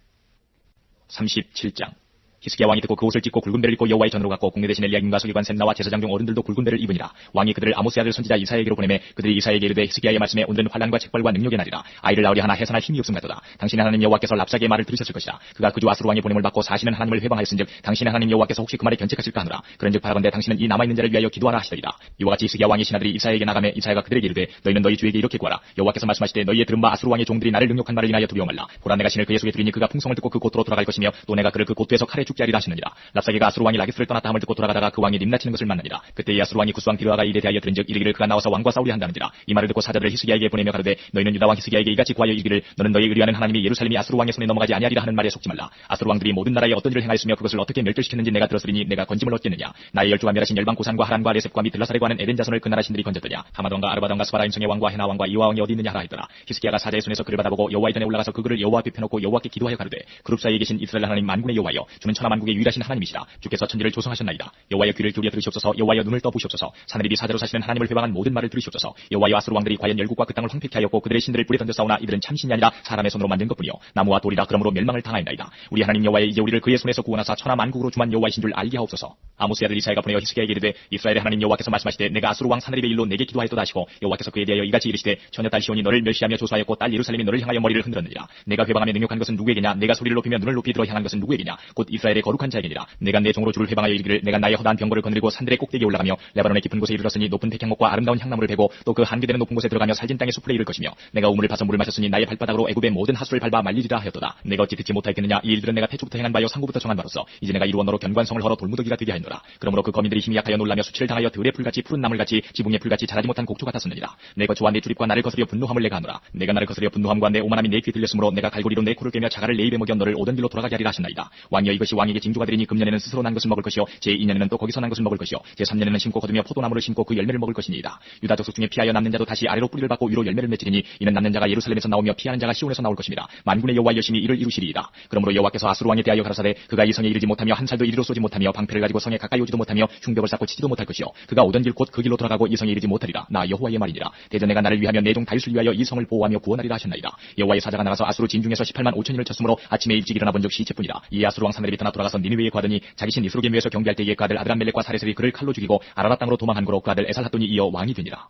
37장. 히스기야 왕이 듣고 그 옷을 찢고 굵은 배를 입고 여호와의 전으로 갔고 국내 대신 엘리야김과 서기관 셈나와 제사장 중 어른들도 굵은 배를 입으니라. 왕이 그들을 아모스의 아들 선지자 이사야에게로 보내매 그들이 이사야에게 이르되 히스기야의 말씀에 오늘은 환난과 책벌과 능력의 날이라. 아이를 낳으려 하나 해산할 힘이 없음 같도다. 당신의 하나님 여호와께서 랍사게의 말을 들으셨을 것이라. 그가 그 주 아수르 왕의 보냄을 받고 사시는 하나님을 회방하였은즉 당신의 하나님 여호와께서 혹시 그 말에 견책하실까 하노라. 그런즉 바라건대 당신은 이 남아있는 자를 위하여 기도하라 하시더이다. 이와 같이 히스기야 왕의 신하들이 이사야에게 나가매 이사야가 그들에게 이르되 너희는 너희 주에게 이렇게 구하라. 여호와께서 말씀하시되 너희의 들은 바 아수르 왕의 종들이 나를 능욕한 말을 인하여 두려워 말라. 보라 내가 신을 그의 속에 두리니 그가 풍성을 듣고 그 고토로 돌아갈 것이며 또 내가 그를 그 고토에서 칼에 죽게 하리라 하시느니라. 랍사게가 아수르 왕이 라기스를 떠났다 함을 듣고 돌아가다가 그 왕이 림나치는 것을 만나니라. 그때 이 아수르 왕이 구스왕 디르아가 이에 대하여 들은즉 이르기를 그가 나와서 왕과 싸우려 한다는지라. 이 말을 듣고 사자들을 히스기야에게 보내며 가로되 너희는 유다 왕 히스기야에게 이같이 구하여 이르기를 너는 너희 의뢰하는 하나님이 예루살렘이 아수르 왕의 손에 넘어가지 아니하리라 하는 말에 속지 말라. 아수르 왕들이 모든 나라에 어떤 일을 행하였으며 그것을 어떻게 멸절시켰는지 내가 들었으리니 내가 건짐을 얻겠느냐. 나의 열주가 멸하신 열방 고산과 하란과 레셉과 미들라사레과 하는 에덴 자손을 그 나라 신들이 건졌더냐. 하맛 왕과 아르밧 왕과 스바라임 성의 왕과 헤나 왕과 이와 왕이 어디 있느냐 하라 했더라. 히스기야가 사자의 손에서 그를 받아보고 여호와의 전에 올라가서 그 글을 여호와 앞에 펴놓고 여호와께 기도하여 가로되 그룹 사이에 계신 이스라엘 하나님 만군의 여호와여 주는 천하 만국의 유일하신 하나님이시라. 주께서 천지를 조성하셨나이다. 여호와여 귀를 기울여 들으시옵소서. 여호와여 눈을 떠 보시옵소서. 사내립이 사자로 사시는 하나님을 회방한 모든 말을 들으시옵소서. 여호와여 아수르 왕들이 과연 열국과 그 땅을 황폐케 하였고 그들의 신들을 불에 던져 싸우나 이들은 참신이 아니라 사람의 손으로 만든 것뿐이요 나무와 돌이라. 그러므로 멸망을 당하였나이다. 우리 하나님 여호와여 이제 우리를 그의 손에서 구원하사 천하 만국으로 주만 여호와이신 줄 알게 하옵소서. 아모스의 아들 이사야가 보내어 히스기야에게 이르되 이스라엘의 하나님 여호와께서 말씀하시되 내가 아수르 왕 사내립의 일로 내게 기도하였도다 하시고 여호와께서 그에 대하여 이같이 이르시되 처녀 딸 시온이 너를 멸시하며 조소하였고 딸 예루살렘이 너를 향하여 머리를 흔들었느니라. 내가 회방하며 능욕한 것은 누구에게냐. 내가 소리를 높이며 눈을 높이 들어 향한 것은 누구에게냐. 곧 이스라엘의 거룩한 자에게니라. 내가 내 종으로 주를 회방하여 이르기를 내가 나의 허다한 병거를 거느리고 산들의 꼭대기에 올라가며 레바논의 깊은 곳에 이르렀으니 높은 백향목과 아름다운 향나무를 베고 또 그 한계되는 높은 곳에 들어가며 살진 땅의 숲에 이를 것이며 내가 우물을 파서 물을 마셨으니 나의 발바닥으로 애굽의 모든 하수를 밟아 말리리라 하였도다. 내가 어찌 듣지 못하였겠느냐. 이 일들은 내가 태초부터 행한 바요 상고부터 정한 바로서 이제 내가 이루어 너로 견관성을 헐어 돌무더기가 되게 하였노라. 그러므로 그 거민들이 힘이 약하여 놀라며 수치를 당하여 들의 풀같이 푸른 나물같이 지붕의 풀같이 자라지 못한 곡초 같았었느니라. 내 거처와 내 출입과 나를 거스려 분노함을 내가 하노라. 내가 나를 거스려 분노함과 내 오만함이 내 귀에 들렸으므로 내가 갈고리로 내 코를 꿰며 자갈을 내 입에 먹여 너를 오던 길로 돌아가게 하리라 하셨나이다. 왕이여 이것이 왕에게 징조가 되리니 금년에는 스스로 난 것을 먹을 것이요 제2년에는 또 거기서 난 것을 먹을 것이요 제3년에는 심고 거두며 포도나무를 심고 그 열매를 먹을 것이니이다. 유다 족속 중에 피하여 남는 자도 다시 아래로 뿌리를 받고 위로 열매를 맺으리니 이는 남는 자가 예루살렘에서 나오며 피하는 자가 시온에서 나올 것입니다. 만군의 여호와 열심히 이를 이루시리이다. 그러므로 여호와께서 아수르 왕에 대하여 가라사대 그가 이 성에 이르지 못하며 한 살도 이리로 쏘지 못하며 방패를 가지고 성에 가까이 오지도 못하며 흉벽을 쌓고 치지도 못할 것이요 그가 오던 길 곧 그 길로 돌아가고 이 성에 이르지 못하리라. 나 여호와의 말이니라. 대전 내가 나를 위하며 내 종 다윗을 위하여 이 성을 보호하며 구원하리라 하셨나이다. 여호와의 사자가 나가서 아수르 진중에서 18만 5천인을 쳤으므로 아침에 일찍 일어나 본 적 시체뿐이라. 이 아수르 왕 사내립이 떠나 돌아가서 니느웨에 구하더니 자기 신 이스로게미에서 경비할 때에 그 아들 아드람멜렉과 사레셀이 그를 칼로 죽이고 아라라 땅으로 도망한 거로 그 아들 에살핫돈이 이어 왕이 되니라.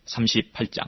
38장.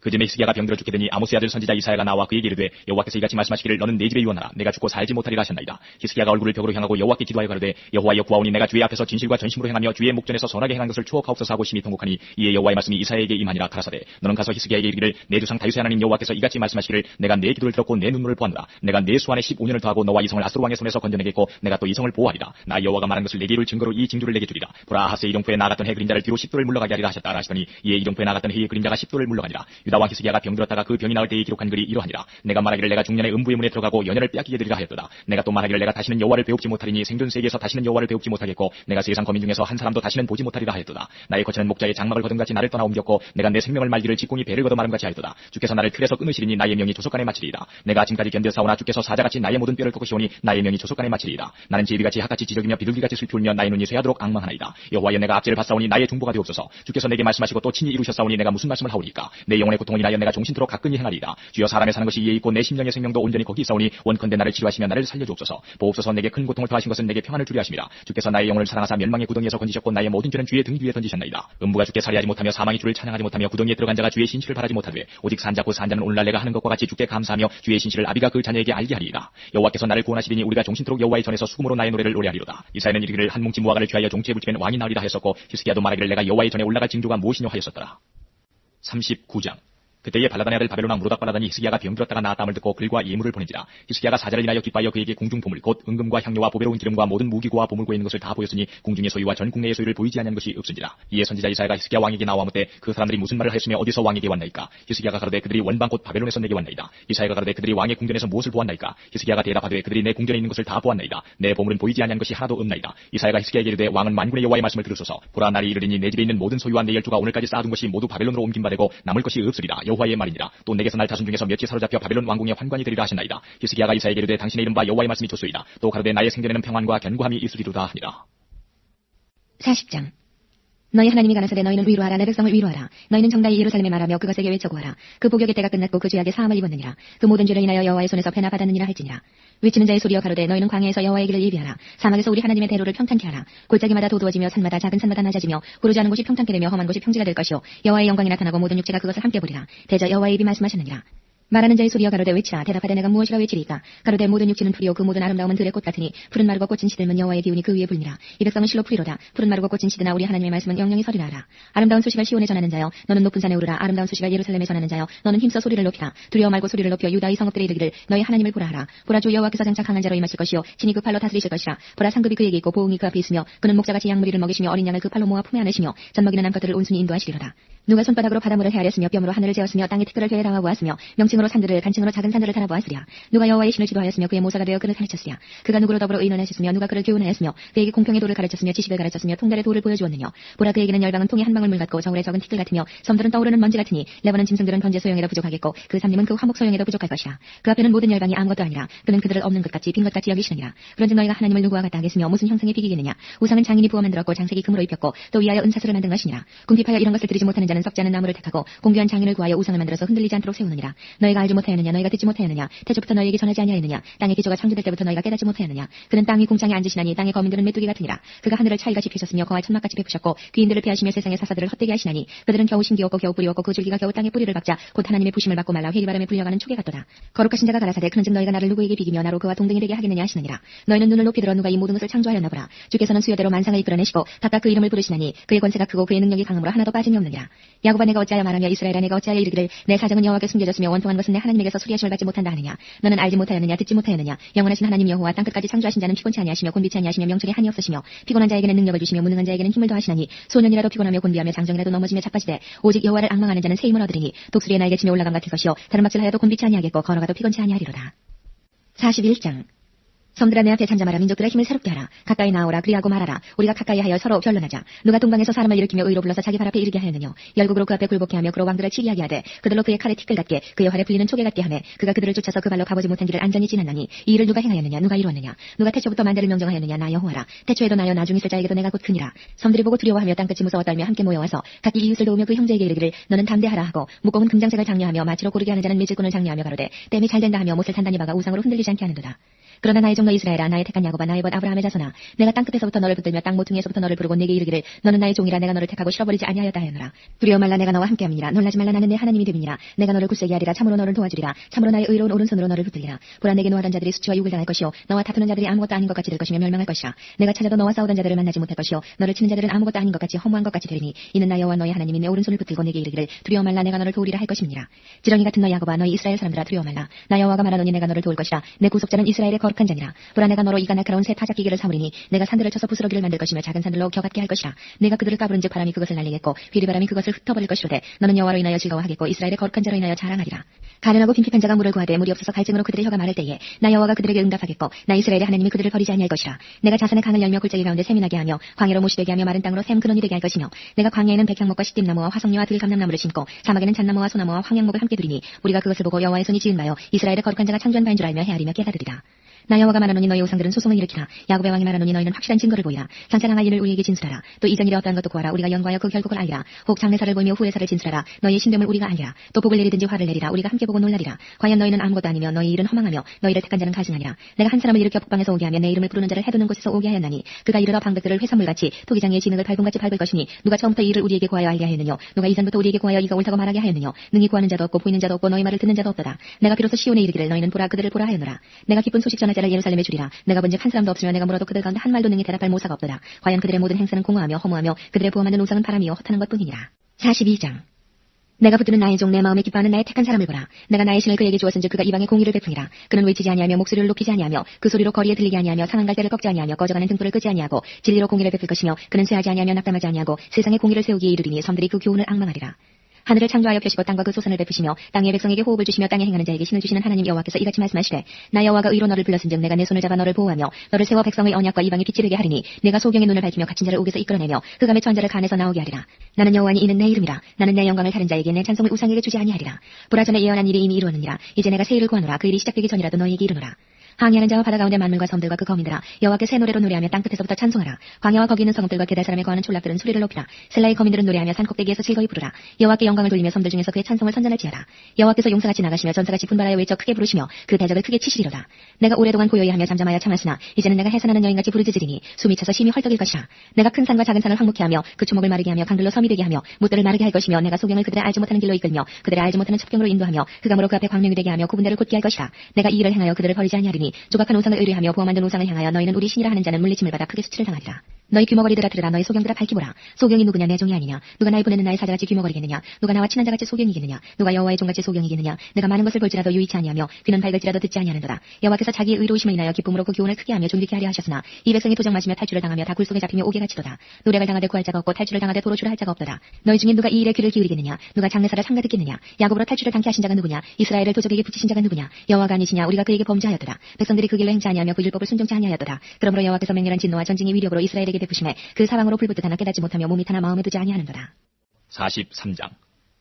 그즈음에 히스기야가 병들어 죽게 되니 아모스의 아들 선지자 이사야가 나와 그에게 이르되 여호와께서 이같이 말씀하시기를 너는 내 집에 유언하라. 내가 죽고 살지 못하리라 하셨나이다. 히스기야가 얼굴을 벽으로 향하고 여호와께 기도하여 가로되 여호와여 구하오니 내가 주의 앞에서 진실과 전심으로 행하며 주의 목전에서 선하게 행한 것을 추억하옵소서 하고 심히 통곡하니 이에 여호와의 말씀이 이사야에게 임하니라. 가라사대 너는 가서 히스기야에게 이르기를 내 조상 다윗의 하나님 여호와께서 이같이 말씀하시기를 내가 내 기도를 들었고 내 눈물을 보았노라. 내가 내 수 안에 15년을 더하고 너와 이 성을 아수르 왕의 손에서 건져내겠고 내가 또 이 성을 보호하리라. 나 여호와가 말한 것을 내게 이룰 증거로 이 징조를 내게 주리라. 보라 아하스의 이동포에 나갔던 해 그림자를 뒤로 10도를 물러가게 하리라 하셨다 하시더니 이에 이동포에 나갔던 해의 그림자가 10도를 물러가니라. 유다 왕 히스기야가 병들었다가 그 병이 나을 때에 기록한 글이 이러하니라. 내가 말하기를 내가 중년에 음부의 문에 들어가고 연혈을 빼앗기게 되리라 하였도다. 내가 또 말하기를 내가 다시는 여호와를 배웁지 못하리니 생존 세계에서 다시는 여호와를 배웁지 못하겠고 내가 세상 거민 중에서 한 사람도 다시는 보지 못하리라 하였도다. 나의 거처는 목자의 장막을 거둔같이 나를 떠나 옮겼고 내가 내 생명을 말기를 직공이 배를 걷어 마름같이 하였도다. 주께서 나를 틀에서 끊으시리니 나의 명이 조속간에 마치리이다. 내가 아침까지 견뎌 싸우나 주께서 사자같이 나의 모든 뼈를 꺾으시오니 나의 명이 조속간에 마치리이다. 나는 제비같이 학같이 지저귀며 비둘기같이 슬피 울며 나의 눈이 쇠하도록 앙망하나이다. 여호와여 내가 압제를 받사오니 나의 중보가 되옵소서. 주께서 내게 말씀하시고 또 친히 이루셨사오니 내가 무슨 말씀을 하오리까. 내 영혼의 고통을 인하여 내가 종신토록 가끈히 행하리이다. 주여 사람의 사는 것이 이에 있고 내 심령의 생명도 온전히 거기 있사오니 원컨대 나를 치료하시며 나를 살려주옵소서. 보옵소서. 내게 큰 고통을 더하신 것은 내게 평안을 주려 하심이라. 주께서 나의 영혼을 사랑하사 멸망의 구덩이에서 건지셨고 나의 모든 죄는 주의 등 뒤에 던지셨나이다. 음부가 주께 살해하지 못하며 사망이 주를 찬양하지 못하며 구덩이에 들어간 자가 주의 신실을 바라지 못하되 오직 산자 곧 산자는 오늘날 내가 하는 것과 같이 주께 감사하며 주의 신실을 아비가 그 자녀에게 알게 하리이다. 여호와께서 나를 구원하시리니 우리가 종신토록 여호와의 전에서 수금으로 나의 노래를 노래하리로다. 이사야는 이르기를 한 뭉치 무화과를 취하여 종치에 붙이면 왕이 나으리라 하였었고 히스기야도 말하기를 내가 여호와의 전에 올라갈 징조가 무엇이뇨 하였었더라. 39장. 그때에 발라단의 아들 바벨론 왕 무로닥발라단이 히스기야가 병들었다가 나았다함을 듣고 글과 예물을 보낸지라. 히스기야가 사자를 인하여 기뻐하여 그에게 궁중 보물 곧 은금과 향료와 보배로운 기름과 모든 무기고와 보물고에 있는 것을 다 보였으니 궁중의 소유와 전 국내의 소유를 보이지 아니한 것이 없은지라. 이에 선지자 이사야가 히스기야 왕에게 나와 묻되 그 사람들이 무슨 말을 하였으며 어디서 왕에게 왔나이까. 히스기야가 가로되 그들이 원방 곧 바벨론에서 내게 왔나이다. 이사야가 가로되 그들이 왕의 궁전에서 무엇을 보았나이까. 히스기야가 대답하되 그들이 내 궁전에 있는 것을 다 보았나이다. 내 보물은 보이지 아니한 것이 하나도 없나이다. 이사야가 히스기야에게 이르되 왕은 만군의 여호와의 말씀을 들으소서. 보라 날이 이르리니 내 집에 있는 모든 소유와 내 열조가 오늘까지 쌓아둔 것이 모두 바벨론으로 옮긴 바 되고 남을 것이 없으리라. 여호와의 말이니라. 또 내게서 날 자손 중에서 몇이 사로잡혀 바벨론 왕궁의 환관이 되리라 하셨나이다. 히스기야가 이사야에게 이르되 당신의 이름과 여호와의 말씀이 좋소이다. 또 가로되 나의 생전에는 평안과 견고함이 있으리로다 하니라. 40장. 너희 하나님이 가라사대 너희는 위로하라. 내 백성을 위로하라. 너희는 정다이 예루살렘에 말하며 그것에게 외쳐구하라. 그 복역의 때가 끝났고 그 죄악의 사함을 입었느니라. 그 모든 죄를 인하여 여호와의 손에서 패나 받았느니라 할지니라. 외치는 자의 소리여 가로되 너희는 광야에서 여호와의 길을 예비하라. 사막에서 우리 하나님의 대로를 평탄케 하라. 골짜기마다 도두어지며 산마다 작은 산마다 낮아지며 고르지 않은 곳이 평탄케 되며 험한 곳이 평지가 될 것이요 여호와의 영광이 나타나고 모든 육체가 그것을 함께 보리라. 대저 여호와의 입이 말씀하셨느니라. 말하는 자의 소리여 가로되 외치라. 대답하되 내가 무엇이라 외치리까. 가로되 모든 육체는 풀이요 그 모든 아름다움은 들의 꽃 같으니 푸른 마르고 꽃은 시들면 여호와의 기운이 그 위에 불니라. 이 백성은 실로 풀이로다. 푸른 마르고 꽃은 시드나 우리 하나님의 말씀은 영영이 서리라 하라. 아름다운 소식을 시온에 전하는 자여 너는 높은 산에 오르라. 아름다운 소식을 예루살렘에 전하는 자여 너는 힘써 소리를 높이라. 두려워 말고 소리를 높여 유다의 성읍들에 이르기를 너희 하나님을 보라 하라. 보라 주 여호와께서 장차 강한 자로 임하실 것이요 친히 그 팔로 다스리실 것이라. 보라 상급이 그에게 있고 보응이 그 앞에 있으며 그는 목자같이 양무리를 먹이시며 어린 양을 그 팔로 모아 품에 안으시며 젖먹이는 암컷들을 온순히 인도하시리로다. 누가 손바닥으로 바닷물을 헤아렸으며 뼘으로 하늘을 재었으며 땅의 티끌을 회에 담아보았으며 명칭으로 산들을 간칭으로 작은 산들을 달아보았으랴. 누가 여호와의 신을 지도하였으며 그의 모사가 되어 그를 가르쳤으랴. 그가 누구로 더불어 의논하셨으며 누가 그를 교훈하였으며 그에게 공평의 도를 가르쳤으며 지식을 가르쳤으며 통달의 도를 보여주었느냐. 보라 그에게는 열방은 통이 한 방울 물 같고 저울에 적은 티끌 같으며 섬들은 떠오르는 먼지 같으니 레바논 짐승들은 번제 소용에도 부족하겠고 그 삼림은 그 화목 소용에도 부족할 것이라. 그 앞에는 모든 열방이 아무것도 아니라 그는 그들을 없는 것 같이 빈 것 같이 여기시느니라. 그런즉 너희가 하나님을 누구와 같다 하겠으며 무슨 형상에 비기겠느냐. 우상은 장인이 부어 만들었고 장색이 금으로 입혔고 또 위하여 은사슬을 만든 것이니라. 궁핍하여 이런 것을 드리지 못하는 자는 썩지 않은 나무를 택하고 공교한 장인을 구하여 우상을 만들어서 흔들리지 않도록 세우느니라. 너희가 알지 못하였느냐. 너희가 듣지 못하였느냐. 태초부터 너희에게 전하지 아니하였느냐. 땅의 기초가 창조될 때부터 너희가 깨닫지 못하였느냐. 그는 땅 위 궁창에 앉으시나니 땅의 거민들은 메뚜기 같으니라. 그가 하늘을 차이같이 펴셨으며 거할 천막같이 베푸셨고 귀인들을 피하시며 세상의 사사들을 헛되게 하시나니 그들은 겨우 심기었고 겨우 뿌리었고 그 줄기가 겨우 땅에 뿌리를 박자 곧 하나님의 부심을 받고 말라 회리바람에 불려가는 초계 같도다. 거룩하신 자가 가라사대 그런즉 너희가 나를 누구에게 비기며 나로 그와 동등이 되게 하겠느냐 하시느니라. 너희는 눈을 높이 들어 누가 이 모든 것을 창조하였나 보라. 주께서는 수요대로 만상을 이끌어내시고 각각 그 이름을 부르시나니 그의 권세가 크고 그의 능력이 강함으로 하나도 빠짐이 없느니라. 야곱아 내가 어찌하여 말하며 이스라엘아 내가 어찌하여 이르기를 내 사정은 여호와께 숨겨졌으며 원통한 것은 내 하나님에게서 수리하심을 받지 못한다 하느냐. 너는 알지 못하였느냐. 듣지 못하였느냐. 영원하신 하나님 여호와 땅끝까지 창조하신 자는 피곤치 아니하시며 곤비치 아니하시며 명철이 한이 없으시며 피곤한 자에게는 능력을 주시며 무능한 자에게는 힘을 더하시나니 소년이라도 피곤하며 곤비하며 장정이라도 넘어지며 자빠지되 오직 여호와를 앙망하는 자는 새 힘을 얻으리니 독수리의 날개 치며 올라감 같을 것이요 다른 막질하여도 곤비치 아니하겠고 걸어가도 피곤치 아니하리로다. 41장. 섬들아 내 앞에 잠잠하라. 민족들아 힘을 새롭게 하라. 가까이 나오라. 그리하고 말하라. 우리가 가까이 하여 서로 변론하자. 누가 동방에서 사람을 일으키며 의로 불러서 자기 발 앞에 이르게 하였느냐. 열국으로 그 앞에 굴복해 하며 그로 왕들을 치리하게 하되 그들로 그의 칼에 티끌 같게 그의 활에 불리는 초계 같게 하매 그가 그들을 쫓아서 그 발로 가보지 못한 길을 안전히 지났나니 이 일을 누가 행하였느냐. 누가 이루었느냐. 누가 태초부터 만대를 명정하였느냐. 나 여호와라. 태초에도 나여 나중 있을 자에게도 내가 곧 크니라. 섬들이 보고 두려워하며 땅끝이 무서워 떨며 함께 모여와서 각기 이웃을 도우며 그 형제에게 이르기를 너는 담대하라 하고 무거운 금장색을 장려하며 마치로 고르게 하는 자는 밀질꾼을 장려하며 가로되 땜이 잘 된다 하며 못을 단단히 박아 우상으로 흔들리지 않게 하는도다. 그러나 나의 종로 이스라엘아 나의 택한 야곱아 나의 벗 아브라함의 자손아 내가 땅끝에서부터 너를 붙들며 땅 모퉁이에서부터 너를 부르고 내게 이르기를 너는 나의 종이라 내가 너를 택하고 실어버리지 아니하였다 하였노라. 두려워 말라 내가 너와 함께함이니라. 놀라지 말라 나는 내 하나님이 됨이니라. 내가 너를 굳세게 하리라. 참으로 너를 도와주리라. 참으로 나의 의로운 오른손으로 너를 붙들리라. 보라 내게 노하던 자들이 수치와 욕을 당할 것이요 너와 다투는 자들이 아무것도 아닌 것 같이 될 것이며 멸망할 것이라. 내가 찾아도 너와 싸우던 자들을 만나지 못할 것이요 너를 치는 자들은 아무것도 아닌 것 같이 허무한 것 같이 되리니 이는 나 여호와 너의 하나님이 내 오른손을 붙들고 내게 이르기를 두려워 말라 내가 너를 도우리라 할 것임이니라. 지렁이 같은 너 야곱아 너희 이스라엘 사람들아 두려워 말라. 나 여호와가 말하노니 내가 너를 도울 것이라. 내 구속자는 이스라엘의 거룩한 자니라. 보라 내가 너로 이가 날카로운 새 타작기계를 삼으리니 내가 산들을 쳐서 부스러기를 만들 것이며 작은 산들로 겨같게 할 것이라. 내가 그들을 까부른즉 바람이 그것을 날리겠고 비리바람이 그것을 흩어버릴 것이로되 너는 여호와로 인하여 즐거워하겠고 이스라엘의 거룩한 자로 인하여 자랑하리라. 가련하고 빈핍한 자가 물을 구하되 물이 없어서 갈증으로 그들의 혀가 마를 때에 나 여호와가 그들에게 응답하겠고 나 이스라엘의 하나님이 그들을 버리지 아니할 것이라. 내가 자산의 강을 열며 골짜기 가운데 샘이 나게 하며 광야로 못이 되게 하며 마른 땅으로 샘 근원이 되게 할 것이며 내가 광야에는 백향목과 시띠나무와 화석류와 들감람나무를 심고 사막에는 잣나무와 소나무와 황양목을 함께 두리니 우리가 그것을 보고 여호와의 손이 지은 바요 이스라엘의 거룩한 자가 창조한 바인 줄 알며 헤아리며 깨달으리라. 나 여호와가 말하노니 너희 우상들은 소송을 일으키라. 야곱의 왕이 말하노니 너희는 확실한 증거를 보이라. 장차 당할 일을 우리에게 진술하라. 또 이전 일이 어떠한 것도 구하라. 우리가 연구하여 그 결국을 알리라. 혹 장래사를 보이며 후회사를 진술하라. 너희의 신됨을 우리가 알리라. 또 복을 내리든지 화를 내리라. 우리가 함께 보고 놀라리라. 과연 너희는 아무것도 아니며 너희 일은 허망하며 너희를 택한 자는 가증하니라. 내가 한 사람을 일으켜 북방에서 오게 하며 내 이름을 부르는 자를 해두는 곳에서 오게 하였나니 그가 이르러 방백들을 회산물같이 토기장의 진흙을 밟음같이 밟을 것이니 누가 처음부터 이 일을 우리에게 구하여 알게 하였느뇨. 누가 이전부터 우리에게 구하여 이가 옳다고 말하게 하였느뇨. 능히 구하는 자도 없고 보이는 자도 없고 너희 말을 듣는 자도 없도다. 내가 비로소 시온에 이르기를 너희는 보라 그들을 보라 하였노라. 내가 기쁜 소식 전할 자를 예루살렘에 주리라. 내가 본즉 한 사람도 없으며 내가 물어도 그들 가운데 한 말도 능히 대답할 모사가 없도다. 과연 그들의 모든 행사는 공허하며 허무하며 그들의 부어 만든 우상은 바람이요 헛하는 것뿐이니라. 42장. 내가 붙드는 나의 종 내 마음에 기뻐하는 나의 택한 사람을 보라. 내가 나의 신을 그에게 주었은즉 그가 이방에 공의를 베푸니라. 그는 외치지 아니하며 목소리를 높이지 아니하며 그 소리로 거리에 들리게 아니하며 상한 갈대를 꺾지 아니하며 꺼져가는 등불을 끄지 아니하고 진리로 공의를 베풀 것이며 그는 쇠하지 아니하며 낙담하지 아니하고 세상에 공의를 세우기에 이르리니 섬들이 그 교훈을 앙망하리라. 하늘을 창조하여 펴시고 땅과 그 소산을 베푸시며 땅의 백성에게 호흡을 주시며 땅에 행하는 자에게 신을 주시는 하나님 여호와께서 이같이 말씀하시되 나 여호와가 의로 너를 불렀은즉 내가 내 손을 잡아 너를 보호하며 너를 세워 백성의 언약과 이방의 빛이 되게 하리니 내가 소경의 눈을 밝히며 갇힌 자를 옥에서 이끌어내며 흑암의 천자를 간에서 나오게 하리라. 나는 여호와니 이는 내 이름이라. 나는 내 영광을 다른 자에게 내 찬송을 우상에게 주지 아니하리라. 보라 전에 예언한 일이 이미 이루었느니라. 이제 내가 새 일을 구하노라. 그 일이 시작되기 전이라도 너희에게 이르노라. 항해하는 자와 바다 가운데 만물과 섬들과 그 거민들아 여호와께 새 노래로 노래하며 땅 끝에서부터 찬송하라. 광야와 거기 있는 성읍들과 게달 사람에 거하는 촌락들은 소리를 높이라. 셀라의 거민들은 노래하며 산 꼭대기에서 즐거이 부르라. 여호와께 영광을 돌리며 섬들 중에서 그의 찬송을 선전할지어다. 여호와께서 용사같이 나가시며 전사같이 분발하여 외쳐 크게 부르시며 그 대적을 크게 치시리로다. 내가 오래동안 고요히 하며 잠잠하여 참았으나 이제는 내가 해산하는 여인같이 부르짖으리니 숨이 차서 심히 헐떡일 것이라. 내가 큰 산과 작은 산을 황무케 하며 그 초목을 마르게 하며 강들로 섬이 되게 하며 못들을 마르게 할 것이며 내가 소경을 그들의 알지 못하는 길로 이끌며 그들의 알지 못하는 첩경으로 인도하며 그강으로 그 앞에 광명이 되게 하며 구분대를 곧게 할 것이라. 내가 이 일을 행하여 그들을 버리지 아니하리니 조각한 우상을 의뢰하며 부어 만든 우상을 향하여 너희는 우리 신이라 하는 자는 물리침을 받아 크게 수치를 당하리라. 너희 귀머거리들아 들으라. 너희 소경들아 밝히 보라. 소경이 누구냐? 내 종이 아니냐? 누가 날 보내는 나의 사자같이 귀머거리겠느냐? 누가 나와 친한 자같이 소경이겠느냐? 누가 여호와의 종같이 소경이겠느냐? 내가 많은 것을 볼지라도 유의치 아니하며 귀는 밝을지라도 듣지 아니하는도다. 여호와께서 자기의 의로우심을 인하여 기쁨으로 그 교훈을 크게 하며 존귀케 하려 하셨으나 이 백성이 도적 마시며 탈출을 당하며 다 굴속에 잡히며 옥에 갇히도다. 노력을 당하되 구할 자가 없고 탈출을 당하되 도로 출할 자가 없도다. 너희 중에 누가 이 일에 귀를 기울이겠느냐? 누가 장래사를 삼가 듣겠느냐? 야곱으로 탈출을 당케 하신 자가 누구냐? 이스라엘을 도적에게 붙이신 자가 누구냐? 여호와가 아니시냐? 우리가 그에게 범죄하였도다. 백성들이 그 길로 행치 아니하며 그 율법을 순종치 아니하였도다. 그러므로 여호와께서 맹렬한 진노와 전쟁의 위력으로 이스라엘에게 베푸심에 그 사방으로 불붙듯 하나 깨닫지 못하며 몸이 타나 마음에 두지 아니하는도다. 43장.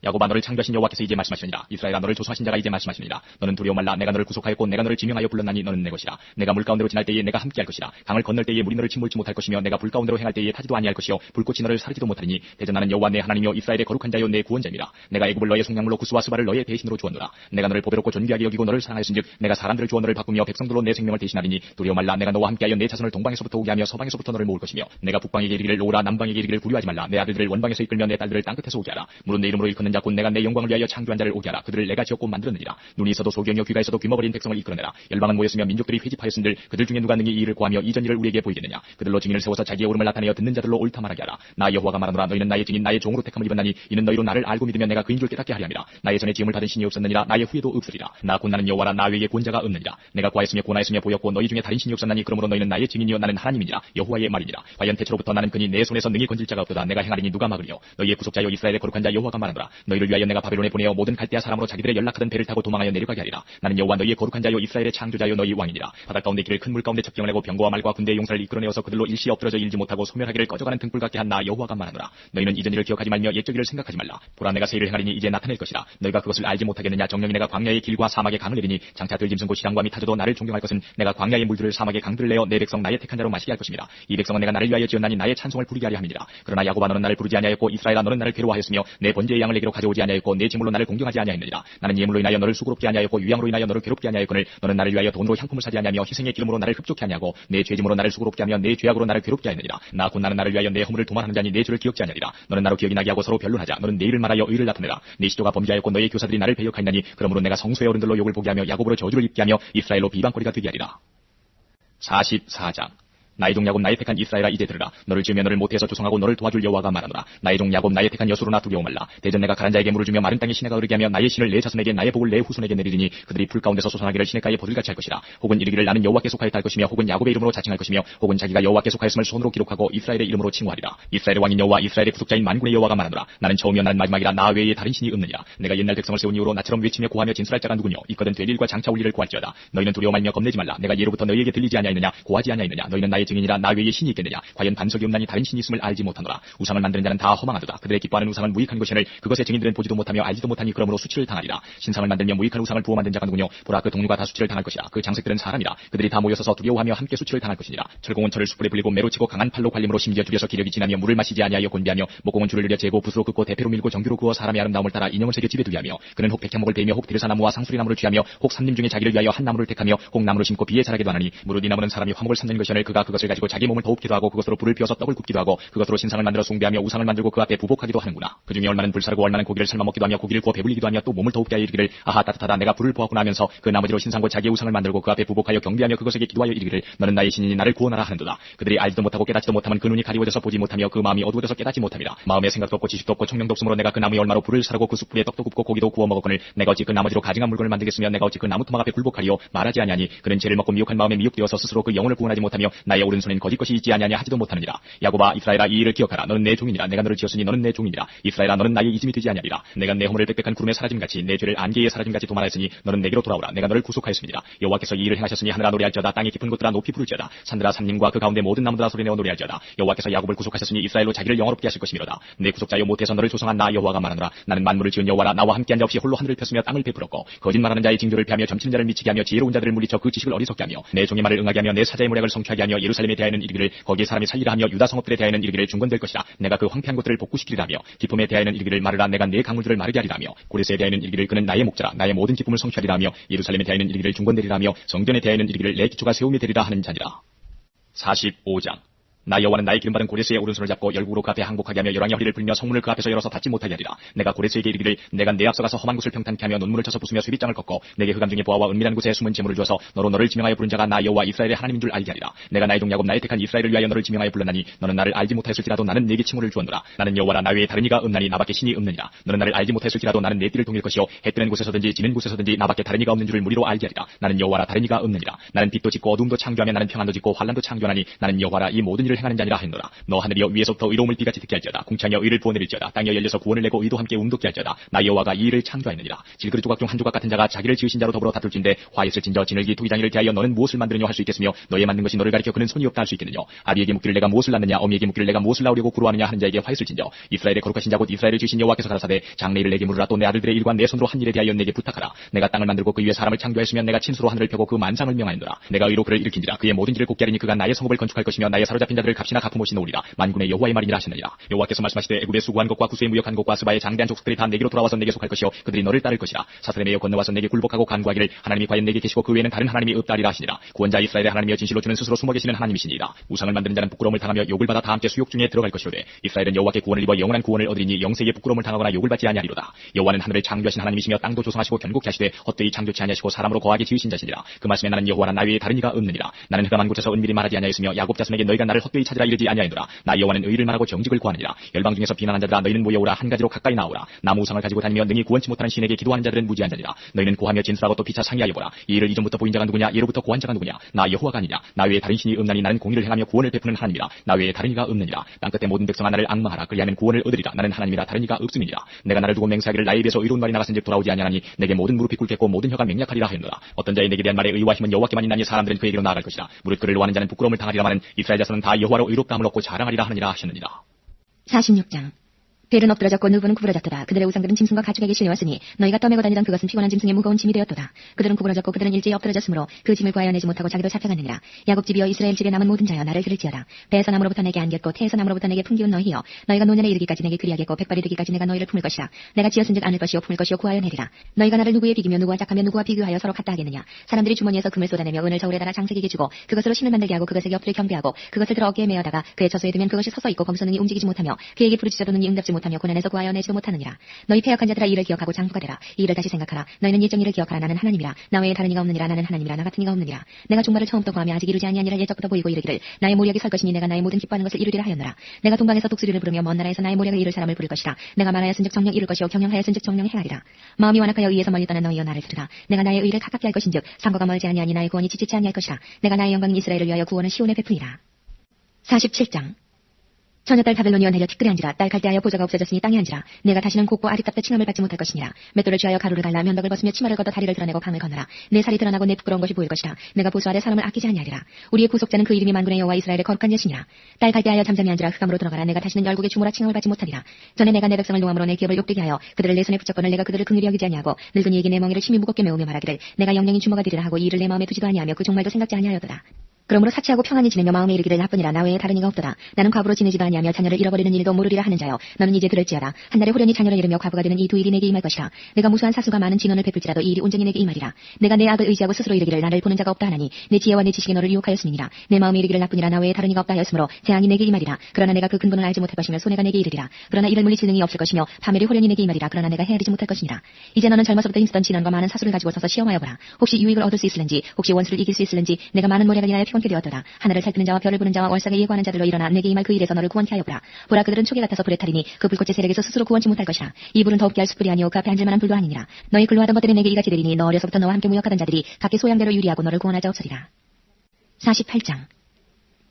야곱아 너를 창조하신 여호와께서 이제 말씀하시느니라. 이스라엘아 너를 조소하신 자가 이제 말씀하시느니라. 너는 두려워 말라. 내가 너를 구속하였고 내가 너를 지명하여 불렀나니 너는 내 것이라. 내가 물 가운데로 지날 때에 내가 함께할 것이라. 강을 건널 때에 물이 너를 침몰치 못할 것이며 내가 불 가운데로 행할 때에 타지도 아니할 것이요 불꽃이 너를 사르지도 못하리니 대전 나는 여호와 내 하나님이요 이스라엘의 거룩한 자요 내 구원자입니다. 내가 애굽을 너의 속량물로 구스와 스바를 너의 대신으로 주었노라. 내가 너를 보배롭고 존귀하게 여기고 너를 사랑하였은즉 내가 사람들을 주어 너를 바꾸며 백성들로 내 생명을 대신하리니 두려워 말라. 내가 너와 함께하여 내 자손을 동방에서부터 오게 하며 서방에서부터 너를 모을 것이며 내가 북방에게 이르기를 오라 남방에게 이르기를 구류하지 말라. 내 아들들을 원방에서 이끌며 내 딸들을 땅 끝에서 오게 하라. 물은 내 이름으로 일컫는 자 곧 내가 내 영광을 위하여 창조한 자를 오게 하라. 그들을 내가 지었고 만들었느니라. 눈이 있어도 소경이요 귀가 있어도 귀머거린 백성을 이끌어내라. 열방은 모였으며 민족들이 회집하였은들 그들 중에 누가 능히 이 일을 구하며 이전 일을 우리에게 보이겠느냐. 그들로 증인을 세워서 자기의 오름을 나타내어 듣는 자들로 옳다 말하게 하라. 나 여호와가 말하노라. 너희는 나의 증인 나의 종으로 택함을 입었나니 이는 너희로 나를 알고 믿으며 내가 그인 줄 깨닫게 하려 함이라. 나의 전에 지음을 받은 신이 없었느니라. 나의 후에도 없으리라. 나 곧 나는 여호와라. 나 외에 권자가 없느니라. 내가 구하였으며 고나였으며 보였고 너희 중에 다른 신이 없었나니 그러므로 너희는 나의 증인이요 나는 하나님이니라. 여호와의 말이니라. 과연 대체로부터 나는 그니 내 손에서 능히 건질 자가 없도다. 내가 행하리니 누가 막으리요. 너희의 구속자여 이스라엘의 거룩한 자 여호와가 말하노라. 너희를 위하여 내가 바벨론에 보내어 모든 갈대아 사람으로 자기들의 연락하던 배를 타고 도망하여 내려가게 하리라. 나는 여호와 너희의 거룩한 자요 이스라엘의 창조자요 너희 왕이니라. 바다 가운데 길을 큰 물 가운데 첩경을 내고 병거와 말과 군대의 용사를 이끌어내어서 그들로 일시에 엎드러져 일지 못하고 소멸하기를 꺼져가는 등불 같게 한 나 여호와가 말하노라. 너희는 이전 일을 기억하지 말며 옛적 일을 생각하지 말라. 보라 내가 새 일을 행하리니 이제 나타낼 것이라. 너희가 그것을 알지 못하겠느냐. 정령이 내가 광야의 길과 사막의 강을 내리니 장차 들짐승고 시장과 미타져도 나를 존경할 것은 내가 광야의 물들을 사막의 강들을 내어 내 백성 나의 택한 자로 마시게 할 것입니다. 이 백성은 내가 나를 위하여 지었나니 나의 찬송을 부르게 하려 함이니라. 그러나 야곱아 너는 나를 부르지 아니하였고 이스라엘아 너는 나를 괴로워하였으며 내 번제의 양을 내게로 가져오지 아니하였고 내 제물로 나를 공경하지 아니하였느니라. 나는 예물로 인하여 너를 수고롭게 아니하였고 유양으로 인하여 너를 괴롭게 아니하였거늘 너는 나를 위하여 돈으로 향품을 사지 아니하며 희생의 기름으로 나를 흡족케 아니하고 내 죄짐으로 나를 수고롭게 하며 내 죄악으로 나를 괴롭게 하였느니라. 나 곧 나는 나를 위하여 내 허물을 도말하는 자니 내 죄를 기억지 아니하리라. 너는 나로 기억이 나게 하고 서로 변론하자. 너는 내 일을 말하여 의를 나타내라. 내 시조가 범죄하였고 너의 교사들이 나를 배역하였나니 그러므로 내가 성소의 어른들로 욕을 보게 하며 야곱으로 저주를 입게 하며 이스라엘로 비방거리가 되게 하리라. 44장. 나의 종 야곱 나의 택한 이스라엘아 이제 들으라. 너를 지으며 너를 모태에서 조성하고 너를 도와줄 여호와가 말하노라. 나의 종 야곱 나의 택한 여수로나 두려워 말라. 대전 내가 가란 자에게 물을 주며 마른 땅에 시내가 흐르게 하며 나의 신을 내 자손에게 나의 복을 내 후손에게 내리리니 그들이 풀 가운데서 솟아나기를 시냇가에 버들같이 할 것이라. 혹은 이르기를 나는 여호와께 속하였다 할 것이며 혹은 야곱의 이름으로 자칭할 것이며 혹은 자기가 여호와께 속하였음을 손으로 기록하고 이스라엘의 이름으로 칭호하리라. 이스라엘의 왕인 여호와 이스라엘의 구속자인 만군의 여호와가 말하노라. 나는 처음이요 나는 마지막이라. 나 외에 다른 신이 없느니라. 내가 옛날 백성을 세운 이후로 나처럼 외치며 고하며 진술할 자가 누구뇨. 있거든 될 일과 장차 올 일을 구할지어다. 너희는 두려워 말며 겁내지 말라. 내가 예로부터 너희에게 들리지 아니하였느냐. 고하지 아니하였느냐. 너희는 나의 증인이라 나 외에 신이 있겠느냐. 과연 반석이 없나니 다른 신이 있음을 알지 못하노라. 우상을 만드는 자는 다 허망하도다. 그들의 기뻐하는 우상은 무익한 것이오늘 그것의 증인들은 보지도 못하며 알지도 못하니 그러므로 수치를 당하리라. 신상을 만들며 무익한 우상을 부어 만든 자가 누구뇨. 보라 그 동료가 다 수치를 당할 것이라. 그 장색들은 사람이라. 그들이 다 모여서서 두려워하며 함께 수치를 당할 것이니라. 철공은 철을 숯불에 불리고 매로 치고 강한 팔로 관림으로 심지어 죽여서 기력이 지나며 물을 마시지 아니하여 곤비하며 목공은 줄을 늘려 재고 붓으로 긋고 대패로 밀고 정규로 구워 사람의 아름다움을 따라 인형을 새겨 집에 두게 하며 그는 혹 백향목을 베이며 혹 디르사나무와 상수리나무를 취하며 혹 삼림 중에 자기를 위하여 한 나무를 택하며 혹 나무를 심고 비에 자라게도 하나니 무릇 이 나무는 사람이 화목을 삼는 것이오늘 그가 그것을 가지고 자기 몸을 더웁기도 하고 그것으로 불을 피워서 떡을 굽기도 하고 그것으로 신상을 만들어 숭배하며 우상을 만들고 그 앞에 부복하기도 하는구나. 그중에 얼마는 불사르고 얼마는 고기를 삶아 먹기도 하며 고기를 구워 배불리기도 하며 또 몸을 더웁게 하여 이르기를 아하 따뜻하다 내가 불을 보았구나 하면서 그 나머지로 신상과 자기의 우상을 만들고 그 앞에 부복하여 경배하며 그것에게 기도하여 이르기를 너는 나의 신이니 나를 구원하라 하는도다. 그들이 알지도 못하고 깨닫지도 못하면 그 눈이 가리워져서 보지 못하며 그 마음이 어두워져서 깨닫지 못함이라. 마음에 생각도 없고 지식도 없고 청명도 없으므로 내가 그 나무에 얼마로 불을 사르고 그 숯불에 떡도 굽고 고기도 구워 먹었거늘 내가 어찌 그 나머지로 가증한 물건을 만들겠으며 내가 어찌 그 나무 토막 앞에 굴복하리요. 말하지 아니하니 그는 죄를 먹고 미혹한 마음에 미혹되어서 스스로 그 영혼을 구원하지 못하며 나의 오른손엔 거짓 것이 있지 아니하냐 하지도 못하느니라. 야곱아 이스라엘아 이 일을 기억하라. 너는 내 종이니라. 내가 너를 지었으니 너는 내 종이니라. 이스라엘아 너는 나의 이짐이 되지 아니하리라. 내가 내 허물을 빽빽한 구름에 사라짐같이 내 죄를 안개에 사라짐같이 도말하였으니 너는 내게로 돌아오라. 내가 너를 구속하였습니다. 여호와께서 이 일을 행하셨으니 하늘아 노래할지어다. 땅의 깊은 곳들아 높이 부를지어다. 산들아 산림과 그 가운데 모든 나무들아 소리내어 노래할지어다. 여호와께서 야곱을 구속하셨으니 이스라엘로 자기를 영화롭게 하실 것이미로다. 내 구속자여 못해서 너를 조성한 나 여호와가 말하노라. 나는 만물을 지은 여호와라. 나와 함께한 자 없이 홀로 하늘을 폈으며 땅을 베풀었고 거짓말하는 자의 징조를 폐하며 점치는 자를 미치게 하며 지혜로운 자들을 물리쳐 그 지식을 어리석게 하며 내 종의 말을 응하게 하며 내 사자의 모략을 성취하게 하며 예루살렘에 대하여는 이르기를 거기에 사람이 살리라 하며 유다 성읍들에 대하여는 이르기를 중건될 것이라. 내가 그 황폐한 곳들을 복구시키리라 하며 기쁨에 대하여는 이르기를 말하라. 내가 네 강물들을 마르게 하리라 하며 고레스에 대하여는 이르기를 그는 나의 목자라. 나의 모든 기쁨을 성취하리라 하며 예루살렘에 대하여는 이르기를 중건되리라 하며 성전에 대하여는 이르기를 내 기초가 세움이 되리라 하는 자니라. 45장 나 여호와는 나의 기름받은 고레스의 오른손을 잡고 열국으로 그 앞에 항복하게 하며 열왕의 허리를 불며 성문을 그 앞에서 열어서 닫지 못하게 하리라. 내가 고레스에게 이르기를 내가 내 앞서가서 험한 곳을 평탄케 하며 논문을 쳐서 부수며 쇠빗장을 꺾고 내게 흑암 중에 보아와 은밀한 곳에 숨은 재물을 주어서 너로 너를 지명하여 부른 자가 나 여호와 이스라엘의 하나님인 줄 알게 하리라. 내가 나의 종 야곱 나의 택한 이스라엘을 위하여 너를 지명하여 불렀나니 너는 나를 알지 못하였을지라도 나는 네게 칭호를 주었노라. 나는 여호와라. 나 외에 다른 이가 없나니 나밖에 신이 없느니라. 너는 나를 알지 못하였을지라도 나는 내 띠를 동일 것이요 해 뜨는 곳에서든지 지는 곳에서든지 나밖에 다른 이가 없는 줄을 무리로 알게 하리라. 나는 여호와라. 다른 이가 없느니라. 나는 빛도 짓고 어둠도 창조하며 나는 평안도 짓고 환란도 창조하나니 나는 여호와라. 이 모든 일을 행하는 자니라 하노라. 너 하늘이여 위에서부터 의로움을 비같이 듣게 할지어다. 궁창이여 의를 부어내릴지어다. 땅이여 열려서 구원을 내고 의도 함께 움돋게 할지어다. 나 여호와가 이 일을 창조하였느니라. 질그릇 조각 중 한 조각 같은 자가 자기를 지으신 자로 더불어 다툴진대 화했을진저 지늘기 토기장이를 대하여 너는 무엇을 만드느냐 할 수 있겠으며 너의 만든 것이 너를 가리켜 그는 손이 없다 할 수 있겠느냐. 아비에게 묻기를 내가 무엇을 낳느냐 어미에게 묻기를 내가 무엇을 낳으려고 구로하느냐 하는 자에게 화했을진저 이스라엘의 거룩하신 자 곧 이스라엘을 지으신 여호와께서 가라사대 장래일을 내게 물으라. 또 내 아들들의 일과 내 손으로 한 일에 대하여 내게 부탁하라. 내가 땅을 만들고 그 위에 사람을 창조하였으면 내가 친수로 하늘을 펴고 그 만상을 명하였노라. 내가 의로 그를 일으킨지라. 그의 모든 길을 곱게 하리니 그가 나의 성읍을 건축할 것이며 나의 사로잡힌 자들을 값이나 갚음없이 놓으리라. 만군의 여호와의 말이니라 하시느니라. 여호와께서 말씀하시되 애굽에 수고한 것과 구스에 무역한 것과 스바의 장대한 족속들이 다 내게로 돌아와서 내게 속할 것이요 그들이 너를 따를 것이라. 사슬에 매여 건너와서 내게 굴복하고 간구하기를 하나님이 과연 내게 계시고 그 외에는 다른 하나님이 없다 하리라 하시니라. 구원자 이스라엘의 하나님이여 진실로 주는 스스로 숨어 계시는 하나님이시니라. 우상을 만드는 자는 부끄러움을 당하며 욕을 받아 다 함께 수욕 중에 들어갈 것이로되 이스라엘은 여호와께 구원을 입어 영원한 구원을 얻으리니 영세에게 부끄러움을 당하거나 욕을 받지 아니하리로다. 여호와는 하늘을 창조하신 하나님이시며 땅도 조성하시고 견고케 하시되 헛되이 창조치 아니하시고 사람으로 거하게 지으신 자시니라. 그 말씀에 나는 여호와라. 나 외에 다른 이가 없느니라. 나는 흑암한 곳에서 은밀히 말하지 아니하였으며 야곱 자손에게 너희가 나를 헛되이 찾으라 이르지 아니하였노라. 나 여호와는 의를 말하고 정직을 구하느니라. 열방 중에서 비난한 자들아 너희는 모여오라. 한 가지로 가까이 나오라. 나무 우상을 가지고 다니며 능히 구원치 못하는 신에게 기도하는 자들은 무지한 자니라. 너희는 고하며 진술하고 또 피차 상의하여 보라. 이 일을 이전부터 보인 자가 누구냐 예로부터 고한 자가 누구냐. 나 여호와가 아니냐. 나 외에 다른 신이 없나니 나는 공의를 행하며 구원을 베푸는 하나님이라. 나 외에 다른 이가 없느니라. 땅끝의 모든 백성아 나를 앙망하라. 그리하면 구원을 얻으리라. 나는 하나님이라 다른 이가 없음이니라. 내가 나를 두고 맹세하기를 나의 입에서 의로운 말이 나갔은즉 돌아오지 아니하니 내게 모든 무릎이 꿇겠고 모든 혀가 맹약하리라 하였노라. 어떤 자의 내게 대한 말에 의와 힘은 여호와께만 있나니 사람들은 그에게로 나아갈 것이라. 무릇 그를 노하는 자는 부끄러움을 당하리라마는 이스라엘 자손은 다 여호와로 의롭다함을 얻고 자랑하리라 하느니라 하셨느니라. 46장 벨은 엎드러졌고 누브는 구부러졌도다. 그들의 우상들은 짐승과 가축에게 실려왔으니 너희가 떠매고 다니던 그것은 피곤한 짐승의 무거운 짐이 되었도다. 그들은 구부러졌고 그들은 일제히 엎드러졌으므로 그 짐을 구하여내지 못하고 자기도 잡혀갔느니라. 야곱 집이여 이스라엘 집에 남은 모든 자여 나를 들을지어다. 배에서 나무로부터 내게 안겼고 태에서 나무로부터 내게 품기운 너희여 너희가 노년에 이르기까지 내게 그리하겠고 백발이 되기까지 내가 너희를 품을 것이라. 내가 지었은즉 안을 것이요 품을 것이요 구하여 내리라. 너희가 나를 누구에 비기며 누구와 짝하며 누구와 비교하여 서로 같다 하겠느냐. 사람들이 주머니에서 금을 쏟아내며 은을 저울에 달아 장색에게 주고 그것으로 신을 만들게 하고 그것에게 엎드려 경배하고 그것을 들어 어깨에 메어다가 그의 처소에 두면 그것이 서서 있고 거기서 능히 움직이지 못하며 그에게 부르짖어도 능히 응답지 못하며 고난에서 구하여 내지도 못하느니라. 너희 패역한 자들아 이를 기억하고 장부가 되라. 이 일을 다시 생각하라. 너희는 예정 일을 기억하라. 나는 하나님이라. 나 외에 다른 이가 없느니라. 나는 하나님이라. 나 같은 이가 없느니라. 내가 종말을 처음부터 구하며 아직 이루지 아니하니라. 예적부터 보이고 이르기를 나의 모략이 설 것이니 내가 나의 모든 기뻐하는 것을 이루리라 하였노라. 내가 동방에서 독수리를 부르며 먼 나라에서 나의 모략을 이룰 사람을 부를 것이라. 내가 말하였은즉 정령 이룰 것이요 경영하였은즉 정령 행하리라. 마음이 완악하여 의에서 멀리 떠난 너희여 나를 들으라. 내가 나의 의를 가깝게 할 것인즉 상거가 멀지 아니하니 나의 구원이 지치지 아니할 것이라. 내가 나의 영광인 이스라엘을 위하여 구원을 시온에 베푸리라. 47장 처녀 딸 바벨론이여 내려 티끌에 앉으라. 딸 갈대하여 보좌가 없어졌으니 땅에 앉으라. 내가 다시는 곱고 아리답다 칭함을 받지 못할 것이니라. 맷돌을 취하여 가루를 갈라 면덕을 벗으며 치마를 걷어 다리를 드러내고 방을 건너라. 내 살이 드러나고 내 부끄러운 것이 보일 것이라. 내가 보수 아래 사람을 아끼지 아니하리라. 우리의 구속자는 그 이름이 만군의 여호와 이스라엘의 거룩한 여신이라. 딸 갈대하여 잠잠히 앉으라. 흑암으로 들어가라. 내가 다시는 열국의 주모라 칭함을 받지 못하리라. 전에 내가 내 백성을 노함으로 내 기업을 욕되게 하여 그들을 내 손에 붙잡거늘 내가 그들을 긍휼히 여기지 아니하고 늙은이에게 내 멍에를 심히 무겁게 메우며 말하기를 내가 영영이 주모가 되리라 하고 이 일을 내 마음에 두지도 아니하며 그 종말도 생각지 아니하였도다. 그러므로 사치하고 평안히 지내며 마음에 이르기를 나뿐이라 나 외에 다른 이가 없도다. 나는 과부로 지내지도 아니하며 자녀를 잃어버리는 일도 모르리라 하는 자여 너는 이제 들을지어다. 한날에 호련히 자녀를 잃으며 과부가 되는 이 두 일이 내게 임할 것이라. 내가 무수한 사수가 많은 진원을 베풀지라도 이 일이 온전히 내게 임하리라. 내가 내 악을 의지하고 스스로 이르기를 나를 보는 자가 없다 하나니 내 지혜와 내 지식에 너를 유혹하였음이니라. 내 마음에 이르기를 나뿐이라 나 외에 다른 이가 없다 하였으므로 재앙이 내게 임하리라. 그러나 내가 그 근본을 알지 못할 것이며 손해가 내게 이르리라. 그러나 이를 물리칠 능이 없을 것이며 파멸이 호련히 내게 임하리라. 그러나 내가 헤아리지 못할 것이니라. 이제 너는 젊어서부터 힘쓰던 진원과 많은 사수를 가지고 서서 시험하여 보라. 혹시 유익을 얻을 수 있을는지 혹시 원수를 이길 수 있을는지. 내가 많은 모략을 인하여 피곤케 되었도다. 하늘을 살피는 자와 별을 보는 자와 월삭에 예고하는 자들로 일어나 내게 임할 그 일에서 너를 구원케 하여 보라. 보라 그들은 초계 같아서 불에 타리니 그 불꽃의 세력에서 스스로 구원치 못할 것이라. 이 불은 더욱게 할 숯불이 아니오 그 앞에 앉을 만한 불도 아니니라. 너희 근로하던 것들이 내게 이같이 되리니 너 어려서부터 너와 함께 무역하던 자들이 각기 소양대로 유리하고 너를 구원할 자 없으리라. 48장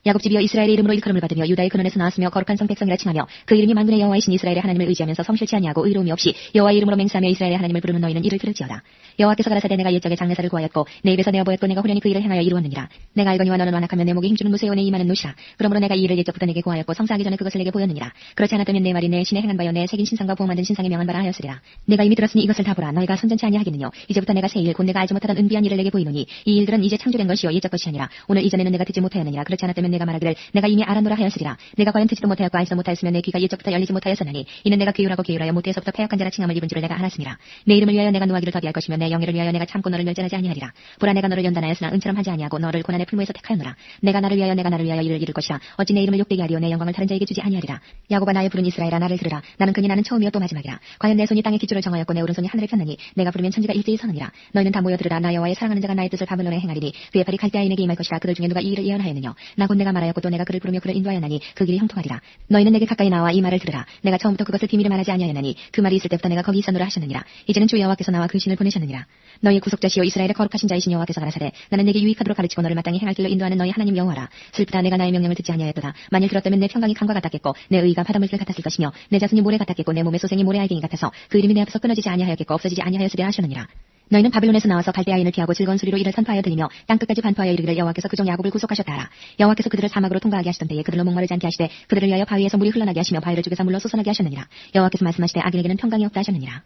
야곱 집이여 이스라엘의 이름으로 일컬음을 받으며 유다의 근원에서 나왔으며 거룩한 성 백성이라 칭하며 그 이름이 만군의 여호와이신 이스라엘의 하나님을 의지하면서 성실치 아니하고 의로움이 없이 여호와의 이름으로 맹세하며 이스라엘의 하나님을 부르는 너희는 이를 들을지어다. 여호와께서 가라사대 내가 옛적에 장래사를 구하였고 내 입에서 내어 보였고 내가 호련히 그 일을 행하여 이루었느니라. 내가 알거니와 너는 완악하며 내 목에 힘주는 무쇠원에 임하는 노시라. 그러므로 내가 이 일을 옛적부터 내게 구하였고 성사하기 전에 그것을 내게 보였느니라. 그렇지 않았다면 내 말이 내 신에 행한 바여 내 새긴 신상과 부어 만든 신상에 명한 바라 하였으리라. 내가 이미 들었으니 이것을 다 보라. 너희가 선전치 아니하겠느뇨. 이제부터 내가 새 일 곧 내가 알지 못하던 은비한 일을 내게 보이노니 이 일들은 이제 창조된 것이요 옛적 것이 아니라 오늘 이전에는 내가 듣지 못하였느니라. 그렇지 않았다면 내가 말하기를 내가 이미 알아노라 하였으리라. 내가 과연 듣지도 못하였고 알지도 못하였으면 내 귀가 옛적부터 열리지 못하였으나니 이는 내가 괴율하고 게으르하여 모태에서부터 패역한 자라 칭함을 입은 줄을 내가 알았음이라. 내 이름을 위하여 내가 노하기를 더디할 것이며 내 영예를 위하여 내가 참고 너를 멸절하지 아니하리라. 보라 내가 너를 연단하였으나 은처럼 하지 아니하고 너를 고난의 풀무에서 택하였노라. 내가 나를 위하여 일을 이룰 것이라. 어찌 내 이름을 욕되게 하리요 내 영광을 다른 자에게 주지 아니하리라. 야곱아 나의 부른 이스라엘아 나를 들으라. 나는 그니 나는 처음이요 또 마지막이라. 과연 내 손이 땅의 기초를 정하였고 내 오른손이 하늘을 폈느니 내가 부르면 천지가 일제히 서느니라. 너희는 다 모여 들으라. 나 여호와의 사랑하는 자가 나의 뜻을 바벨론에 행하리니 그의 팔이 갈대아인에게 임할 것이라. 그들 중에 누가 이 일을 예언하였느냐. 나 곧 내가 말하였고 또 내가 그를 부르며 그를 인도하였나니 그 길이 형통하리라. 너희는 내게 가까이 나와 이 말을 들으라. 내가 처음부터 그것을 비밀에 말하지 아니하였나니 그 말이 있을 때부터 내가 거기 있었노라 하셨느니라. 이제는 주 여호와께서 나와 그 신을 보내셨느니라. 너희 구속자시요 이스라엘의 거룩하신 자이신 여호와께서 가라사대 나는 내게 유익하도록 가르치고 너를 마땅히 행할 길로 인도하는 너희 하나님 여호와라. 슬프다 내가 나의 명령을 듣지 아니하였도다. 만일 들었다면 내 평강이 강과 같았겠고 내 의가 바닷물길 같았을 것이며 내 자손이 모래 같았겠고 내 몸의 소생이 모래 알갱이 같아서 그 이름이 내 앞에서 끊어지지 아니하였겠고 없어지지 아니하였으리라 하셨느니라. 너희는 바벨론에서 나와서 갈대아인을 피하고 즐거운 소리로 이를 선포하여 들리며 땅끝까지 반포하여 이르기를 여호와께서 그종 야곱을 구속하셨다 하라. 여호와께서 그들을 사막으로 통과하게 하시던 때에 그들로 목마르지 않게 하시되 그들을 위하여 바위에서 물이 흘러나게 하시며 바위를 죽여서 물로 솟아나게 하셨느니라. 여호와께서 말씀하시되 악인에게는 평강이 없다 하셨느니라.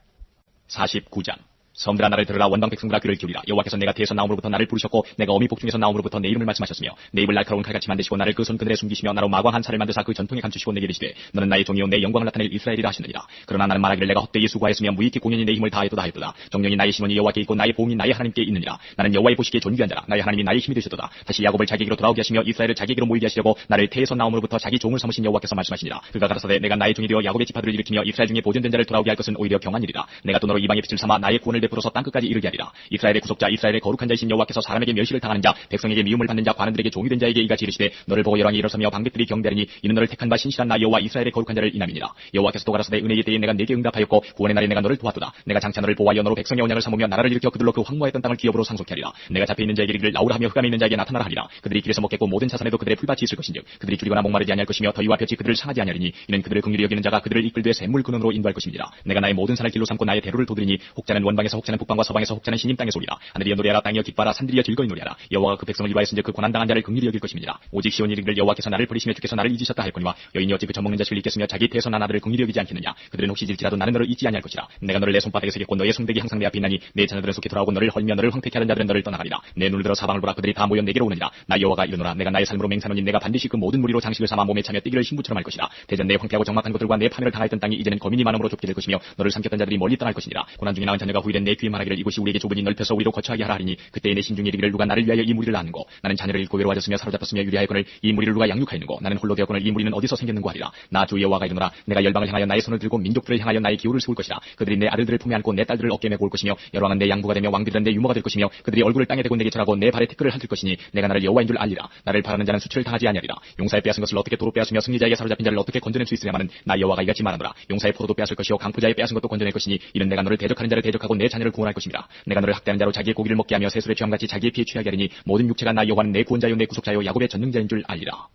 49장 성들아 나를 들으라. 원방 백성들아 귀를 기울이라. 여호와께서 내가 태에서 나옴으로부터 나를 부르셨고 내가 어미 복중에서 나옴으로부터 내 이름을 말씀하셨으며 내 입을 날카로운 칼같이 만드시고 나를 그 손 그늘에 숨기시며 나로 마광 한 살을 만드사 그 전통에 감추시고 내게 이르시되 너는 나의 종이요 내 영광을 나타낼 이스라엘이라 하시느니라. 그러나 나는 말하기를 내가 헛되이 수고하였으며 무익히 공연히 내 힘을 다하였도다 하였도다. 정령이 나의 신원이 여호와께 있고 나의 보응이 나의 하나님께 있느니라. 나는 여호와의 보시기에 존귀한 자라. 나의 하나님이 나의 힘이 되셨도다. 다시 야곱을 자기에게로 돌아오게 하시며 이스라엘을 자기에게로 모이게 하시려고 나를 태에서 나옴으로부터 자기 종을 삼으신 여호와께서 말씀하시니라. 그가 가라사대 내가 나의 종이 되어 야곱의 지파들을 일으키며 이스라엘 중에 보존된 자를 돌아오게 할 것은 오히려 경한이리라. 내가 또 너로 이방의 빛을 삼아 나의 구원을 베풀어서 땅끝까지 이르게 하리라. 이스라엘의 구속자 이스라엘의 거룩한 자이신 여호와께서 사람에게 멸시를 당하는 자 백성에게 미움을 받는 자 관원들에게 종이 된 자에게 이같이 이르시되 너를 보고 열왕이 일어서며 방백들이 경배하리니 이는 너를 택한 바 신실한 나 여호와 이스라엘의 거룩한 자를 인함이니라. 여호와께서 또 가라사대 은혜의 때에 내가 네게 응답하였고 구원의 날에 내가 너를 도왔도다. 내가 장차 너를 보호하여 너로 백성의 언약을 삼으며 나라를 일으켜 그들로 그 황무하였던 땅을 기업으로 상속케 하리라. 내가 잡혀 있는 자에게 이르기를 나오라 하며 흑암에 있는 자에게 나타나라 하리라. 그들이 길에서 먹겠고 모든 자산에도 그들의 풀밭이 있을 것인즉 그들이 줄이거나 목마르지 아니할 것이며 더위와 볕이 그들을 상하지 아니하리니 이는 그들을 긍휼히 여기는 자가 그들을 이끌되 샘물 근원으로 인도할 것입니다. 내가 나의 모든 산을 길로 삼고 나의 대로를 도드리니 혹자는 원방에서 혹자는 북방과 서방에서 혹자는 신임 땅에서 오리라. 하늘이여 노래하라. 땅이여 기뻐하라. 산들이여 즐거이 노래하라. 여호와가 그 백성을 위하였은즉 그 고난당한 자를 긍휼히 여길 것입니다. 오직 시온이 이르기를 여호와께서 나를 버리시며 주께서 나를 잊으셨다 할거니와 여인이 어찌 그 젖먹는 자식을 잊겠으며 자기 태에서 난 아들을 긍휼히 여기지 않겠느냐. 그들은 혹시 질지라도 나는 너를 잊지 아니할 것이라. 내가 너를 내 손바닥에 새겼고 너의 손대기 항상 내 앞에 있나니 내 자녀들은 속히 돌아오고 너를 헐며 너를 황폐케 하는 자들은 너를 떠나가리라. 내 눈을 들어 사방을 보라. 그들이 다 모여 내게로 오느니라. 나 여호와가 이르노라. 내가 나의 삶으로 맹세하노니 내가 반드시 그 모든 무리로 장식을 삼아 몸에 차며 뛰기를 신부처럼 할 것이라. 대전 내 황폐하고 적막한 것들과 내 파멸을 당하였던 땅이 이제는 거민이 많음으로 좁게 될 것이며 너를 삼켰던 자들이 멀리 떠날 것이니라. 고난 중에 낳은 자녀가 후일된 내 귀에 말하기를 이곳이 우리에게 좁으니 넓혀서 우리로 거처하게 하라 하리니 그때에 내 신중에 이르기를 누가 나를 위하여 이 무리를 낳았는고. 나는 자녀를 잃고 외로워졌으며 사로잡혔으며 유리하였거늘 이 무리를 누가 양육하였는고. 나는 홀로 되었거늘 이 무리는 어디서 생겼는고 하리라. 나 주 여호와가 이르노라. 내가 열방을 향하여 나의 손을 들고 민족들을 향하여 나의 기호를 세울 것이라. 그들이 내 아들들을 품에 안고 내 딸들을 어깨에 메고 올 것이며 여왕은 내 양부가 되며 왕들은 내 유모가 될 것이며 그들이 얼굴을 땅에 대고 내게 절하고 내 발에 티끌을 핥을 것이니 내가 나를 여호와인 줄 알리라. 나를 바라는 자는 수치를 당하지 아니하리라. 용사의 빼앗은 것을 어떻게 도로 빼앗으며 승리자에게 사로잡힌 자를 어떻게 건져낼 수 있으냐마는 나 여호와가 이같이 말하노라. 용사의 포도도 빼앗을 것이요 강포자의 빼앗은 것도 건져낼 것이니 이는 내가 너를 대적하는 자를 대적하고 내 자녀를 구원할 것입니다. 내가 너를 학대하는 자로 자기의 고기를 먹게 하며 세술의 취함같이 자기의 피에 취하게 하리니 모든 육체가 나 여호와는 내 구원자요 내 구속자요 야곱의 전능자인 줄 알리라.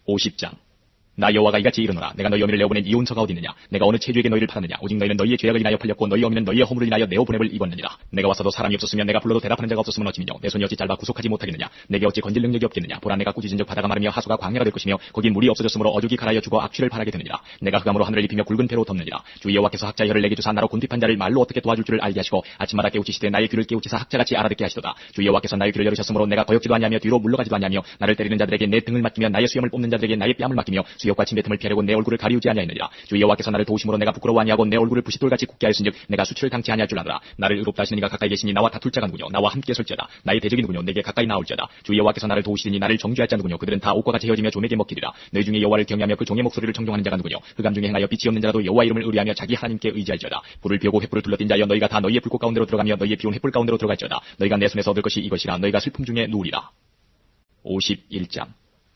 50장 나 여호와가 이같이 이르노라. 내가 너희 어미를 내어보낸 이온서가 어디 있느냐? 내가 어느 체주에게 너희를 팔았느냐? 오직 너희는 너희의 죄악을 인하여 팔렸고 너희 어미는 너희의 허물을 인하여 내어보냄을 입었느니라. 내가 왔어도 사람이 없었으면 내가 불러도 대답하는 자가 없었으면 어찌미뇨? 내 손이 어찌 짧아 구속하지 못하겠느냐? 내게 어찌 건질 능력이 없겠느냐? 보라, 내가 꾸짖은즉 바다가 마르며 하수가 광야가 될 것이며 거기 물이 없어졌으므로 어족이 갈아여 죽어 악취를 바라게 되느니라. 내가 흑암으로 하늘을 입히며 굵은 배로 덮느니라. 주 여호와께서 학자의 혀를 내게 주사 나로 곤핍한 자를 말로 어떻게 도와줄 줄을 알게 하시고 아침마다 깨우치시되 나의 귀를 깨우치사 학자같이 알아듣게 하시도다. 주 여호와께서 나의 귀를 열으셨으므로 내가 거역지도 아니하며 뒤로 물러가지도 아니하며 나를 때리는 자들에게 내 등을 맡기며 나의 수염을 뽑는 자들에게 나의 뺨을 맡기며 수욕과 침뱉음을 피하려고 내 얼굴을 가리우지 아니하였느니라. 주 여호와께서 나를 도우심으로 내가 부끄러워 아니하고 내 얼굴을 부싯돌같이 굳게 하였은즉 내가 수치를 당치 아니할 줄 아노라. 나를 의롭다 하시는 이가 가까이 계시니 나와 다툴 자가 누구뇨? 나와 함께 설지어다. 나의 대적이 누구뇨? 내게 가까이 나올지어다. 주 여호와께서 나를 도우시니 나를 정죄할 자 누구뇨? 그들은 다 옥과 같이 헤어지며 좀에게 먹히리라. 너희 중에 여호와를 경외하며 그 종의 목소리를 청종하는 자가 누구뇨? 흑암 중에 행하여 빛이 없는 자라도 여호와 이름을 의뢰하며 자기 하나님께 의지할지어다. 불을 피우고 횃불을 둘러뛴 자여 너희가 다 너희의 불꽃 가운데로 들어가며 너희의 피운 횃불 가운데로 들어갈지어다. 너희가 내 손에서 얻을 것이 이것이라. 너희가 슬픔 중에 누우리라. 51장.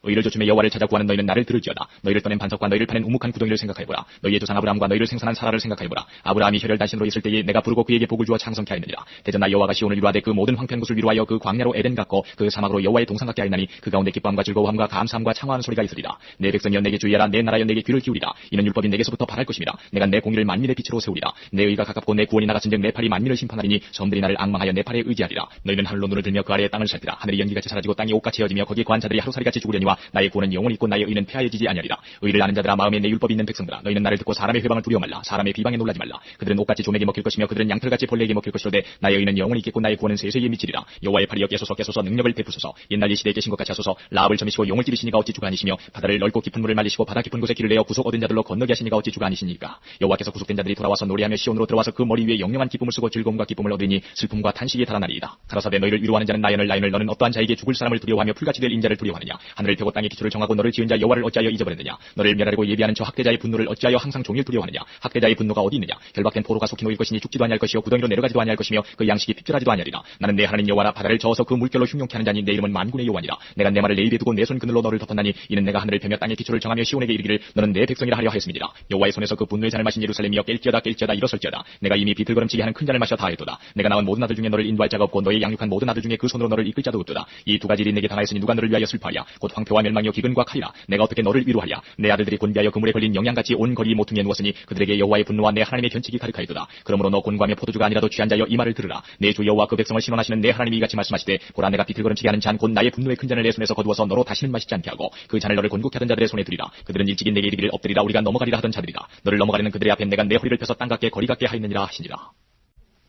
의를 조춤해 여호와를 찾아 구하는 너희는 나를 들을지어다. 너희를 떠낸 반석과 너희를 파낸 우묵한 구덩이를 생각해보라. 너희의 조상 아브라함과 너희를 생산한 사라를 생각해보라. 아브라함이 혈혈단신으로 있을 때에 내가 부르고 그에게 복을 주어 창성케 하였느니라. 대전나 여호와가 시온을 위로하되 그 모든 황폐한 곳을 위로하여 그 광야로 에덴 같고 그 사막으로 여호와의 동상 같게 하였나니 그 가운데 기뻐함과 즐거움과 감사함과 창화하는 소리가 있으리라. 내 백성이여 내게 주의하라. 내 나라여 내게 귀를 기울이라. 이는 율법이 내게서부터 바랄 것임이라. 내가 내 공의를 만민의 빛으로 세우리라. 내 의가 가깝고 내 구원이 나갔은즉 내 팔이 만민을 심판하리니 점들이 나를 앙망하여 내 팔에 의지하리라. 너희는 하늘로 눈을 들며 그 아래의 땅을 살피라. 하늘이 연기같이 사라지고 땅이 옥같이 헤어지며 거기에 거한 자들이 하루살이같이 죽으려니와 나의 구원은 영원히 있고 나의 의는 폐하여지지 아니하리라. 의를 아는 자들아, 마음에 내 율법이 있는 백성들아, 너희는 나를 듣고 사람의 회방을 두려워 말라. 사람의 비방에 놀라지 말라. 그들은 옥같이 좀에게 먹힐 것이며 그들은 양털같이 벌레에게 먹힐 것이로되 나의 의는 영원히 있겠고 나의 구원은 세세에 미치리라. 여호와의 팔이 깨소서 깨소서 능력을 베푸소서. 옛날 예시대에 계신 것 같이 하소서. 라합을 점이시고 용을 찌르시니가 어찌 주가 아니시며 바다를 넓고 깊은 물을 말리시고 바다 깊은 곳에 길을 내어 구속 얻은 자들로 건너게 하시니가 어찌 주가 아니시니까. 여호와께서 구속된 자들이 돌아와서 노래하며 시온으로 들어와서 그 머리 위에 영영한 기쁨을 쓰고 즐거움과 기쁨을 얻으니 슬픔과 탄식이 달아나리이다. 가라사대 너희를 위로하는 자는 나연을 너는 어떠한 자에게 죽을 사람을 두려워하며 풀같이 될 인자를 두려워하느냐. 하늘을 펴고 땅의 기초를 정하고 너를 지은 자 여호와를 어찌하여 잊어버렸느냐. 너를 멸하려고 예비하는 저 학대자의 분노를 어찌하여 항상 종일 두려워하느냐. 학대자의 분노가 어디 있느냐. 결박된 포로가 속히 놓일 것이니 죽지도 아니할 것이요 구덩이로 내려가지도 아니할 것이며 그 양식이 핍절하지도 아니하리라. 나는 내 하나님 여호와라. 바다를 저어서 그 물결로 흉용케 하는 자니 내 이름은 만군의 여호와니라. 내가 내 말을 내 입에 두고 내 손 그늘로 너를 덮었나니 이는 내가 하늘을 펴며 땅의 기초를 정하며 시온에게 이르기를 너는 내 백성이라 하려 하였음이니라. 여호와의 손에서 그 분노의 잔을 마신 예루살렘이여 깰지어다 일어설지어다. 내가 이미 비틀거름치게 하는 큰 잔을 마셔 다하였도다. 내가 낳은 모든 아들 중에 너를 인도할 자가 없고 너의 양육한 모든 아들 중에 그 손으로 너를 이끌 자도 없도다. 이 두 가지 일이 내게 당하였으니 누가 너를 위하여 슬퍼하랴. 곧 황폐와 멸망이요 기근과 칼이라. 내가 어떻게 너를 위로하랴. 내 아들들이 곤비하여 그물에 걸린 영양같이 온 거리 모퉁이에 누웠으니 그들에게 여호와의 분노와 내 하나님의 견책이 가득하였도다. 그러므로 너 곤고하며 포도주가 아니라도 취한 자여 이 말을 들으라. 내 주 여호와 그 백성을 신원하시는 내 하나님이 이같이 말씀하시되 보라, 내가 비틀거름치게 하는 잔 곧 나의 분노의 큰 잔을 내 손에서 거두어서 너로 다시는 마시지 않게 하고 그 잔을 너를 곤고케 하던 자들의 손에 두리라. 그들은 일찍이 내게 이르기를 엎드리라 우리가 넘어가리라 하던 자들이라. 너를 넘어가리는 그들의 앞에 내가 내 허리를 펴서 땅 같게 거리 같게 하였느니라 하시니라.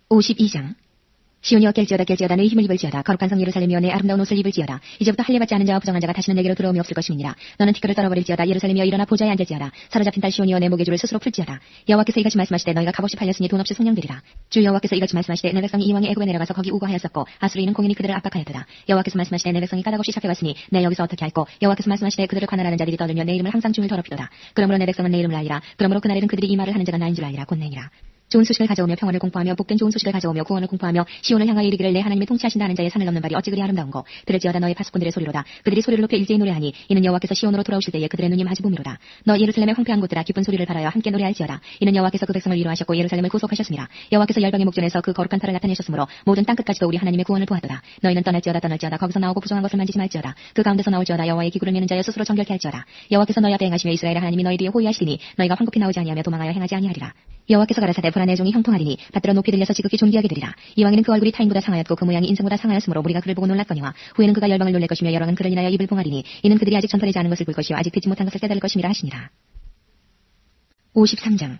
52장. 시온이여 깰지어다 너희 힘을 입을지어다. 거룩한 성 예루살렘이여 내 아름다운 옷을 입을지어다. 이제부터 할례받지 않은 자와 부정한 자가 다시는 내게로 들어옴이 없을 것임이니라. 너는 티끌을 떨어버릴지어다. 예루살렘이여 일어나 보좌에 앉을지어다. 사로잡힌 딸 시온이여 내 목의 줄을 스스로 풀지어다. 여호와께서 이같이 말씀하시되 너희가 값없이 팔렸으니 돈 없이 속량되리라. 주 여호와께서 이같이 말씀하시되 내 백성이 이왕에 애굽에 내려가서 거기 우거하였었고 아수르인은 공인이 그들을 압박하였도다. 여호와께서 말씀하시되 내 백성이 까닭없이 잡혀갔으니 내 여기서 어떻게 할꼬. 여호와께서 말씀하시되 그들을 관할하는 자들이 떠들며 내 이름을 항상 중을 더럽히도다. 그러므로 내 백성은 내 이름을 알리라. 그러므로 그날에는 그들이 이 말을 하는 자가 나인 줄 알리라. 곧 내니라. 좋은 소식을 가져오며 평안을 공포하며 복된 좋은 소식을 가져오며 구원을 공포하며 시온을 향하여 이르기를 내 하나님이 통치하신다 하는 자의 산을 넘는 발이 어찌 그리 아름다운고. 들을지어다 너의 파수꾼들의 소리로다. 그들이 소리를 높여 일제히 노래하니 이는 여호와께서 시온으로 돌아오실 때에 그들의 눈이 마주 봄이로다. 너 예루살렘의 황폐한 곳들아 기쁜 소리를 발하여 함께 노래할지어다. 이는 여호와께서 그 백성을 위로하셨고 예루살렘을 구속하셨습니다. 여호와께서 열방의 목전에서 그 거룩한 터를 나타내셨으므로 모든 땅 끝까지도 우리 하나님의 구원을 보았도다. 너희는 떠날지어다 거기서 나오고 부정한 것을 만지지 말지어다. 그 가운데서 나올지어다. 여호와의 기구를 미는 자여 스스로 정결케 할지어다. 여호와께서 너희 앞에 행하시며 이스라엘 하나님이 너희들이 호위하시리니 너희가 황급히 나오지 아니하며 도망하여 행하지 아니하리라. 여호와께서 가라사대 보라 내 종이 형통하리니 받들어 높이 들려서 지극히 존귀하게 되리라. 이왕에는 그 얼굴이 타인보다 상하였고 그 모양이 인생보다 상하였으므로 우리가 그를 보고 놀랐거니와 후에는 그가 열방을 놀랄 것이며 여러는 그를 인하여 입을 봉하리니 이는 그들이 아직 전파되지 않은 것을 볼 것이요 아직 듣지 못한 것을 깨달을 것임이라 하시니라. 53장.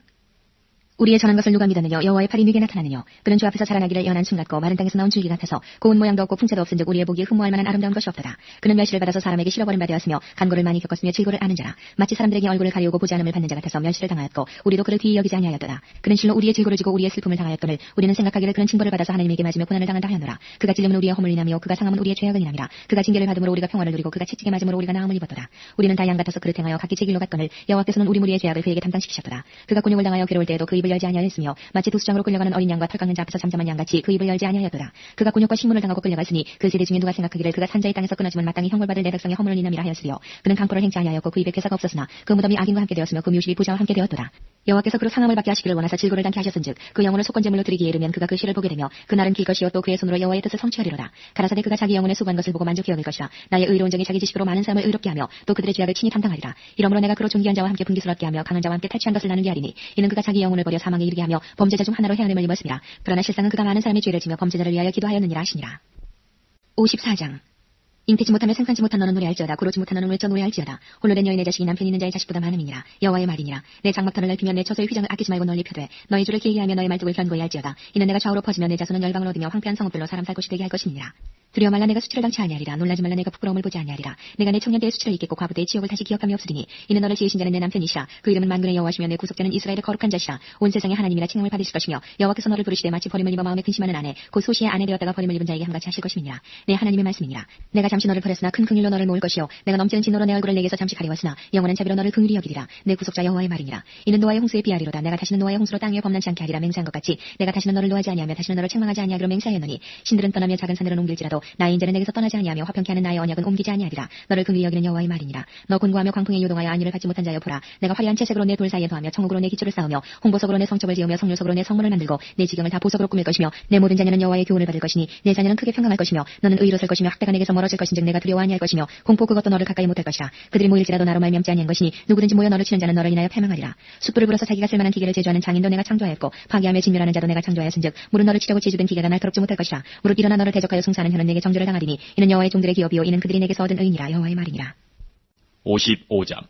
우리의 전한 것을 누가 믿었느냐. 여호와의 팔이 네게 나타나느냐. 그는 주 앞에서 자라나기를 연한 춤 같고 마른 땅에서 나온 줄기 같아서 고운 모양도 없고 풍채도 없은즉 우리의 보기에 흠모할 만한 아름다운 것이 없도다. 그는 멸시를 받아서 사람에게 실어버린 바 되었으며 간고를 많이 겪었으며 질고를 아는 자라. 마치 사람들에게 얼굴을 가리우고 보지 않음을 받는 자 같아서 멸시를 당하였고 우리도 그를 귀히 여기지 아니하였도다. 그는 실로 우리의 질고를 지고 우리의 슬픔을 당하였거늘 우리는 생각하기를 그는 징벌을 받아서 하나님에게 맞으며 고난을 당한다 하였노라. 그가 찔림은 우리의 허물을 인하며 그가 상함은 우리의 죄악을 인함이라. 그가 징계를 받음으로 우리가 평화를 누리고 그가 채찍에 맞음으로 우리가 나음을 입었도다. 우리는 다 양 같아서 그를 행하여 각기 제 길로 갔거늘 여호와께서는 우리 무리의 죄악을 그에게 담당시키셨도다. 그가 곤욕을 당하여 괴로울 때에도 그 입을 열지 아니하였으며 마치 도수장으로 끌려가는 어린 양과 털 깎는 자 앞에서 잠잠한 양같이 그 입을 열지 아니하였도다. 그가 곤욕과 식문을 당하고 끌려갔으니 그 세대 중에 누가 생각하기를 그가 산자의 땅에서 끊어지면 마땅히 형벌 받을 내 백성의 허물을 인함이라 하였으리요. 그는 강포를 행치 아니하였고 그 입에 괴사가 없었으나 그 무덤이 악인과 함께 되었으며 그 묘실이 부자와 함께 되었도다. 여호와께서 그로 상함을 받게 하시기를 원하사 질고를 당케 하셨은즉 그 영혼을 속건제물로 드리기에 이르면 그가 그 시를 보게 되며 그날은 길 것이요 또 그의 손으로 여호와의 뜻을 성취하리로다. 가라사대 그가 자기 영혼의 수고한 것을 보고 만족해 여길 것이라. 나의 의로운 정이 자기 지식으로 많은 사람을 의롭게 하며 또 그들의 죄악을 친히 담당하리라. 이러므로 내가 그로 존귀한 자와 함께 분기스럽게 하며 강한 자와 함께 탈취한 것을 나누게 하리니 이는 그가 자기 영혼을 버려 사망에 이르게 하며 범죄자 중 하나로 해안을 입었습니다. 그러나 실상은 그가 많은 사람의 죄를 지며 범죄자를 위하여 기도하였느니라 하시니라. 54장 잉태지 못하며 생산지 못한 너는 노래할지어다. 고로지 못한 너는 울져 노래할지어다. 홀로 된 여인의 자식이 남편 있는 자의 자식보다 많음이니라. 여호와의 말이니라. 내 장막터를 넓히며 내 처소의 휘장을 아끼지 말고 널리 펴되 너희 주를 길게 하며 너희 말뚝을 견고히 할지어다. 이는 내가 좌우로 퍼지며 내 자손은 열방을 얻으며 황폐한 성읍들로 사람 살 곳이 되게 할 것이니라. 두려워 말라. 내가 수치를 당치 아니하리라. 놀라지 말라. 내가 부끄러움을 보지 아니하리라. 내가 내 청년 때의 수치를 잊겠고 과부 때의 치욕을 다시 기억함이 없으리니 이는 너를 지으신 자는 내 남편이시라. 그 이름은 만군의 여호와시며 내 구속자는 이스라엘의 거룩한 자시라. 온 세상의 하나님이라 칭함을 받으실 것이며 여호와께서 너를 부르시되 마치 버림을 입어 마음에 근심하는 아내 곧 소시의 아내 되었다가 버림을 입은 자에게 함같이 하실 것임이니라. 내 하나님의 말씀이니라. 내가 잠시 너를 버렸으나 큰 긍휼로 너를 모을 것이요 내가 넘치는 진노로 내 얼굴을 내게서 잠시 가리웠으나 영원한 자비로 너를 긍휼히 여기리라. 내 구속자 여호와의 말이니라. 이는 노아의 홍수에 비하리로다. 내가 다시는 노아의 홍수로 땅 위에 범람치 않게 하리라. 맹세한 것 같이 내가 다시는 너를 노하지 아니하며 다시는 너를 책망하지 아니하기로 맹세하였노니 신들은 떠나며 작은 산들은 옮길지라도 나의 인자는 내게서 떠나지 아니하며 화평케 하는 나의 언약은 옮기지 아니하리라. 너를 긍휼히 여기는 여호와의 말이니라. 너 곤고하며 광풍에 요동하여 안위를 받지 못한 자여 보라. 내가 화려한 채색으로 내 돌 사이에 더하며 청옥으로 내 기초를 쌓으며 홍보석으로 내 성벽을 지으며 성료석으로 내 성문을 만들고 내 지경을 다 보석으로 꾸밀 것이며 내 모든 자녀는 여호와의 교훈을 받을 것이니 내 자녀는 크게 평강할 것이며 너는 의로 설 것이며 학대가 내게서 멀어질 것인즉 내가 두려워 아니할 것이며 공포 그것도 너를 가까이 못할 것이라. 그들이 모일지라도 나로 말미암지 아니한 것이니 누구든지 모여 너를 치는 자는 너를 인하여 패망하리라. 숯불을 불어서 자기가 쓸만한 기계를 제조하는 장인도 내가 창조하였고 파괴하며 진멸하는 자도 내가 창조하였은즉 무릇 너를 치려고 제조된 기계가 날카롭지 못할 것이라. 무릇 일어나 너를 대적하여 숭사하는 혀는 내게 정죄를 당하리니 이는 여호와의 종들의 기업이요 이는 그들이 내게서 얻은 의니라. 여호와의 말이니라. 55장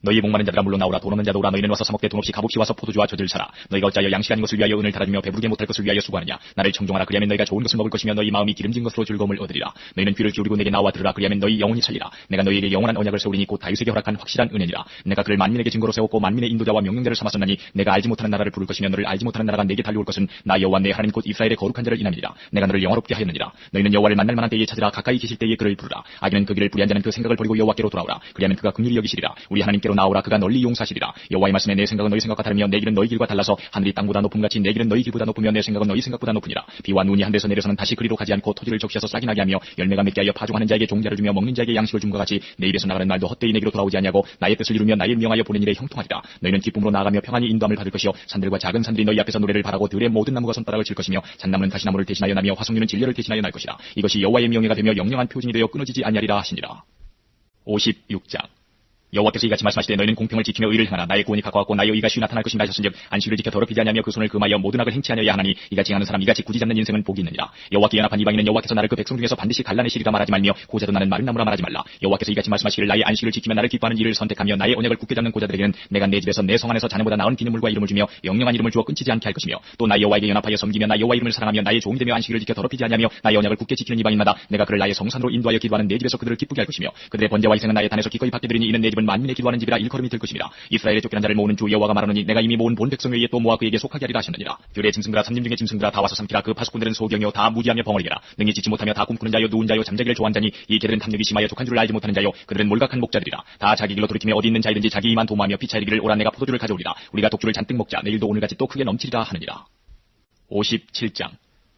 너희 목마른 자들아 물로 나오라. 돈 없는 자도 오라. 너희는 와서 사 먹되 돈 없이 값없이 와서 포도주와 젖을 사라. 너희가 어찌하여 양식 아닌 것을 위하여 은을 달아주며 배부르게 못할 것을 위하여 수고하느냐. 나를 청종하라. 그리하면 너희가 좋은 것을 먹을 것이며 너희 마음이 기름진 것으로 즐거움을 얻으리라. 너희는 귀를 기울이고 내게 나와 들으라. 그리하면 너희 영혼이 살리라. 내가 너희에게 영원한 언약을 세우리니 곧 다윗에게 허락한 확실한 은혜니라. 내가 그를 만민에게 증거로 세웠고 만민의 인도자와 명령자를 삼았었나니 내가 알지 못하는 나라를 부를 것이며 너를 알지 못하는 나라가 내게 달려올 것은 나 여호와 내 하나님 곧 이스라엘의 거룩한 자를 인함이니라. 내가 너를 영화롭게 하였느니라. 너희는 여호와를 만날 만한 때에 찾으라. 가까이 계실 때에 그를 부르라. 악인은 그 길을 불의한 자는 그 생각을 버리고 여호와께로 돌아오라. 그리하면 그가 긍휼히 여기시리라. 우리 하나님께로 나오라. 그가 널리 용사시리라. 여호와의 말씀에 내 생각은 너희 생각과 다르며 내 길은 너희 길과 달라서 하늘이 땅보다 높음같이 내 길은 너희 길보다 높으며 내 생각은 너희 생각보다 높으니라. 비와 눈이 한 데서 내려서는 다시 그리로 가지 않고 토지를 적시해서 싹이 나게 하며 열매가 맺게 하여 파종하는 자에게 종자를 주며 먹는 자에게 양식을 줌과 같이 내 입에서 나가는 말도 헛되이 내게로 돌아오지 아니하고 나의 뜻을 이루며 나의 명하여 보낸 일에 형통하리라. 너희는 기쁨으로 나아가며 평안히 인도함을 받을 것이요 산들과 작은 산들이 너희 앞에서 노래를 바라고 들의 모든 나무가 손바닥을 칠 것이며 잣나무는 가시나무를 대신하여 나며 화석류는 진리를 대신하여 날 것이라. 이것이 여호와의 명예가 되며 영영한 표징이 되어 끊어지지 아니하리라 하시니라. 56장 여호와께서 이같이 말씀하시되 너희는 공평을 지키며 의를 행하라. 나의 구원이 가까웠고 나의 의가 쉬이 나타날 것인가 하셨은즉 안식일을 지켜 더럽히지 아니하며 그 손을 금하여 모든 악을 행치 아니하여 하나니 이같이 행하는 사람 이같이 굳이 잡는 인생은 복이 있느니라. 여호와께 연합한 이방인은 여호와께서 나를 그 백성 중에서 반드시 갈라내시리라 말하지 말며 고자도 나는 마른 나무라 말하지 말라. 여호와께서 이같이 말씀하시기를 나의 안식일을 지키며 나를 기뻐하는 일을 선택하며 나의 언약을 굳게 잡는 고자들에게는 내가 내 집에서 내 성 안에서 자녀보다 나은 기념물과 이름을 주며 영영한 이름을 주어 끊치지 않게 할 것이며 또 나 여호와에게 연합하여 섬기며 나 여호와 이름을 사랑하며 나의 종이 되며 안식일을 지켜 더럽히지 아니하며 나의 언약을 굳게 지키는 이방인마다 내가 그를 나의 성산으로 인도하여 기도하는 내 집에서 그들을 기쁘게 할 것이며 그들의 번제와 희생은 나의 단에서 기꺼이 받게 되리니 이는 내 집은 만민의 기도하는 집이라 일컬음이 될 것입니다. 이스라엘의 쫓겨난 자를 모으는 주 여호와가 말하노니 내가 이미 모은 본 백성 외에 또 모아 그에게 속하게 하리라 하셨느니라. 들의 짐승들아 산림 중의 짐승들아 다 와서 삼키라. 그 파수꾼들은 소경이요 다 무지하며 벙어리라. 능히 짓지 못하며 다 꿈꾸는 자요 누운 자요 잠자기를 좋아한 자니 이 개들은 탐욕이 심하여 족한 줄을 알지 못하는 자요 그들은 몰각한 목자들이라. 다 자기 길로 돌이키며 어디 있는 자이든지 자기 이만 도모하며 피차이르기를 오라. 내가 포도주를 가져오리라. 우리가 독주를 잔뜩 먹자. 내일도 오늘같이 또 크게 넘치리라 하느니라. 57장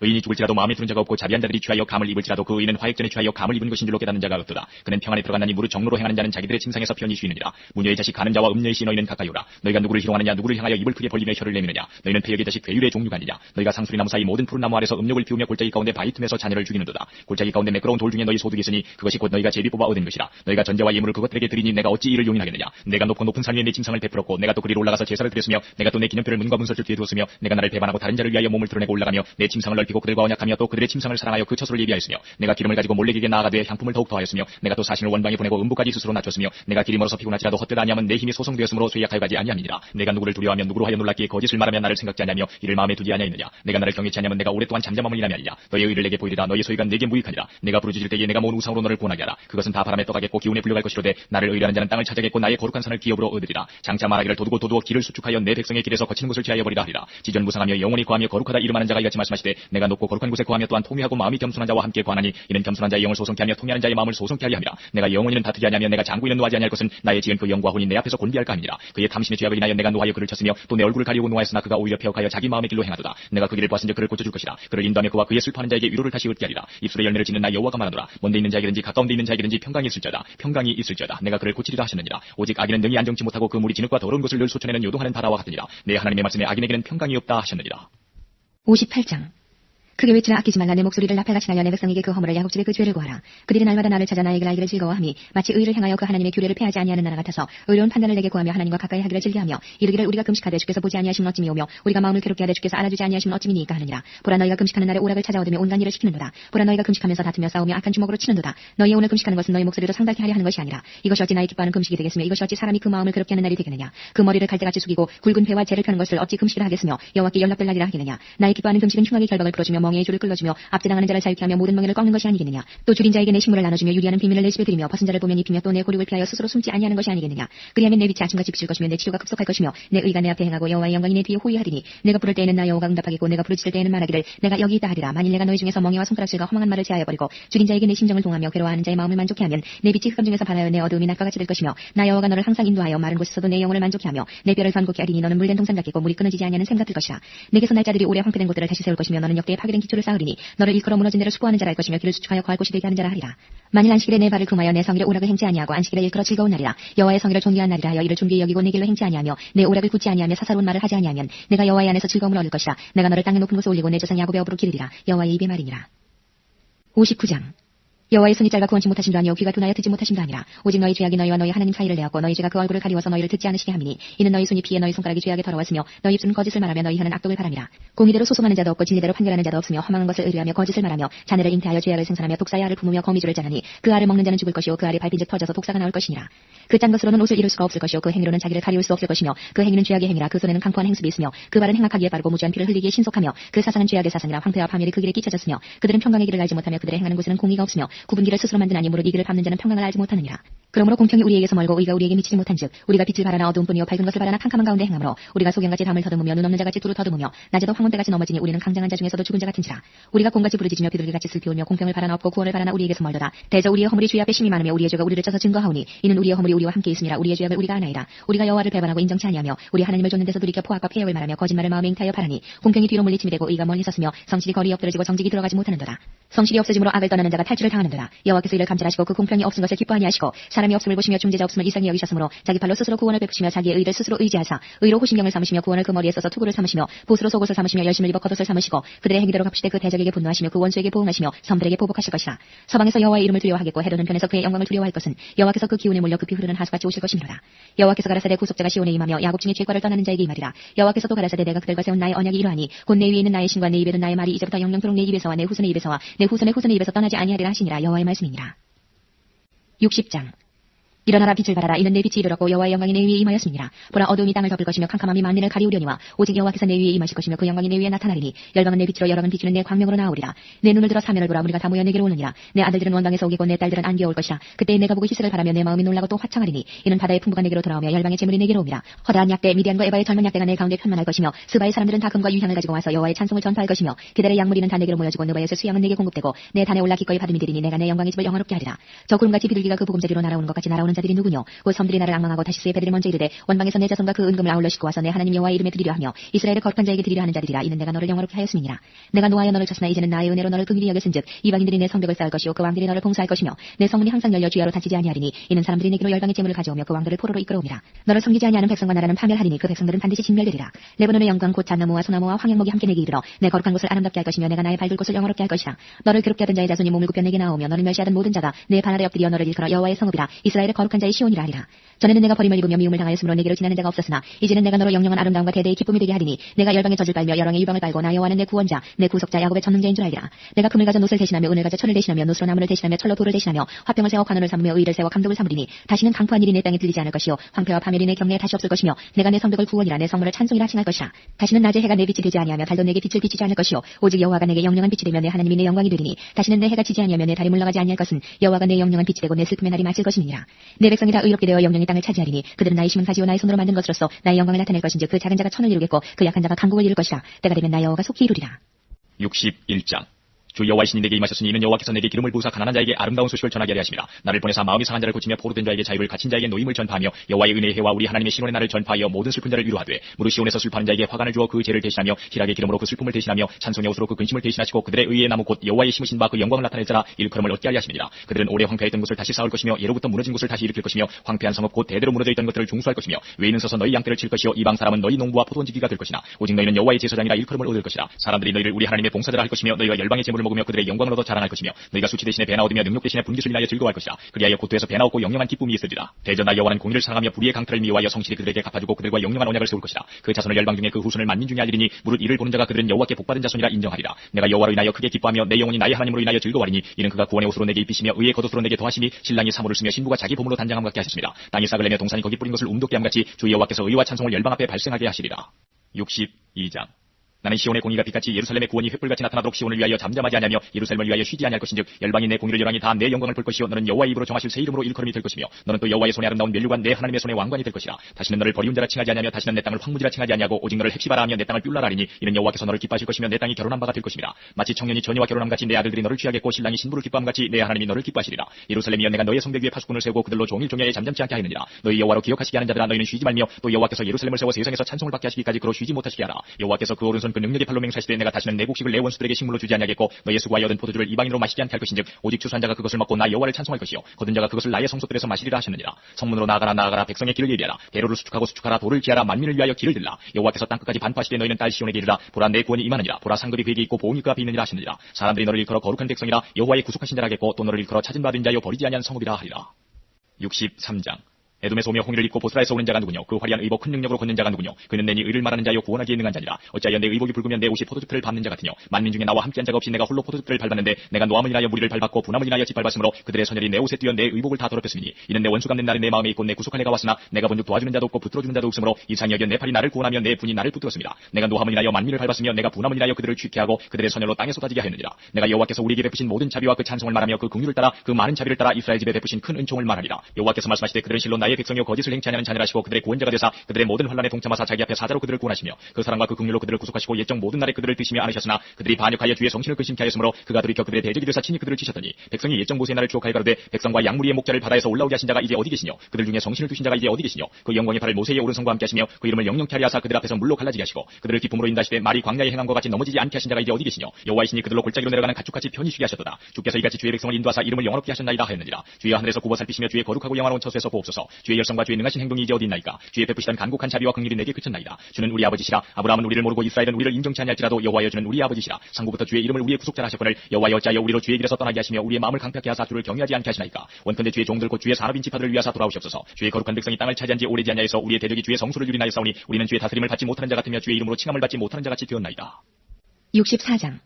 의인이 죽을지라도 마음에 드는 자가 없고 자비한 자들이 취하여 감을 입을지라도 그 의인은 화액전에 취하여 감을 입은 것인 줄로 깨닫는 자가 없도다. 그는 평안에 들어갔나니 무릇 정로로 행하는 자는 자기들의 침상에서 편히 쉬느니라. 무녀의 자식 가는 자와 음녀의 시 너희는 가까이 오라. 너희가 누구를 희롱하느냐 누구를 향하여 입을 크게 벌리며 혀를 내미느냐. 너희는 폐역의 자식 괴율의 종류가 아니냐. 너희가 상수리 나무 사이 모든 푸른 나무 아래서 음욕을 피우며 골짜기 가운데 바위 틈에서 자녀를 죽이는도다. 골짜기 가운데 매끄러운 돌 중에 너희 소득이 있으니 그것이 곧 너희가 제비 뽑아 얻은 것이라. 너희가 전제와 예물을 그것들에게 드리니 내가 어찌 이를 용인하겠느냐. 내가 높고 높은 산 위에 내 침상을 베풀었고 내가 또 그리로 올라가서 제사를 드렸으며 내가 또 내 기념표를 문과 문설줄 뒤에 두었으며 내가 나를 배반하고 다른 자를 위하여 몸을 드러내고 올라가며 내 침상을 넓히고 그들과 언약하며 또 그들의 침상을 사랑하여 그 처소를 예비하였으며 내가 기름을 가지고 몰렉에게 나아가되 향품을 더욱 더하였으며 내가 또 사신을 원방에 보내고 음부까지 스스로 낮췄으며 내가 길이 멀어서 피곤하지라도 헛되다 아니하면 내 힘이 소성되었으므로 쇠약하여 가지 아니함이니라. 내가 누구를 두려워하며 누구로 하여 놀랍기에 거짓을 말하며 나를 생각지 아니하며 이를 마음에 두지 아니하였느냐. 내가 나를 경외치 아니하면 내가 오랫동안 잠잠함을 인함이 아니냐. 너의 의를 내게 보이리라. 너의 소유가 내게 무익하니라. 내가 부르짖을 때에 내가 모은 우상으로 너를 구원하게 하라. 그것은 다 바람에 떠가겠고 기운에 불려갈 것이로되 나를 의뢰하는 자는 땅을 찾아겠고 나의 거룩한 산을 기업으로 얻으리라. 장차 말하기를 도두고 길을 수축하여 내 백성의 길에서 거치는 곳을 제하여 버리라 하리라. 지전무상하며 영원히 거하며 거룩하다 이름하는 자가 이같이 말씀하시되 내가 내가 높고 거룩한 곳에 거하며 또한 통회하고 마음이 겸손한 자와 함께 거하나니 이는 겸손한 자의 영을 소송케 하며 통회하는 자의 마음을 소송케 하려 함이라. 내가 영원히는 다투지 아니하며 내가 장구이는 노하지 아니할 것은 나의 지은 그 영과 혼이 내 앞에서 곤비할까 함이니라. 그의 탐심의 죄악을 인하여 내가 노하여 그를 쳤으며 또 내 얼굴을 가리우고 노하였으나 그가 오히려 폐역하여 자기 마음의 길로 행하도다. 내가 그 길을 보았은즉 그를 고쳐줄 것이라. 그를 인도하며 그와 그의 슬퍼하는 자에게 위로를 다시 얻게 하리라. 입술의 열매를 짓는 나 여호와가 말하노라. 먼데 있는 자에게든지 가까운데 있는 자에게든지 평강이 있을지어다. 평강이 있을지어다. 내가 그를 고치리라 하셨느니라. 오직 악인은 능히 안정치 못하고 그 물이 진흙과 더러운 것을 늘 소천에는 요동하는 바다와 같으니라. 내 하나님의 말씀에 악인에게는 평강이 없다 하셨느니라. 58장. 크게 외치라. 아끼지 말라. 내 목소리를 나팔같이 날려 내 백성에게 그 허물을 야곱집에 그 죄를 구하라. 그들이 날마다 나를 찾아 나에게 알기를 즐거워함이 마치 의를 향하여 그 하나님의 규례를 폐하지 아니하는 나라 같아서 의로운 판단을 내게 구하며 하나님과 가까이 하기를 즐겨하며 이르기를 우리가 금식하되 주께서 보지 아니하시면 어찌미 오며 우리가 마음을 괴롭게 하되 주께서 알아주지 아니하시면 어찌미니까 하느니라. 보라 너희가 금식하는 날에 오락을 찾아 얻으며 온갖 일을 시키는도다. 보라 너희가 금식하면서 다투며 싸우며 악한 주먹으로 치는도다. 너희 오늘 금식하는 것은 너희 목소리로 상달케 하려 하는 것이 아니라 이것이 어찌 나의 기뻐하는 금식이 되겠으며 이것이 어찌 사람이 그 마음을 괴롭게 하는 날이 되겠느냐. 그 머리를 갈대같이 숙이고 굵은 회와 재를 펴는 것을 어찌 금식이라 하겠으며 여호와께 연락될 날이라 하겠느냐. 나의 기뻐하는 금식은 흉악의 결박을 풀어주며 멍에의 줄을 끌어주며 압제당하는 자를 자유케 하며 모든 멍에를 꺾는 것이 아니겠느냐. 또 줄인 자에게 내 식물을 나눠주며 유리하는 비밀을 내 집에 드리며 벗은 자를 보면 입히며 또 내 고륙을 피하여 스스로 숨지 아니하는 것이 아니겠느냐. 그리하면 내 빛이 아침같이 비칠 것이며 내 치료가 급속할 것이며 내 의가 내 앞에 행하고 여호와의 영광이 내 뒤에 호위하리니 내가 부를 때에는 나 여호와가 응답하겠고 내가 부르짖을 때에는 말하기를 내가 여기 있다 하리라. 만일 내가 너희 중에서 멍에와 손가락질과 허망한 말을 제하여 버리고 줄인 자에게 내 심정을 동하며 괴로워하는 자의 마음을 만족케 하면 내 빛이 흑암 중에서 발하여 내 어두움이 낮과 같이 될 것이며 나 여호와가 너를 항상 인도하여 마른 곳에서도 내 영혼을 만족케 하며 내 뼈를 견고케 하리니 너는 물된 동산 같겠고 물이 끊어지지 아니하는 샘 같을 것이라. 내게서 날 자들이 오래 황폐된 곳들을 다시 세울 것이며 너는 역대에 파괴된 기초를 쌓으리니 너를 일컬어 무너진 데를 수고하는 자라 할 것이며 길을 수축하여 거할 곳이 되게 하는 자라 하리라. 만일 안식일에 내 발을 금하여 내 성일에 오락을 행치 아니하고 안식일에 일컬어 즐거운 날이라. 여호와의 성일을 존귀한 날이라 하여 이를 존귀히 여기고 내 길로 행치 아니하며 내 오락을 굳지 아니하며 사사로운 말을 하지 아니하면 내가 여호와의 안에서 즐거움을 얻을 것이라. 내가 너를 땅의 높은 곳에 올리고 내 조상 야곱의 업으로 기르리라. 여호와의 입의 말이니라. 59장. 여호와의 손이 짧아 구원치 못하심도 아니요 귀가 둔하여 듣지 못하심도 아니라 오직 너희 죄악이 너희와 너희 하나님 사이를 내었고 너희 죄가 그 얼굴을 가리워서 너희를 듣지 않으시게 함이니 이는 너희 손이 피해 너희 손가락이 죄악에 더러웠으며 너희 입술은 거짓을 말하며 너희 혀는 악독을 바람이라. 공의대로 소송하는 자도 없고 진리대로 판결하는 자도 없으며 험한 것을 의뢰하며 거짓을 말하며 자네를 잉태하여 죄악을 생산하며 독사의 알을 품으며 거미줄을 짜느니 그 알을 먹는 자는 죽을 것이요 그 알이 밟힌즉 터져서 독사가 나올 것이니라. 그 짠 것으로는 옷을 이룰 수가 없을 것이요 그 행위로는 자기를 가리울 수 없을 것이며 그 행위는 죄악의 행위라. 그 손에는 강포한 행습이 있으며 그 발은 행악하기에 빠르고 무지한 피를 흘리기에 신속하며 그 사상은 죄악의 사상이라. 황폐와 파멸이 그 길에 끼쳐졌으며 그들은 평강의 길을 알지 못하며 그들의 행하는 곳에는 공의가 없으며 굽은 길을 스스로 만든 아니 무릇 이 길을 밟는 자는 평강을 알지 못하느니라. 그러므로 공평이 우리에게서 멀고 의가 우리에게 미치지 못한즉 우리가 빛을 바라나 어두움뿐이요 밝은 것을 바라나 캄캄한 가운데 행함으로 우리가 소경같이 담을 더듬으며 눈 없는 자같이 뚜루 더듬으며 낮에도 황혼때같이 넘어지니 우리는 강장한 자 중에서도 죽은 자 같은지라. 우리가 곰같이 부르짖으며 비둘기같이 슬피 울며 공평을 바라나 없고 구원을 바라나 우리에게서 멀도다. 대저 우리의 허물이 주의 앞에 심히 많으며 우리의 죄가 우리를 쪄서 증거하오니 이는 우리의 허물이 우리와 함께 있음이라. 우리의 죄악을 우리가 아나이다. 우리가 여호와를 배반하고 인정치 아니하며 우리 하나님을 좇는 데서 돌이켜 포악과 폐역을 말하며 거짓말을 마음에 잉타하여 바라니 공평이 뒤로 물리침이 되고 의가 멀리 섰으며 성실이 거리 엎드러지고 정직이 들어가지 못하는도다. 성실이 없어짐으로 악을 떠나는 자가 탈출을 당하는도다. 여호와께서 이를 감찰하시고 그 공평이 없은 것을 기뻐하니 하시고 사람이 없음을 보시며 중재자 없음을 이상히 여기셨으므로 자기 팔로 스스로 구원을 베푸시며 자기의 의를 스스로 의지하사 의로 호신경을 삼으시며 구원을 그 머리에 써서 투구를 삼으시며 보스로 속옷을 삼으시며 열심을 입어 겉옷을 삼으시고 그들의 행위대로 갚으시되 그 대적에게 분노하시며 그 원수에게 보응하시며 섬들에게 보복하실 것이라. 서방에서 여호와의 이름을 두려워하겠고 해도는 편에서 그의 영광을 두려워할 것은 여호와께서 그 기운에 몰려 급히 흐르는 하수같이 오실 것이니라. 여호와께서 가라사대 구속자가 시온에 임하며 야곱 중에 죄과를 떠나는 자에게 임하리라. 여호와께서 또 가라사대 내가 그들과 세운 나의 언약이 이러하니 곧 내 위에 있는 나의 신과 내 입에 든 나의 말이 이제부터 영영토록 내 입에서와 내 후손의 입에서와 내 후손의 후손의 입에서 떠나지 아니하리라 하시니라. 여호와의 말씀이니라. 60장. 일어나라 빛을 발하라. 이는 내 빛이 이르렀고 여호와의 영광이 내 위에 임하였습니다. 보라 어두움이 땅을 덮을 것이며 캄캄함이 만민을 가리우려니와 오직 여호와께서 내 위에 임하실 것이며 그 영광이 내 위에 나타나리니 열방은 내 빛으로 여러분 비추는 내 광명으로 나오리라. 내 눈을 들어 사면을 보라. 우리가 다 모여 내게로 오느니라. 내 아들들은 원방에서 오겠고 내 딸들은 안개에 올 것이라. 그때 내가 보고 희색을 바라며 내 마음이 놀라고 또 화창하리니 이는 바다의 풍부가 내게로 돌아오며 열방의 재물이 내게로 오미라. 허다한 약대 미디안과 에바의 젊은 약대가 내 가운데 편만할 것이며 스바의 사람들은 다 금과 유향을 가지고 와서 여호와의 찬송을 전파할 것이며 그들의 약물이는 다 내게로 모여지고 느바에서 수양은 내게 공급되고 내 단에 올라 기꺼이 받음이 되리니 내가 내 영광의 집을 영화롭게 하리라. 저 구름같이 비둘기가 그 보금자리로 날아오는 것 같이 날아오는 자들이 누구뇨. 곧 섬들이 나를 앙망하고 다시스의 배들이 먼저 이르되 원방에서 내 자손과 그 은금을 아울러 싣고 와서 내 하나님 여호와의 이름에 드리려 하며 이스라엘의 거룩한 자에게 드리려 하는 자들이라. 이는 내가 너를 영화롭게 하였음이니라. 내가 노하여 너를 쳤으나 이제는 나의 은혜로 너를 긍휼히 여겼은즉 이방인들이 내 성벽을 쌓을 것이요 그 왕들이 너를 봉사할 것이며 내 성문이 항상 열려 주야로 닫히지 아니하리니 이는 사람들이 내게로 열방의 재물을 가져오며 그 왕들을 포로로 이끌어오니라. 너를 섬기지 아니하는 백성과 나라는 파멸하리니 그 백성들은 반드시 진멸되리라. 레바논의 영광 곧 잣나무와 소나무와 황양목이 함께 내게 이르러 내 거룩한 곳을 아름답게 할 것이며 내가 나의 발둘 곳을 영화롭게 할 것이라. 너를 괴롭게 하던 자의 자손이 몸을 굽혀 내게 나오며 너를 멸시하던 모든 자가 내 발 아래 엎드려 너를 일컬어 여호와의 성읍이라. 이스라엘의 거룩한 자의 시온이라 하리라. 전에는 내가 버림을 입으며 미움을 당하였으므로 내게로 지나는 자가 없었으나 이제는 내가 너로 영영한 아름다움과 대대의 기쁨이 되게 하리니 내가 열방의 젖을 빨며 여왕의 유방을 빨고 나 여호와는 내 구원자 내 구속자 야곱의 전능자인 줄 알리라. 내가 금을 가져 놋을 대신하며 은을 가져 철을 대신하며 노스로 나무를 대신하며 철로 돌을 대신하며 화병을 세워 관원을 삼으며 의를 세워 감독을 삼으리니 다시는 강포한 일이 내 땅에 들리지 않을 것이요 황폐와 파멸이 내 경내에 다시 없을 것이며 내가 내 성벽을 구원이라 내 성문을 찬송이라 칭할 것이라. 다시는 낮에 해가 내 빛이 되지 아니하며 달도 내게 빛을 비치지 않을 것이요 오직 여호와가 내게 영영한 빛이 되며 내 하나님이 내 영광이 되리니 다시는 내 해가 지지 아니하며 내 달이 물러가지 아니할 것은 여호와가 내 영영한 빛이 되고 내 슬픔의 날이 마칠 것임이니라. 내 백성이 다 의롭게 되어 영영이 땅을 차지하리니 그들은 나의 심은 가지요 나의 손으로 만든 것으로서 나의 영광을 나타낼 것인즉 그 작은 자가 천을 이루겠고 그 약한 자가 강국을 이룰 것이라. 때가 되면 나 여호와가 속히 이루리라. 61장 주 여호와이시니 내게 임하셨으니 이는 여호와께서 내게 기름을 부으사 가난한 자에게 아름다운 소식을 전하게 하려 하심이라. 나를 보내사 마음이 상한 자를 고치며 포로된 자에게 자유를 갇힌 자에게 노임을 전파하며 여호와의 은혜의 해와 우리 하나님의 신원의 날을 전파하여 모든 슬픈 자를 위로하되 무릇 시온에서 슬퍼하는 자에게 화관을 주어 그 죄를 대신하며 희락의 기름으로 그 슬픔을 대신하며 찬송의 옷으로 그 근심을 대신하시고 그들의 의의 나무 곧 여호와의 심으신 바 그 영광을 나타낼 자라 일컬음을 얻게 하려 하심이니라. 그들은 오래 황폐했던 곳을 다시 쌓을 것이며 예로부터 무너진 곳을 다시 일으킬 것이며 황폐한 성읍 곧 대대로 무너져 있던 것들을 중수할 것이며 외인은 서서 너희 양떼를 칠 것이요 이방 사람은 너희 농부와 포도원지기가 될 것이나 오직 너희는 여호와의 제사장이라 일컬음을 얻을 것이라. 사람들이 너희를 우리 하나님의 봉사자라 할 것이며 너희가 열방의 재물을 먹으며 그들의 영광을 얻어 자랑할 것이며 너희가 수치 대신에 배나 얻으며 능력 대신에 분깃을 인하여 즐거워할 것이라. 그리하여 고토에서 배나 얻고 영영한 기쁨이 있으리라. 대전나 여호와는 공의를 사랑하며 불의의 강탈을 미워하여 성실히 그들에게 갚아주고 그들과 영영한 언약을 세울 것이라. 그 자손을 열방 중에 그 후손을 만민 중에 알리리니 무릇 이를 보는 자가 그들은 여호와께 복받은 자손이라 인정하리라. 내가 여호와로 인하여 크게 기뻐하며 내 영혼이 나의 하나님으로 인하여 즐거워하리니 이는 그가 구원의 옷으로 내게 입히시며 의의 겉옷으로 내게 더하시니 신랑이 사모를 쓰며 신부가 자기 보물로 단장함 같게 하셨습니다. 땅이 싹을 내며 동산이 거기 뿌린 것을 움돋게 함같이 주 여호와께서 의와 찬송을 열방 앞에 발생하게 하시리라. 62장 나는 시온의 공의가 빛같이 예루살렘의 구원이 횃불같이 나타나도록 시온을 위하여 잠잠하지 아니하며 예루살렘을 위하여 쉬지 아니할 것인즉 열방이 내 공의를 열하니 다 내 영광을 볼 것이요 너는 여호와의 입으로 정하실 새 이름으로 일컬음이 될 것이며 너는 또 여호와의 손에 아름다운 면류관 내 하나님의 손에 왕관이 될 것이라. 다시는 너를 버리운 자라 칭하지 아니하며 다시는 내 땅을 황무지라 칭하지 아니하고 오직 너를 헵시바라 하며 내 땅을 뷸라라 하리니 이는 여호와께서 너를 기뻐하실 것이며 내 땅이 결혼한 바가 될 것이니라. 마치 청년이 처녀와 결혼함같이 내 아들들이 너를 취하겠고 신랑이 신부를 기뻐함같이 내 하나님이 너를 기뻐하시리라. 예루살렘이여 내가 너의 성벽 위에 파수꾼을 세우고 그들로 종일 종야에 잠잠치 않게 하느니라. 너희 여호와로 기억하시게 하는 자들아 너희는 쉬지 말며 또 여호와께서 예루살렘을 세워 세상에서 찬송을 받게 하시기까지 그로 쉬지 못하시게 하라. 여호와께서 그 오른손 그 능력의 팔로 맹세하시되 내가 다시는 내 곡식을 내 원수들에게 식물로 주지 아니하겠고 너의 수고하여 얻은 포도주를 이방인으로 마시지 않게 할 것인즉 오직 추수한 자가 그것을 먹고 나 여호와를 찬송할 것이요 거둔 자가 그것을 나의 성소들에서 마시리라 하셨느니라. 성문으로 나아가라 백성의 길을 예비하라. 대로를 수축하고 수축하라. 돌을 기하라. 만민을 위하여 길을 들라. 여호와께서 땅끝까지 반포하시되 너희는 딸 시온에게 이르라. 보라 내 구원이 임하느니라. 보라 상급이 그에게 있고 보응이 그 앞에 있느니라 하시느니라. 사람들이 너를 일컬어 거룩한 백성이라 여호와의 구속하신 자라 하겠고 또 너를 일컬어 찾은 바 된 자여 버리지 아니한 성읍이라 하리라. 63장 에돔의 소며 홍의를 입고 보스라에서 오는 자가 누구뇨? 그 화려한 의복 큰 능력으로 걷는 자가 누구뇨? 그는 내니 의를 말하는 자요 구원하기에 능한 자니라. 어찌하여 내 의복이 붉으면 내 옷이 포도즙들을 밟는 자 같으뇨? 만민 중에 나와 함께한 자가 없이 내가 홀로 포도즙들을 밟았는데 내가 노함을 인하여 무리를 밟았고 분함을 인하여 짓밟았으므로 그들의 선열이 내 옷에 띄어 내 의복을 다 더럽혔으니 이는 내 원수 갚는 날이 내 마음에 있고 내 구속할 해가 왔으나 내가 본즉 도와주는 자도 없고 붙들어주는 자도 없으므로 이상히 여겨 내 팔이 나를 구원하며 내 분이 나를 붙들었습니다. 내가 노함을 인하여 만민을 밟았으며 내가 분함을 인하여 그들을 취케 하고 그들의 선열로 땅에 쏟아지게 하였느니라. 내가 여호와께서 우리에게 베푸신 모든 자비와 그 찬송을 말하며 그 긍휼을 따라 그 많은 자비를 따라 이스라엘 집에 베푸신 큰 은총을 말하리라. 여호와께서 말씀하시되 그들은 실로 나의 백성이요 거짓을 행치 아니하는 자녀라 하시고 그들의 구원자가 되사 그들의 모든 환난에 동참하사 자기 앞에 사자로 그들을 구원하시며 그 사랑과 그 긍휼로 그들을 구속하시고 옛적 모든 날에 그들을 드시며 안으셨으나 그들이 반역하여 주의 성신을 근심케 하였으므로 그가 돌이켜 그들의 대적이 되사 친히 그들을 치셨더니 백성이 옛적 모세의 날을 추억하여 가로되 백성과 양무리의 목자를 바다에서 올라오게 하신 자가 이제 어디 계시뇨? 그들 중에 성신을 두신 자가 이제 어디 계시뇨? 그 영광의 팔을 모세의 오른손과 함께 하시며 그 이름을 영영케 하려 하사 그들 앞에서 물로 갈라지게 하시고 그들을 기쁨으로 인도하시되 말이 광야에 행한 것 같이 넘어지지 않게 하신 자가 이제 어디 계시뇨? 여호와이시니 그들로 골짜기로 내려가는 가축같이 편히 쉬게 하셨도다. 주께서 이같이 주의 백성을 인도하사 이름을 영원롭게 하셨나이다 하였느니라. 주의 하늘에서 굽어 살피시며 주의 거룩하고 영화로운 처소에서 보옵소서. 주의 열성과 주의 능하신 행동이 이제 어디 있나이까? 주의 베푸시던 간곡한 자비와 긍휼이 내게 그쳤나이다. 주는 우리 아버지시라. 아브라함은 우리를 모르고 이스라엘은 우리를 인정치 아니할지라도 여호와여 주는 우리 아버지시라. 상부부터 주의 이름을 우리의 구속자라 하셨거늘 여호와여 어찌하여 우리로 주의 길에서 떠나게 하시며 우리의 마음을 강팍케 하사 주를 경외하지 않게 하시나이까? 원컨대 주의 종들 곧 주의 산업인 지파들을 위하사 돌아오시옵소서. 주의 거룩한 백성이 땅을 차지한 지 오래지 아니하여서 우리의 대적이 주의 성소를 유린하여 싸우니 우리는 주의 다스림을 받지 못하는 자 같으며 주의 이름으로 칭함을 받지 못하는 자 같이 되었나이다. 64장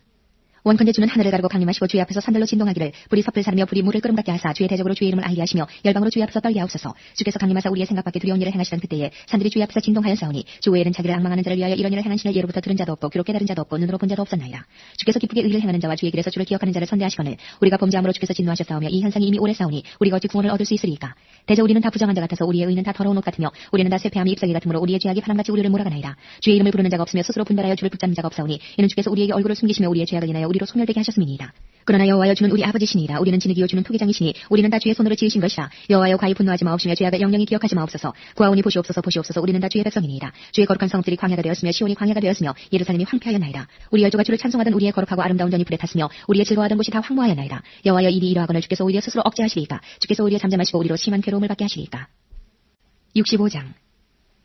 원컨대 주는 하늘을 가르고 강림하시고 주의 앞에서 산들로 진동하기를 불이 섭을 사르며 불이 물을 끓음 같게 하사 주의 대적으로 주의 이름을 알게 하시며 열방으로 주의 앞에서 떨게 하옵소서. 주께서 강림하사 우리의 생각 밖에 두려운 일을 행하시던 그때에 산들이 주의 앞에서 진동하였사오니 주 외에는 자기를 앙망하는 자를 위하여 이런 일을 행한 신을 예로부터 들은 자도 없고 귀로 깨달은 자도 없고 눈으로 본 자도 없었나이다. 주께서 기쁘게 의를 행하는 자와 주의 길에서 주를 기억하는 자를 선대하시거늘 우리가 범죄함으로 주께서 진노하셨사오며 이 현상이 이미 오래 싸우니 우리가 어찌 구원을 얻을 수 있으리이까? 대저 우리는 다 부정한 자 같아서 우리의 의는 다 더러운 옷 같으며 우리는 다 쇠폐함이 잎사귀 같으므로 우리의 죄악이 바람같이 우리를 몰아가나이다. 주의 이름을 부르는 자가 없으며 스스로 분별하여 주를 붙잡는 자가 없사오니 이는 주께서 우리에게 얼굴을 숨기시며 우리의 죄악을 인하여 우리로 소멸되게 하셨음이니이다. 그러나 여호와여 주는 우리 아버지시니이다. 우리는 진흙이요 주는 토기장이시니 우리는 다 주의 손으로 지으신 것이라. 여호와여 과히 분노하지 마옵시며 죄악을 영영히 기억하지 마옵소서. 구하오니 보시옵소서 보시옵소서. 우리는 다 주의 백성이니이다. 주의 거룩한 성읍들이 광야가 되었으며 시온이 광야가 되었으며 예루살렘이 황폐하였나이다. 우리 열조가 주를 찬송하던 우리의 거룩하고 아름다운 전이 불에 탔으며 우리의 즐거워하던 곳이 다 황무하였나이다. 여호와여 일이 이러하거늘 주께서 오히려 스스로 억제하시리이까? 주께서 오히려 잠잠하시고 우리로 심한 괴로움을 받게 하시리이까? 65장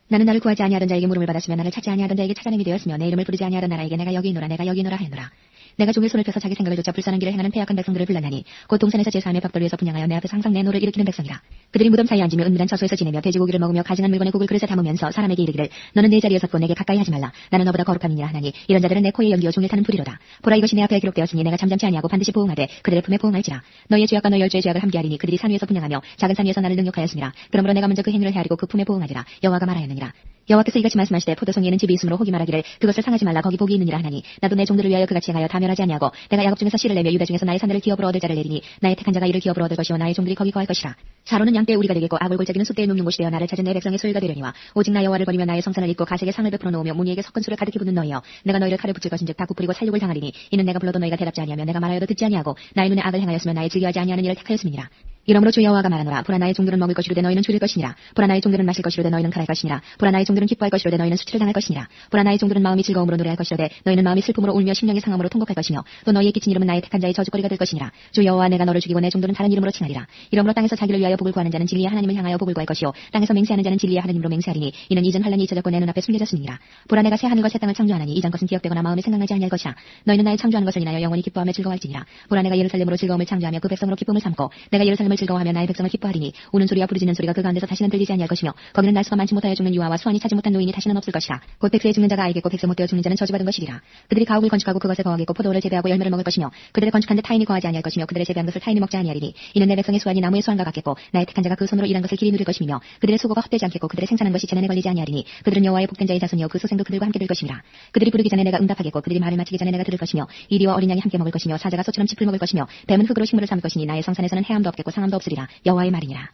나는 나를 구하지 아니하던 자에게 물음을 받았으며 나를 찾지 아니하던 자에게 찾아냄이 되었으며 내 이름을 부르지 아니하던 나라에게 내가 여기 있노라 내가 여기 있노라 하였노라. 내가 종의 손을 펴서 자기 생각을 좇아 불쌍한 길을 행하는 폐악한 백성들을 불렀나니 곧 동산에서 제사함의 벽돌 위에서 분향하여 내 앞에서 항상 내 노를 일으키는 백성이라. 그들이 무덤 사이에 앉으며 은밀한 처소에서 지내며 돼지고기를 먹으며 가증한 물건에 국을 그릇에 담으면서 사람에게 이르기를 너는 내 자리에 섰고 내게 가까이 하지 말라. 나는 너보다 거룩함이니라 하나니 이런 자들은 내 코에 연기어 종일 타는 불이로다. 보라 이것이 내 앞에 기록되었으니 내가 잠잠치 아니하고 반드시 보응하되 그들의 품에 보응할지라. 너희의 죄악과 너희 열조의 죄악을 함께하리니 그들이 산 위에서 분향하며 작은 산 위에서 나를 능욕하였습니다. 그러므로 내가 먼저 그 행위를 헤아리고 그 품에 보응하리라. 여호와가 말하였느니라. 여호와께서 이같이 말씀하시되 포도송이에는 즙이 있으므로 혹이 말하기를 그것을 상하지 말라 거기 복이 있느니라 하나니 나도 내 종들을 위하여 그같이 행하여 다 멸하지 아니하고 내가 야곱 중에서 씨를 내며 유다 중에서 나의 산들을 기업으로 얻을 자를 내리니 나의 택한 자가 이를 기업으로 얻을 것이요 나의 종들이 거기 거할 것이라. 사로는 양떼의 우리가 되겠고 악을 골짜기는 숫대의 농용곳이 되어 나를 찾은 내 백성의 소유가 되려니와 오직 나 여호와를 버리며 나의 성산을 잊고 가색의 상을 베풀어 놓으며 무니에게 섞은 술을 가득히 붓는 너희여 내가 너희를 칼에 붙일 것인즉 다 부풀리고 살육을 당하리니 이는 내가 불러도 너희가 대답지 아니하며 내가 말하여도 듣지 아니하고 나의 눈에 악을 행하였으며 나의 즐겨하지 아니하는 일을 택하였음이니라. 이러므로 주 여호와가 말하노라. 보라 나의 종들은 먹을 것이로되 너희는 줄일 것이니라. 보라 나의 종들은 마실 것이로되 너희는 칼할 것이니라. 보라 나의 종들은 기뻐할 것이로되 너희는 수치를 당할 것이니라. 보라 나의 종들은 마음이 즐거움으로 노래할 것이로되 너희는 마음이 슬픔으로 울며 심령의 상함으로 통곡할 것이며 또 너희의 끼친 이름은 나의 택한 자의 저주거리가 될 것이니라. 주 여호와 내가 너를 죽이고 내 종들은 다른 이름으로 칭하리라. 이러므로 땅에서 자기를 위하여 복을 구하는 자는 진리의 하나님을 향하여 복을 구할 것이요 땅에서 맹세하는 자는 진리의 하나님으로 맹세하리니 이는 이전 환란이 잊혀졌고 내 눈앞에 숨겨졌음이니라. 보라 내가 새 하늘과 새 땅을 창조하나니 이전 것은 기억되거나 마음에 생각나지 아니할 것이라. 너희는 나의 창조하는 것을 인하여 영원히 기뻐하며 즐거워할지니라. 보라 내가 예루살렘으로 즐거움을 창조하며 그 백성으로 기쁨을 삼고 내가 예루살렘을 즐거워하며 나의 백성을 기뻐하리니 우는 소리와 부르짖는 소리가 그 가운데서 다시는 들리지 아니할 것이며 거기는 날수가 많지 못하여 죽는 유아와 수완이 차지 못한 노인이 다시는 없을 것이라. 곧 백세에 죽는 자가 알겠고 백세 못되어 죽는 자는 저주받은 것이리라. 그들이 가옥을 건축하고 그것에 거하겠고 포도를 재배하고 열매를 먹을 것이며 그들의 건축한데 타인이 거하지 아니할 것이며 그들의 재배한 것을 타인이 먹지 아니하리니 이는 내 백성의 수완이 나무의 수완과 같겠고 나의 택한 자가 그 손으로 일한 것을 길이 누릴 것이며 그들의 수고가 헛되지 않겠고 그들의 생산한 것이 재난에 걸리지 아니하리니 그들은 여호와의 복된 자의 자손이요 그 소생도 그들과 함께 될 것이니라. 그들이 부르기 전에 내가 응답하겠고 그들이 말을 마치기 전에 내가 들을 것이며 이리와 어린 양이 함께 먹을 것이며 사자가 소처럼 짚을 먹을 것이며 뱀은 흙으로 식물을 삼을 것이니 나의 성산에서는 해함도 없겠고 상함도 없으리라. 여호와의 말이니라.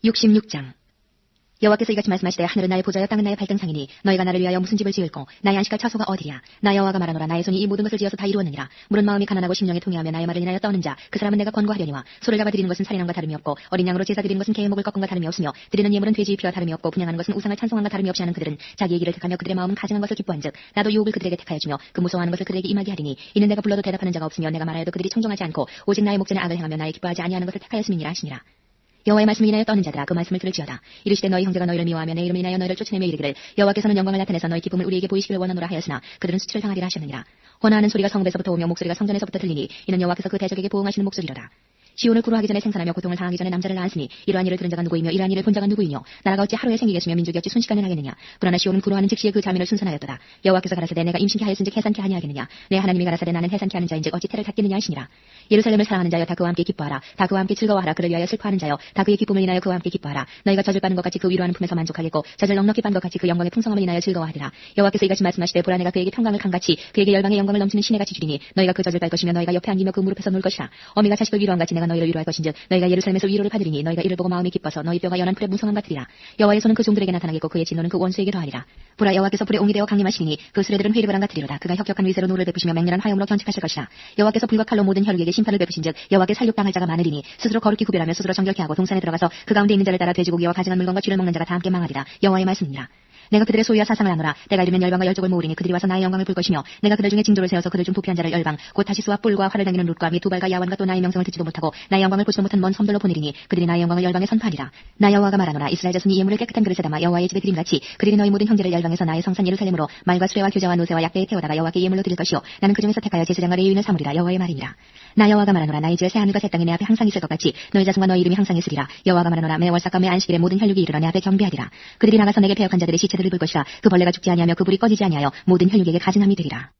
66장. 여호와께서 이같이 말씀하시되 하늘은 나의 보좌여 땅은 나의 발등상이니 너희가 나를 위하여 무슨 집을 지을꼬 나의 안식할 처소가 어디랴. 나 여호와가 말하노라. 나의 손이 이 모든 것을 지어서 다 이루었느니라. 물은 마음이 가난하고 심령이 통회하며 나의 말을 인하여 떠는 자 그 사람은 내가 권고하려니와 소를 잡아 드리는 것은 살인함과 다름이 없고 어린 양으로 제사 드리는 것은 개의 목을 꺾음과 다름이 없으며 드리는 예물은 돼지의 피와 다름이 없고 분양하는 것은 우상을 찬송함과 다름이 없이 하는 그들은 자기의 길을 택하며 그들의 마음은 가증한 것을 기뻐한즉 나도 유혹을 그들에게 택하여 주며 그 무서워하는 것을 그들에게 임하게 하리니 이는 내가 불러도 대답하는 자가 없으며 내가 말하여도 그들이 청종하지 않고 오직 나의 목전에 악을 행하며 나의 기뻐하지 아니하는 것을 택하였음이니라 하시니라. 여호와의 말씀을 인하여 떠는 자들아 그 말씀을 들을지어다. 이르시되 너희 형제가 너희를 미워하며 내 이름을 인하여 너희를 쫓아내며 이르기를 여호와께서는 영광을 나타내서 너희 기쁨을 우리에게 보이시기를 원하노라 하였으나 그들은 수치를 당하리라 하셨느니라. 호나하는 소리가 성읍에서부터 오며 목소리가 성전에서부터 들리니 이는 여호와께서 그 대적에게 보응하시는 목소리로다. 시온을 구루하기 전에 생산하며 고통을 당하기 전에 남자를 낳았으니 이러한 일을 들은 자가 누구이며 이러한 일을 본 자가 누구이며 나라가 어찌 하루에 생기겠으며 민족이 어찌 순식간에 하겠느냐. 그러나 시온은 구루하는 즉시에 그 자민을 순산하였도다. 여호와께서 가라사대 내가 임신케 하였은즉 해산케 아니하겠느냐. 내 하나님이 가라사대 나는 해산케 하는 자인즉 어찌 태를 닫겠느냐 하시니라. 예루살렘을 사랑하는 자여 다 그와 함께 기뻐하라. 다 그와 함께 즐거워하라. 그를 위하여 슬퍼하는 자여 다 그의 기쁨을 인하여 그와 함께 기뻐하라. 너희가 젖을 빠는 것 같이 그 위로하는 품에서 만족하겠고 젖을 넉넉히 빤 것 같이 그 영광의 풍성함을 인하여 즐거워하리라. 여호와께서 이같이 말씀하시되 보라 내가 그에게 평강을 강같이 그에게 열방의 영광을 넘치는 시내같이 주리니 너희가 그 젖을 빨 것이며 너희가 옆에 앉으며 그 무릎에서 놀 것이라. 어미가 자식을 위로한 같이 내가 너희를 위로할 것인즉 너희가 예루살렘에서 위로를 받으리니 너희가 이를 보고 마음이 기뻐서 너희 뼈가 연한 풀의 무성함 같으리라. 여호와의 손은 그 종들에게 나타나겠고 그의 진노는 그 원수에게 더하리라. 보라 여호와께서 불에 옹이 되어 강림하시리니 그 수레들은 회리바람 같으리로다. 그가 혁혁한 위세로 노를 베푸시며 맹렬한 화염으로 견책하실 것이라. 여호와께서 불과 칼로 모든 혈육에게 심판을 베푸신즉 여호와께 살육당할 자가 많으리니 스스로 거룩히 구별하며 스스로 정결케 하고 동산에 들어가서 그 가운데 있는 자를 따라 돼지고기와 가증한 물건과 쥐를 먹는 자가 다 함께 망하리라. 여호와의 말씀이니라. 내가 그들의 소유와 사상을 아노라. 때가 이르면 열방과 열족을 모으리니 그들이 와서 나의 영광을 볼 것이며 내가 그들 중에 징조를 세워서 그들 중 도피한 자를 열방 곧 다시스와 뿔과 활을 당기는 룻과 및 두발과 야완과 또 나의 명성을 듣지도 못하고 나의 영광을 보지도 못한 먼 섬들로 보내리니 그들이 나의 영광을 열방에 선포하리라. 나 여호와가 말하노라. 이스라엘 자손이 예물을 깨끗한 그릇에 담아 여호와의 집에 드림같이 그들이 너희 모든 형제를 열방에서 나의 성산 예루살렘으로 말과 수레와 교자와 노새와 약대에 태워다가 여호와께 예물로 드릴 것이요 나는 그 중에서 택하여 제사장과 레위인을 삼으리라. 여호와의 말이니라. 나 여호와가 말하노라. 나의 지을 새 하늘과 새 땅이 내 앞에 항상 있을 것 같이 너희 자손과 너희 이름이 항상 있으리라. 여호와가 말하노라. 매 월삭과 매 안식일에 모든 혈육이 이르러 내 앞에 경배하리라. 그들이 나가서 내게 배역한 자들의 시체들을 볼 것이라. 그 벌레가 죽지 아니하며 그 불이 꺼지지 아니하여 모든 혈육에게 가증함이 되리라.